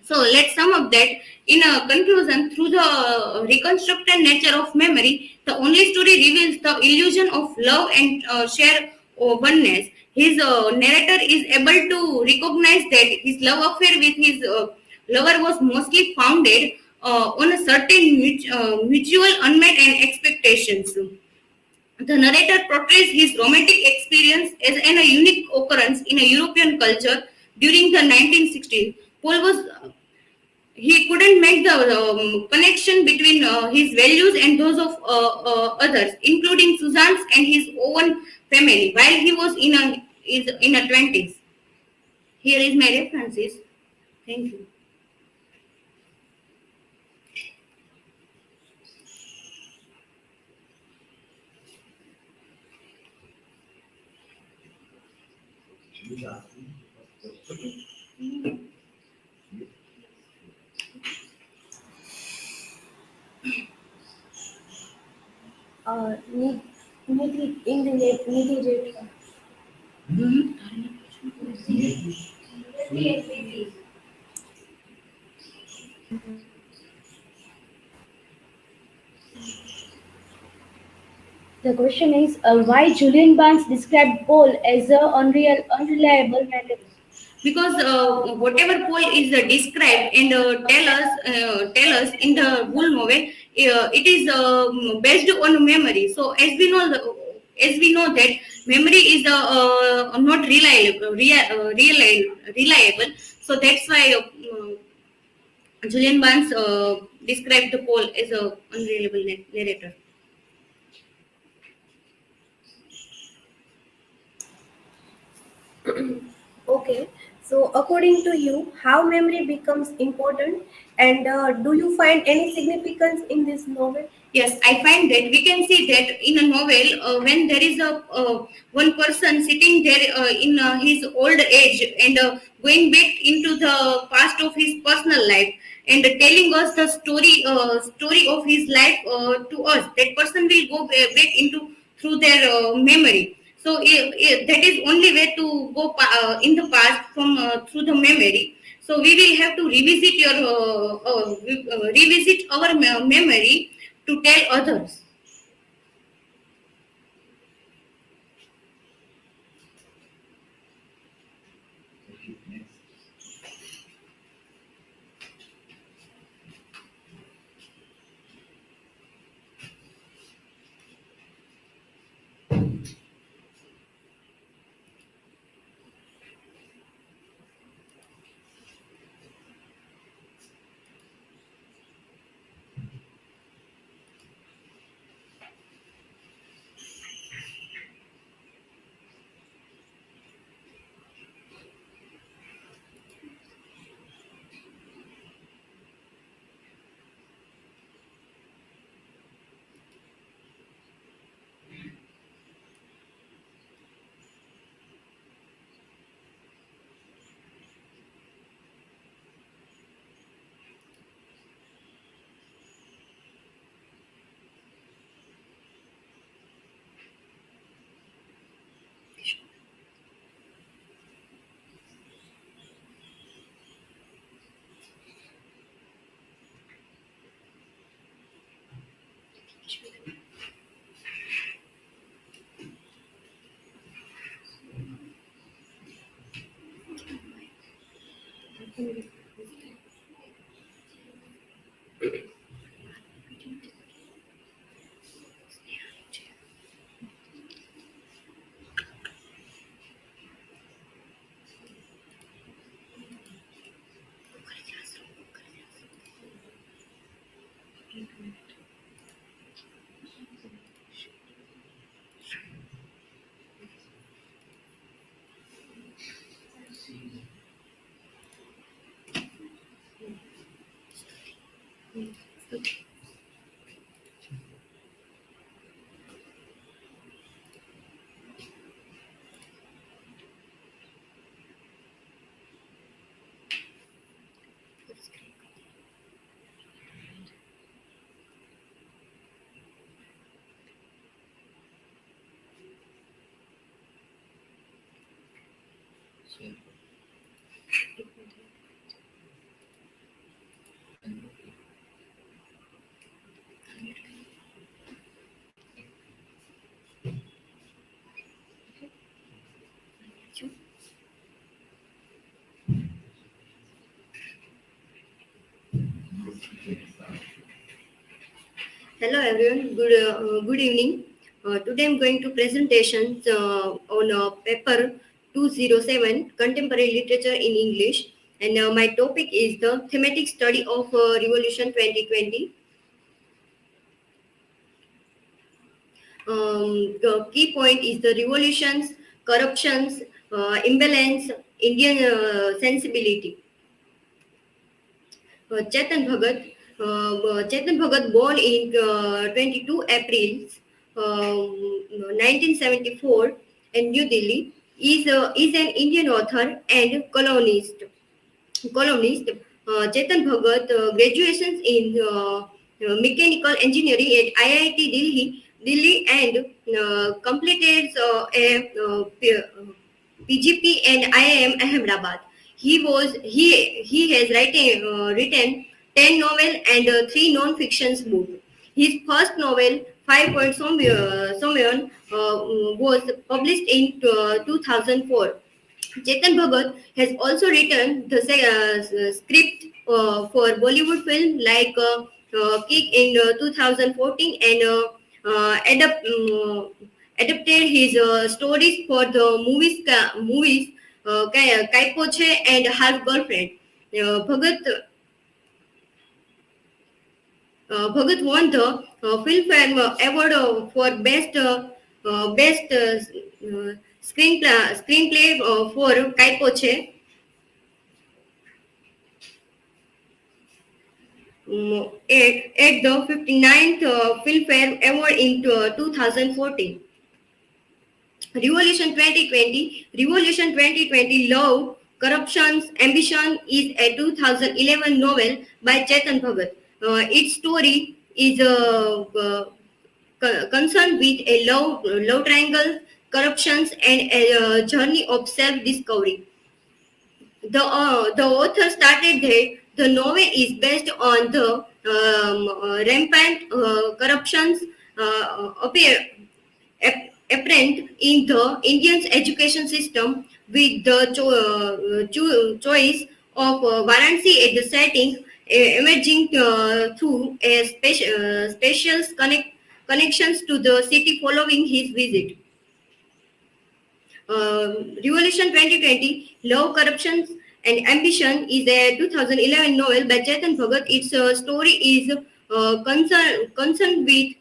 So let's sum up that in a conclusion, through the reconstructed nature of memory, the only story reveals the illusion of love and share oneness. His narrator is able to recognize that his love affair with his lover was mostly founded on a certain mutual unmet and expectations. The narrator portrays his romantic experience as a unique occurrence in a European culture during the 1960s. Paul was he couldn't make the connection between his values and those of others, including Suzanne's and his own family, while he was in a 20s. Here is my references. Thank you. NIDHI. The question is why Julian Barnes described Paul as a unreliable narrator. Because whatever Paul is described and tell us in the whole novel, it is based on memory. So as we know that memory is not reliable. So that's why Julian Barnes described Paul as a unreliable narrator. Okay, so according to you, how memory becomes important, and do you find any significance in this novel? Yes, I find that we can see that in a novel when there is a one person sitting there in his old age and going back into the past of his personal life and telling us the story of his life to us. That person will go back into through their memory. So that is only way to go in the past from through the memory. So we will have to revisit our memory to tell others. Hello everyone, good evening. Today I'm going to presentation on paper 207 Contemporary Literature in English, and my topic is the thematic study of Revolution 2020. The key point is the revolutions, corruptions, imbalance, Indian sensibility. Chetan Bhagat, born in 22 April 1974 in New Delhi, is an Indian author and columnist. Chetan Bhagat graduations in mechanical engineering at IIT Delhi and completed PGP and IIM Ahmedabad. He has written 10 novels and 3 non-fiction books. His first novel, 5 Point Somyon, was published in 2004. Chetan Bhagat has also written the script for Bollywood film like Kick in 2014 and adapted his stories for the movies Kai Poche and Half Girlfriend. Bhagat won the Filmfare Award for best screenplay for Kai Poche. At the 59th Filmfare Award in 2014. Revolution 2020 Love, Corruptions, Ambition is a 2011 novel by Chetan Bhagat. Its story is concerned with a love triangle, corruptions, and a journey of self-discovery. The author started that the novel is based on the rampant corruptions apparent in the Indian education system, with the choice of Varanasi at the setting emerging through a special connections to the city following his visit. Revolution 2020, Love, Corruptions and Ambition is a 2011 novel by Chetan Bhagat. Its story is concerned with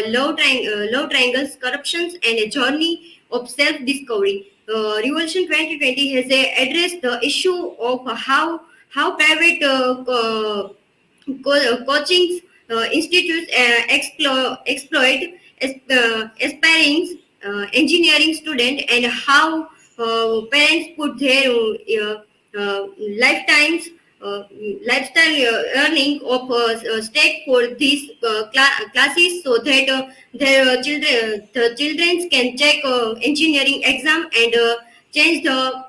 love triangles, corruptions, and a journey of self-discovery. Revolution 2020 has addressed the issue of how private coaching institutes exploit aspiring engineering student, and how parents put their lifetimes lifestyle earning of stake for these classes, so that the children can check engineering exam and change the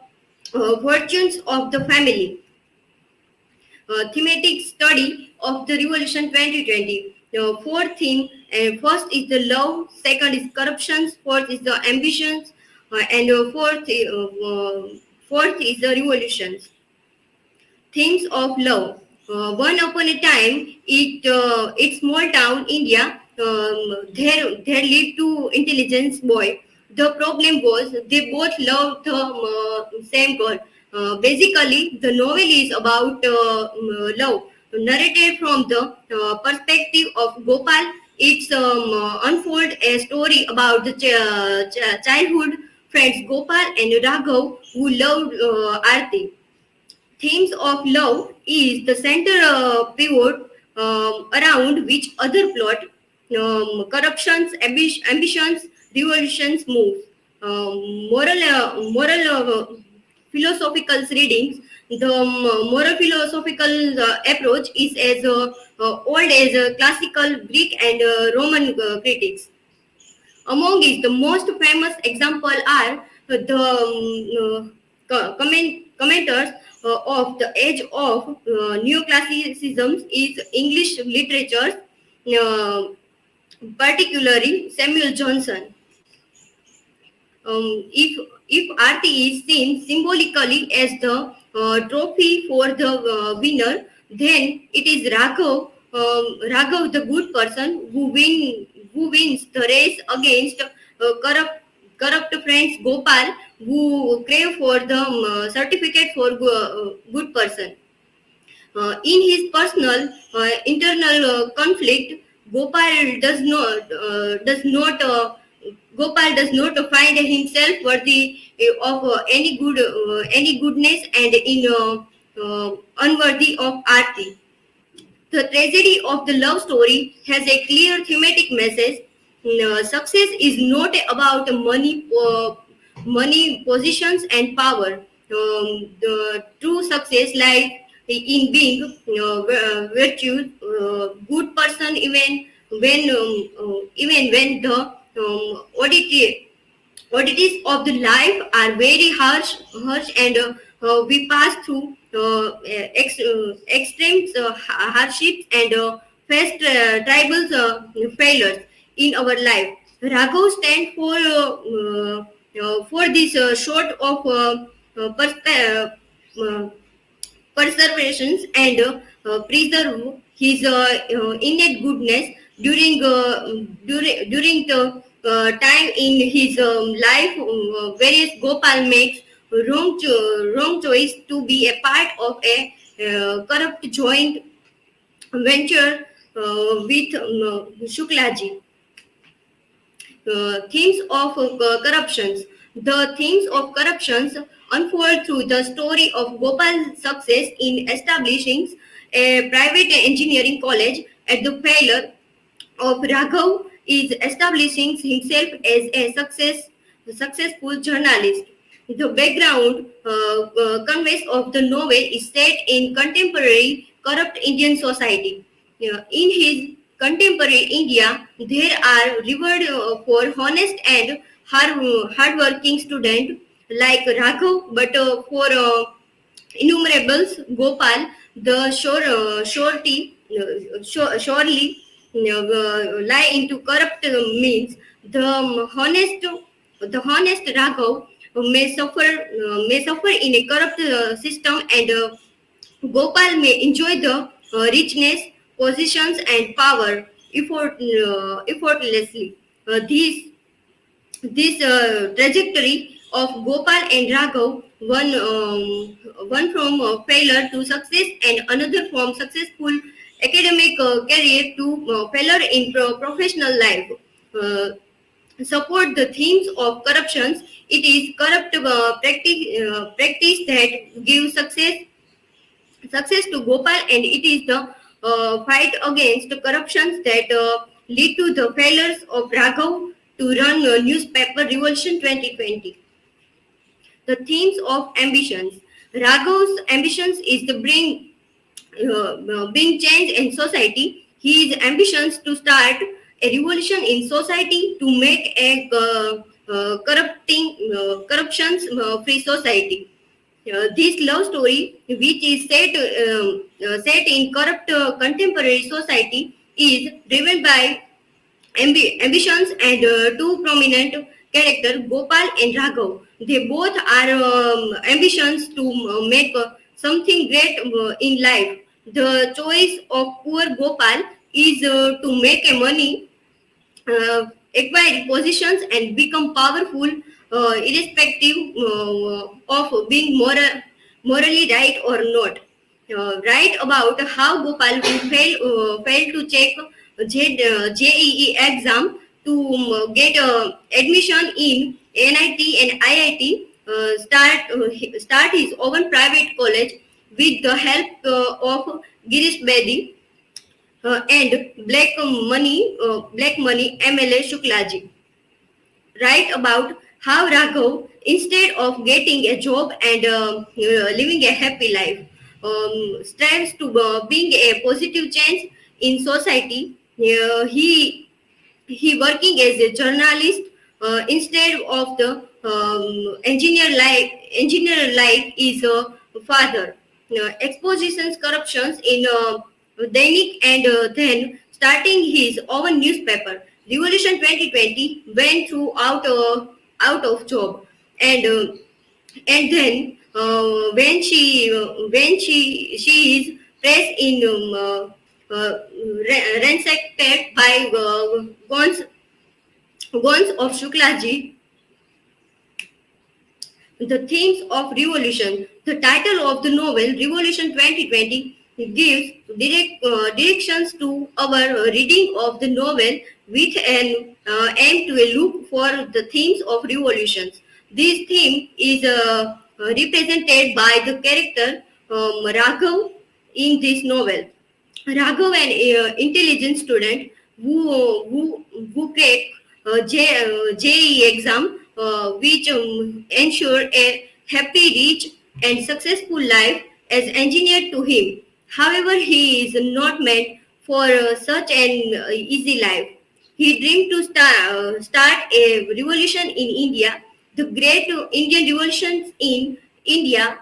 fortunes of the family. Thematic study of the Revolution 2020. The fourth theme, first is the love, second is corruptions, fourth is the ambitions, and fourth is the revolutions. Themes of love. One upon a time, it's small town India. There lived two intelligent boy. The problem was they both loved the same girl. Basically, the novel is about love, narrated from the perspective of Gopal. It's unfold a story about the childhood friends Gopal and Raghav, who loved Aarti. Themes of love is the center pivot around which other plot, corruptions, ambitions, revolutions move. Moral philosophical readings. The moral philosophical approach is as old as classical Greek and Roman critics. Among it, the most famous example are the commenters of the age of neoclassicism is English literature, uh, particularly Samuel Johnson. If Aarti is seen symbolically as the trophy for the winner, Then it is Raghav, the good person, who wins the race against corrupt friends Gopal, who crave for the certificate for good person. In his personal internal conflict, Gopal does not find himself worthy of any goodness and unworthy of Aarti. The tragedy of the love story has a clear thematic message. Success is not about money, positions, and power. The true success lies in being virtuous, good person, even when the oddities of the life are very harsh, and we pass through extreme hardships and face tribal failures in our life. Raghav stands for this sort of perseverance and preserve his innate goodness during the time in his life whereas Gopal makes wrong choice to be a part of a corrupt joint venture with Shuklaji. Themes of corruptions. The themes of corruptions unfold through the story of Gopal's success in establishing a private engineering college at the failure of Raghav is establishing himself as a successful journalist. The background conveys of the novel is set in contemporary corrupt Indian society. In his contemporary India, there are revered for honest and hardworking students like Raghav, but for innumerables, Gopal, the surely lie into corrupt means. The honest Raghav may suffer in a corrupt system, and Gopal may enjoy the richness, positions, and power effortlessly. This trajectory of Gopal and Raghav, one from failure to success and another from successful academic career to failure in professional life, support the themes of corruptions. It is corrupt practice that gives success to Gopal, and it is the fight against corruptions that lead to the failures of Raghav to run newspaper Revolution 2020. The themes of ambitions. Raghav's ambitions is to bring change in society. His ambitions to start a revolution in society to make a corruptions free society. This love story, which is set in corrupt contemporary society, is driven by ambitions and two prominent characters, Gopal and Raghav. They both are ambitions to make something great in life. The choice of poor Gopal is to make a money, acquire positions, and become powerful, irrespective of being morally right or not. Write about how Gopal will fail to check JEE exam to get admission in NIT and IIT. Start his own private college with the help of Girish Bedi and Black Money MLA Shuklaji. Write about how Raghav, instead of getting a job and living a happy life, strives to being a positive change in society. He working as a journalist instead of the engineer life is a father. Expositions corruptions in Dainik, and then starting his own newspaper. Revolution 2020 went through out of job, and then when she is press in ransacked by guns of Shuklaji. The themes of revolution. The title of the novel, Revolution 2020, gives directions to our reading of the novel with an aim to look for the themes of revolutions. This theme is represented by the character Raghav in this novel. Raghav, an intelligent student who cracked JEE exam, which ensure a happy, rich, and successful life, as engineered to him. However, he is not meant for such an easy life. He dreamed to start a revolution in India. The great Indian revolutions in India,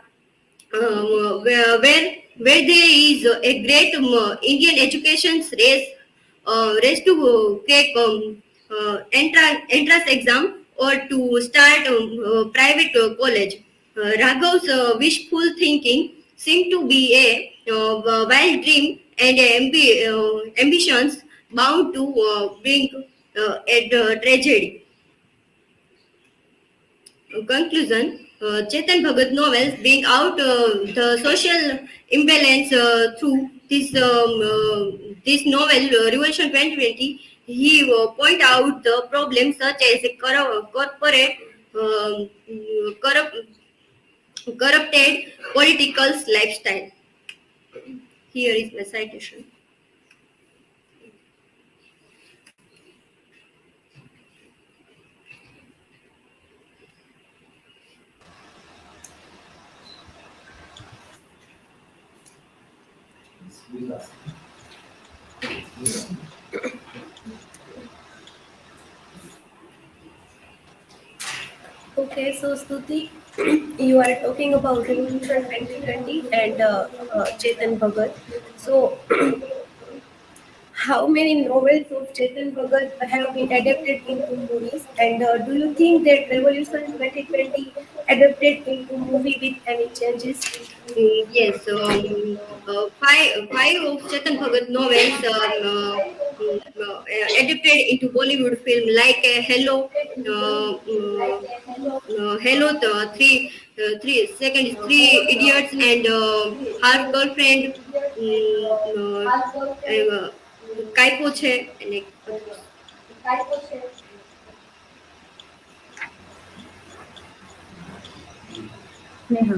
where there is a great Indian education race to take entrance exam or to start private college. Raghav's wishful thinking seemed to be a wild dream and ambitions bound to bring a tragedy. Conclusion. Chetan Bhagat novels bring out the social imbalance through this novel, Revolution 2020. He point out the problems such as corporate corrupt, corrupted political lifestyle. Here is my citation. Okay, so Stuti, you are talking about Revolution 2020 and Chetan Bhagat. So, how many novels of Chetan Bhagat have been adapted into movies? And do you think that Revolution 2020 adapted into movie with any changes? Yes, five of Chetan Bhagat novels adapted into Bollywood film like Hello, second is Three Idiots and Her Girlfriend, Kaiko Che, and like others. Sneha.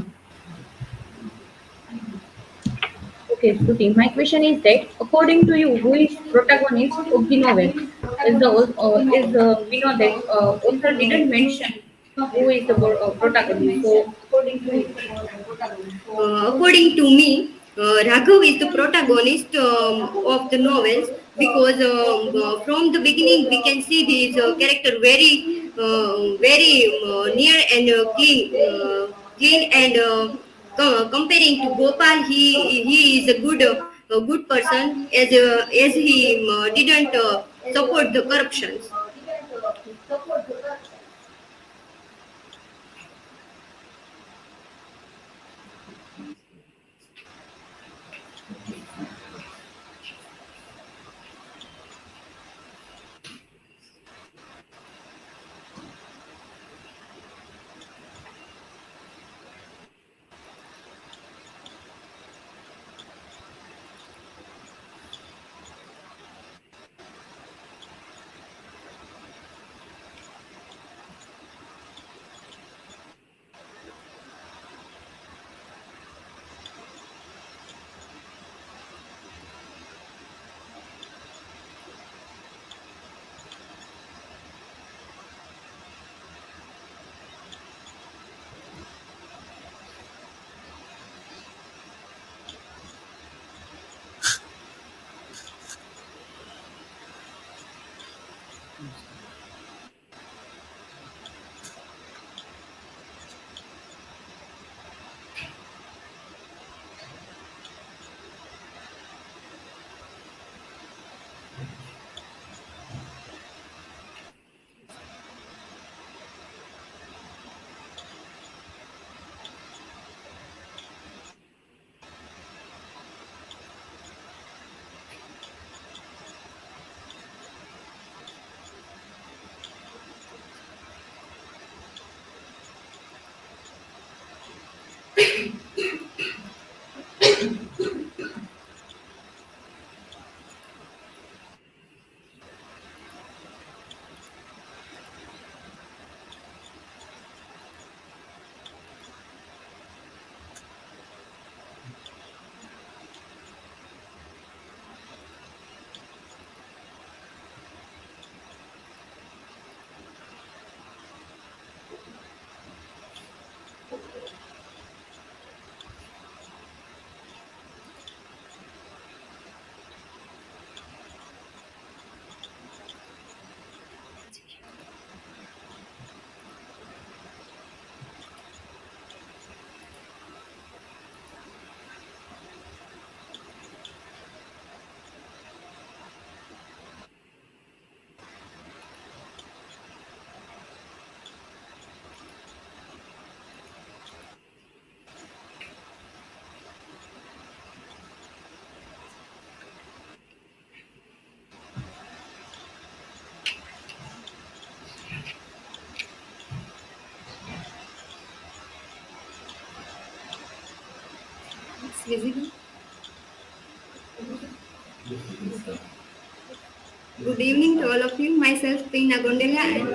Okay, Shruti. My question is that according to you, who is protagonist of the novel? We know that author didn't mention who is the protagonist. So according to you. According to me, Raghav is the protagonist of the novels because from the beginning we can see his character very near and clean and comparing to Gopal, he is a good person as he didn't support the corruptions. Visible? Good evening to all of you. Myself, Pina, Gondaliya, and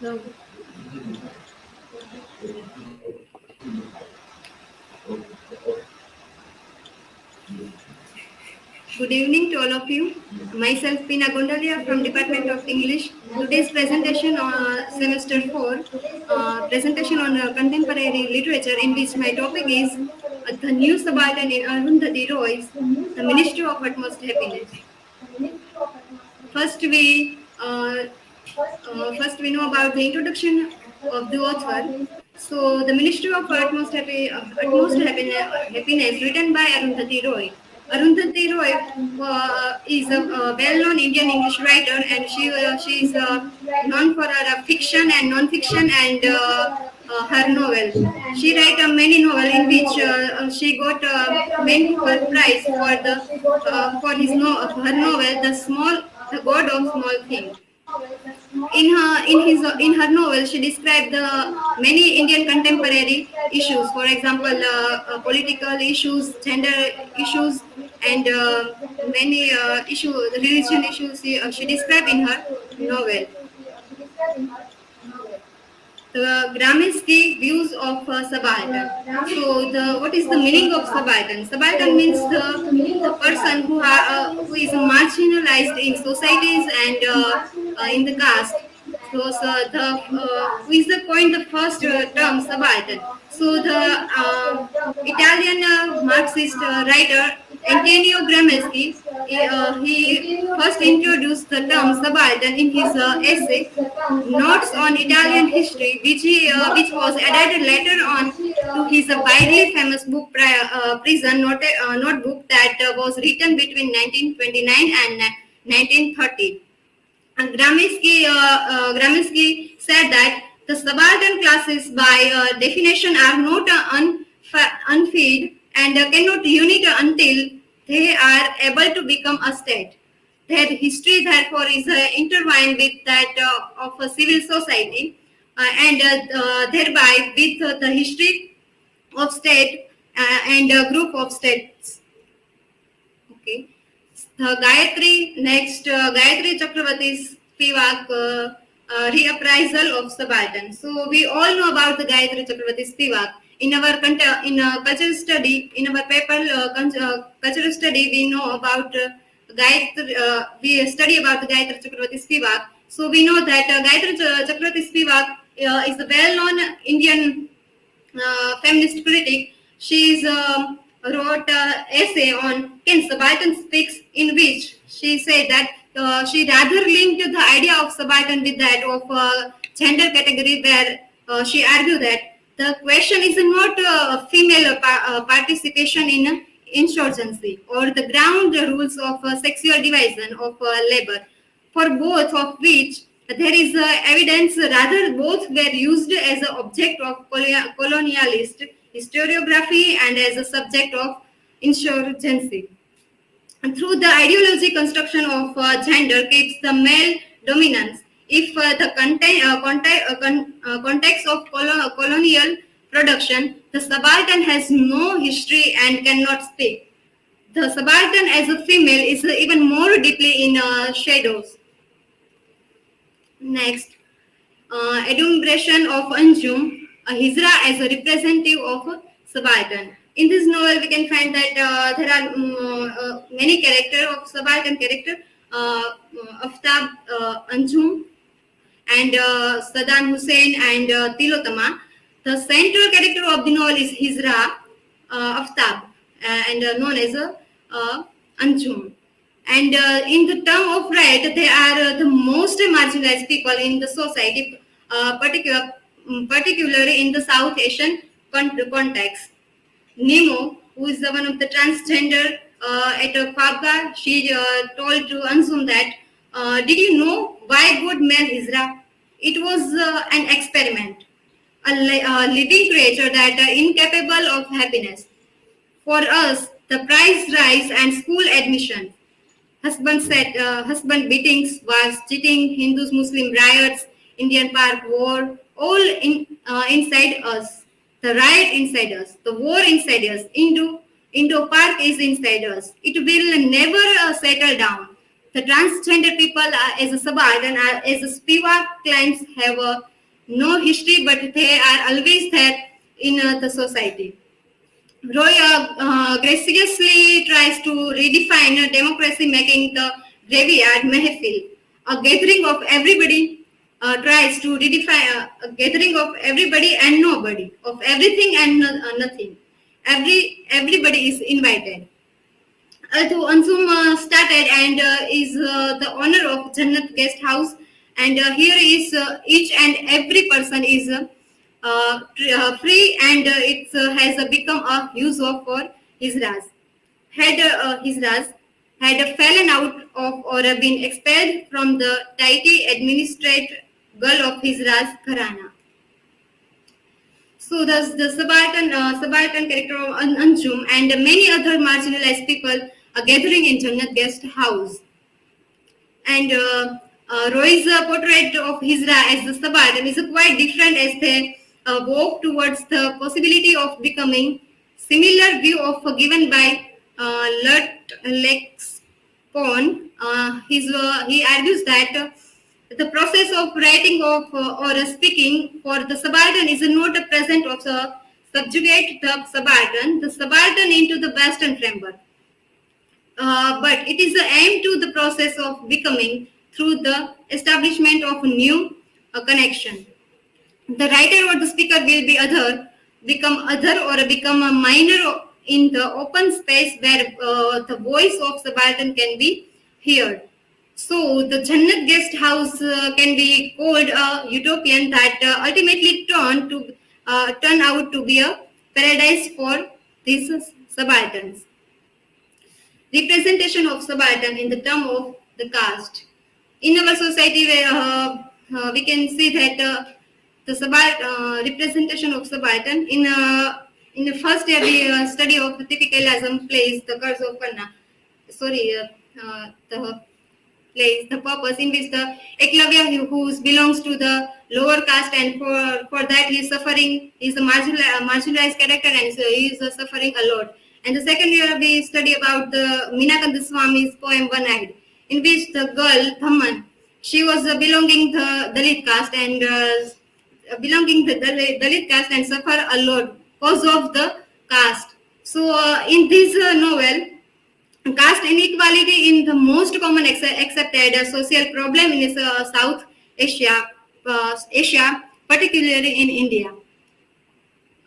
no. Good evening to all of you. Myself, Pina Gondaliya from Department of English. Today's presentation on semester 4, presentation on contemporary literature, in which my topic is the new subaltern in Arundhati Roy's The Ministry of Utmost Happiness. First, we know about the introduction of the author. So, the Ministry of Happiness, written by Arundhati Roy. Arundhati Roy is a well-known Indian English writer, and she is known for her fiction and non-fiction and her novel. She wrote many novels in which she got main Booker Prize for her novel The God of Small Things. In her novel, she described the many Indian contemporary issues. For example, political issues, gender issues, and many religion issues. She described in her novel. The Gramsci views of subaltern. So, what is the meaning of subaltern? Subaltern means the person who is marginalized in societies and in the caste. So who is the coined the first term subaltern? So the Italian Marxist writer Antonio Gramsci, he first introduced the term subaltern in his essay Notes on Italian History, which was added later on to his widely famous book Prison Notebook that was written between 1929 and 1930. And Gramsci said that the subaltern classes, by definition, are not unfeed and cannot unite until they are able to become a state. Their history, therefore, is intertwined with that of a civil society, and thereby with the history of state and a group of states. Okay. The Gayatri Chakravarti's Spivak, reappraisal of subaltern. So we all know about the Gayatri Chakravarti's Spivak. In our cultural study, in our paper cultural study, we know about we study about the Gayatri Chakravarti's Spivak. So we know that Gayatri Chakravarti's Spivak is a well-known Indian feminist critic. She wrote an essay on Can Subaltern Speaks, in which she said that she rather linked the idea of subaltern with that of gender category, where she argued that the question is not female participation in insurgency or the ground rules of sexual division of labor, for both of which there is evidence, rather both were used as an object of colonialist historiography and as a subject of insurgency. And through the ideology construction of gender keeps the male dominance. If the context of colonial production, the subaltern has no history and cannot speak. The subaltern as a female is even more deeply in shadows. Next, adumbration of Anjum, Hijra as a representative of subaltern. In this novel, we can find that there are many characters of subaltern character, Aftab, Anjum, and Saddam Hussein and Tilotama. The central character of the novel is Hijra, Aftab, and known as Anjum. And in the term of right, they are the most marginalized people in the society, particularly in the South Asian context. Nemo, who is one of the transgender at Pabga, she told to Anjum that, did you know why good male Hijra? It was an experiment, a living creature that incapable of happiness. For us, the price rise and school admission. husband beatings, wars, cheating, Hindus, Muslim riots, Indian Park war, all inside us. The riot inside us, the war inside us, Indo Park is inside us. It will never settle down. The transgender people as a subaltern, as a Spivak clients have no history, but they are always there in the society. Roy graciously tries to redefine democracy, making the graveyard mehfil, a gathering of everybody. Tries to redefine a gathering of everybody and nobody, of everything and nothing. Everybody is invited. Although Ansum started and is the owner of Jannat Guest House, and here is each and every person is free, and it has become a use of for his ras. His ras had fallen out of or been expelled from the tidy administrated girl of his ras Gharana. So thus the subaltern character of Anjum and many other marginalized people are gathering in Jannat Guest House. And Roy's portrait of Hizra as the subaltern is quite different as they walk towards the possibility of becoming similar view of given by Lexicon. He argues that the process of writing of or speaking for the subaltern is not a present of the subjugate the subaltern into the Western framework. But it is the aim to the process of becoming through the establishment of a new connection. The writer or the speaker will become other or become a minor in the open space where the voice of subaltern can be heard. So the Jannat Guest House can be called a utopian that ultimately turn out to be a paradise for these subalterns. Representation of subaltern in the term of the caste. In our society, where we can see that the representation of subaltern in the first year we study of the typicalism plays the curse of Kanna. The plays the purpose in which the Eklavya who belongs to the lower caste, and for that he is suffering, he is a marginalized character, and so he is suffering a lot. And the second year we study about the Minakanda Swami's poem One Eyed, in which the girl Thamman, she was belonging the Dalit caste and suffer a lot because of the caste. So in this novel, caste inequality in the most common accepted social problem in South Asia, particularly in India.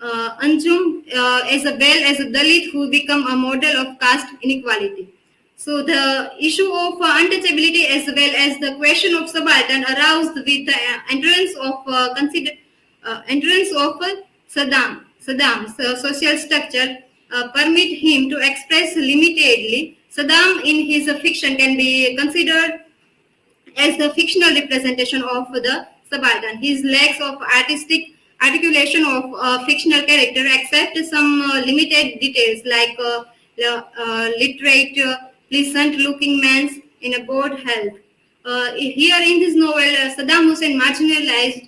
Anjum as well as a Dalit who become a model of caste inequality. So the issue of untouchability as well as the question of subaltern aroused with the entrance of Saddam's social structure permit him to express limitedly. Saddam in his fiction can be considered as the fictional representation of the subaltern. His lacks of artistic articulation of fictional character except some limited details like literate, pleasant-looking man in a good health. Here in this novel, Saddam Hussein marginalized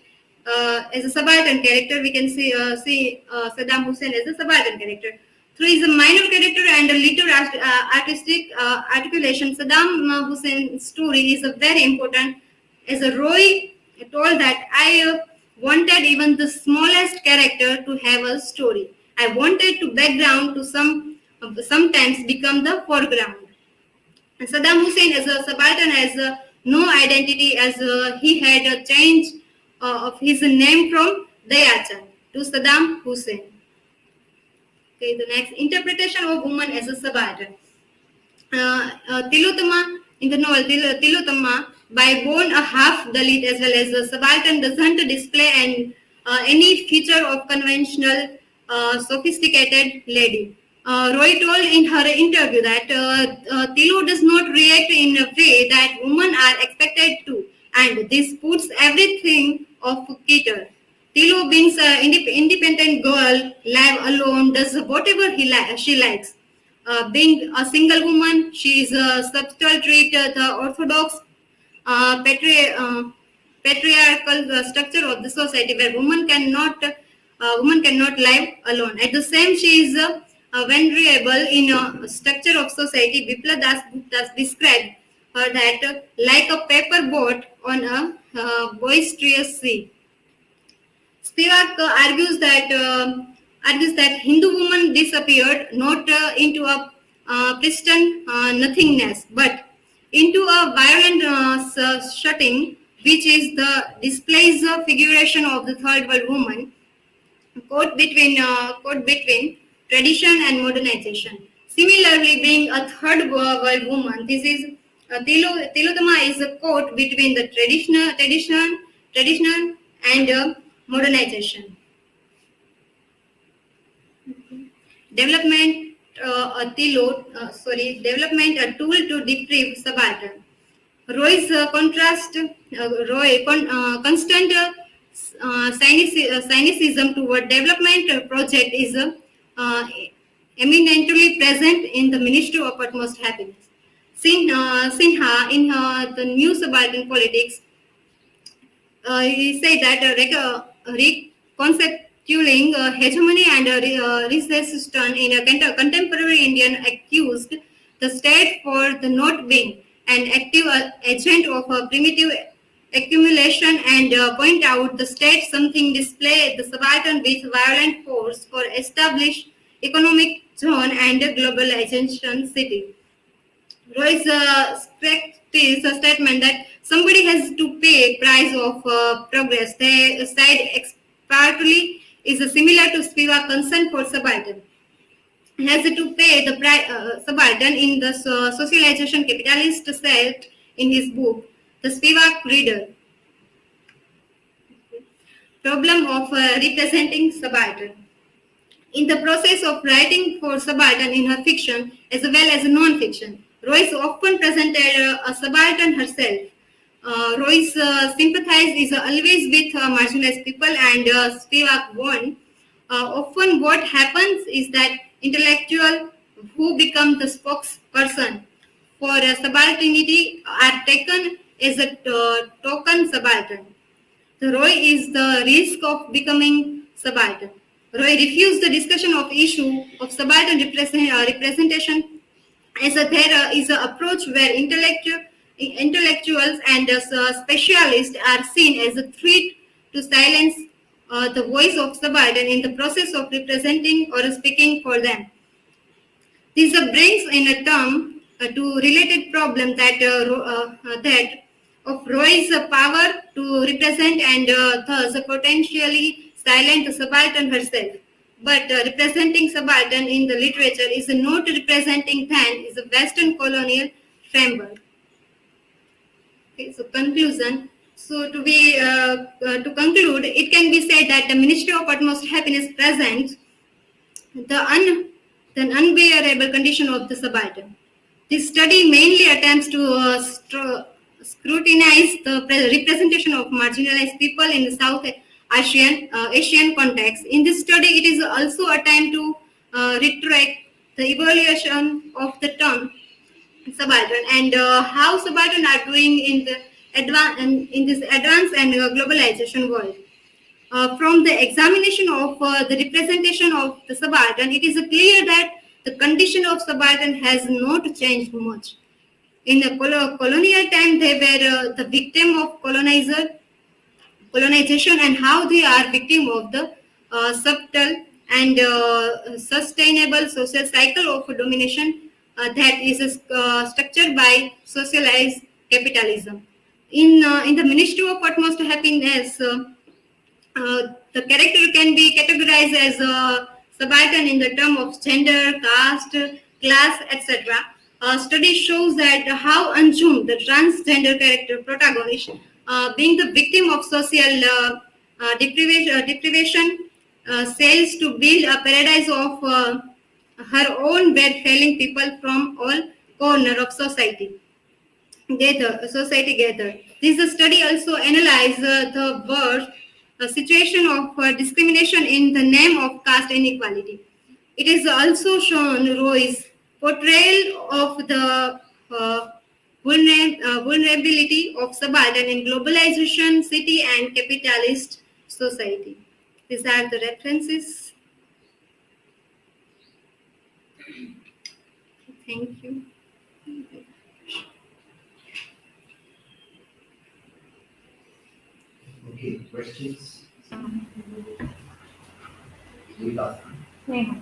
as a subaltern character. We can see Saddam Hussein as a subaltern character. Through his minor character and a little artistic articulation, Saddam Hussein's story is very important. As a Roy told that I wanted even the smallest character to have a story. I wanted to background to sometimes become the foreground. And Saddam Hussein as a subaltern has no identity, as he had a change of his name from Dayachan to Saddam Hussein. Okay, the next interpretation of woman as a subaltern. Tilotama in the novel Tilotama, by born a half Dalit as well as a subaltern, doesn't display any feature of conventional sophisticated lady. Roy told in her interview that Tilo does not react in a way that women are expected to, and this puts everything off kilter. Tilo being an independent girl, live alone, does whatever she likes. Being a single woman, she is a subtle trait the orthodox uh, patri- uh, patriarchal structure of the society where woman cannot live alone. At the same, she is vulnerable in a structure of society. Bipla Das described her that like a paper boat on a boisterous sea. Spivak argues that Hindu woman disappeared not into a pristine nothingness, but into a violent shutting, which is the displays figuration of the third world woman, caught between tradition and modernization. Similarly, being a third world woman, this is Tilotama is a caught between the traditional and modernization. Development development a tool to deprive subaltern. Roy's constant cynicism toward development project is eminently present in the Ministry of Utmost Happiness. Sinha, in the New Subaltern Politics, he said that reconceptualizing hegemony and resistance in a contemporary Indian accused the state for the not being an active agent of a primitive accumulation and point out the state something display the subaltern with violent force for established economic zone and globalization city. Roy's is a statement that somebody has to pay price of progress. The side expertly is similar to Spivak concern for subaltern. Has to pay the subaltern in the socialization capitalist said in his book, The Spivak Reader. Problem of representing subaltern. In the process of writing for subaltern in her fiction as well as non-fiction, Royce often presented a subaltern herself. Royce sympathizes is always with marginalized people and Spivak won. Often what happens is that intellectual who become the spokesperson for subalternity are taken as a token subaltern. The Roy is the risk of becoming subaltern. Roy refused the discussion of issue of subaltern representation as there is an approach where intellectuals and specialists are seen as a threat to silence the voice of subaltern in the process of representing or speaking for them. This brings in a term to related problem that of Roy's power to represent and thus potentially silent the subaltern herself. But representing subaltern in the literature is not representing then is a Western colonial framework. Okay, so conclusion. So to conclude, it can be said that the Ministry of Utmost Happiness presents the unbearable condition of the subaltern. This study mainly attempts to scrutinize the representation of marginalized people in the South Asian context. In this study, it is also a time to retract the evaluation of the term subaltern and how subaltern are doing in this advanced and globalization world. From the examination of the representation of the subaltern, it is clear that the condition of subaltern has not changed much. In the colonial time, they were the victim of colonization and how they are victim of the subtle and sustainable social cycle of domination that is structured by socialized capitalism. In the Ministry of Utmost Happiness, the character can be categorized as subaltern in the term of gender, caste, class, etc. Study shows that how Anjum, the transgender character protagonist, being the victim of social deprivation, sails to build a paradise of her own where failing people from all corner of society gather. This study also analyzes the birth situation of discrimination in the name of caste inequality. It is also shown Roy's portrayal of the vulnerability of subaltern in globalization, city and capitalist society. These are the references. Thank you. Okay, questions? We ask. SNEHA.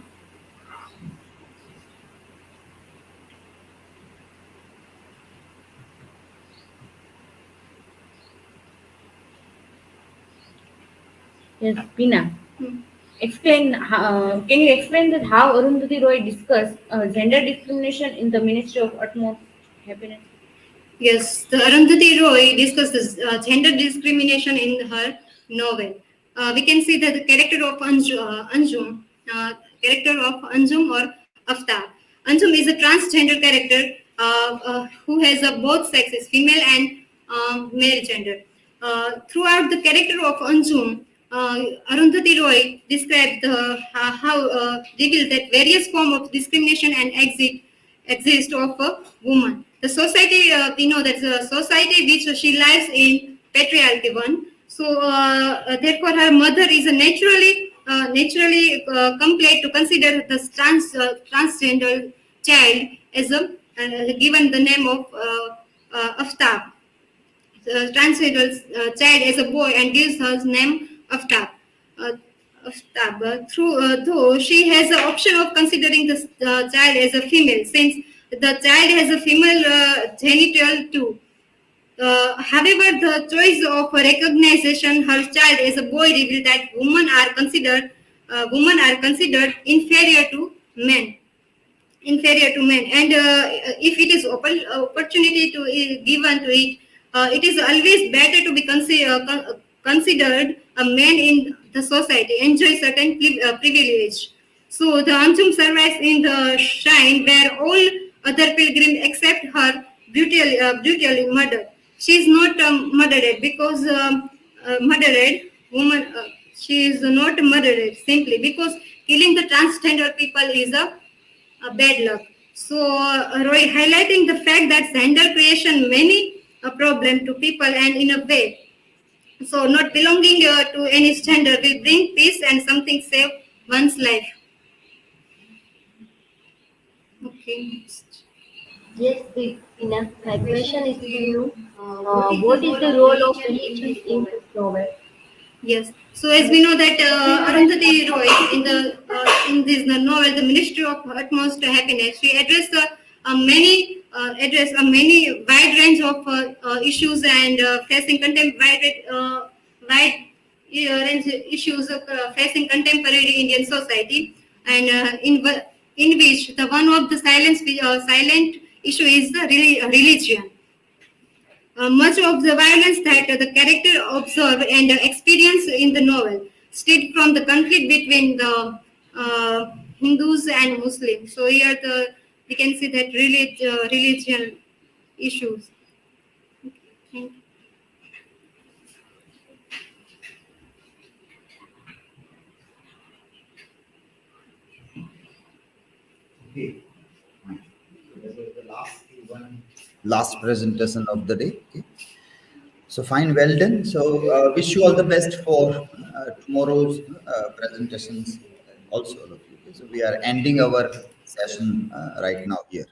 Yes, Pina. Can you explain that how Arundhati Roy discussed gender discrimination in the Ministry of Utmost Happiness? Yes, the Arundhati Roy discusses gender discrimination in her novel. We can see that the character of Anjum, or Aftab. Anjum is a transgender character who has both sexes, female and male gender. Throughout the character of Anjum, Arundhati Roy described how revealed that various forms of discrimination and exist of a woman. The society, we know that the society which she lives in, patriarchy one. So therefore, her mother is a naturally compelled to consider the transgender child as a given the name of Aftab. Transgender child as a boy and gives her name Aftab. Though she has the option of considering the child as a female, since the child has a female genital too. However, the choice of recognition her child as a boy revealed that women are considered inferior to men, and if it is opportunity to given to it, it is always better to be considered a man in the society, enjoy certain privilege. So the Anjum survives in the shrine where all other pilgrims except her brutally murdered. She is not murdered because murdered woman. She is not murdered simply because killing the transgender people is a bad luck. So Roy highlighting the fact that gender creation many a problem to people, and in a way, so not belonging to any gender will bring peace and something save one's life. Okay. Yes, Pina. My question is to you. What is the role of religion in this novel? Yes. So as we know that Arundhati Roy in this novel, the Ministry of Utmost Happiness, she addressed many wide range of issues and facing wide range issues of facing contemporary Indian society, and in which the one of the silent issue is the religion. Much of the violence that the character observed and experience in the novel stemmed from the conflict between the Hindus and Muslims. So here we can see that religion issues. Thank you. Okay. That was the last presentation of the day. Okay. So fine, well done. So wish you all the best for tomorrow's presentations. Also, all of you. Okay. So we are ending our session right now here.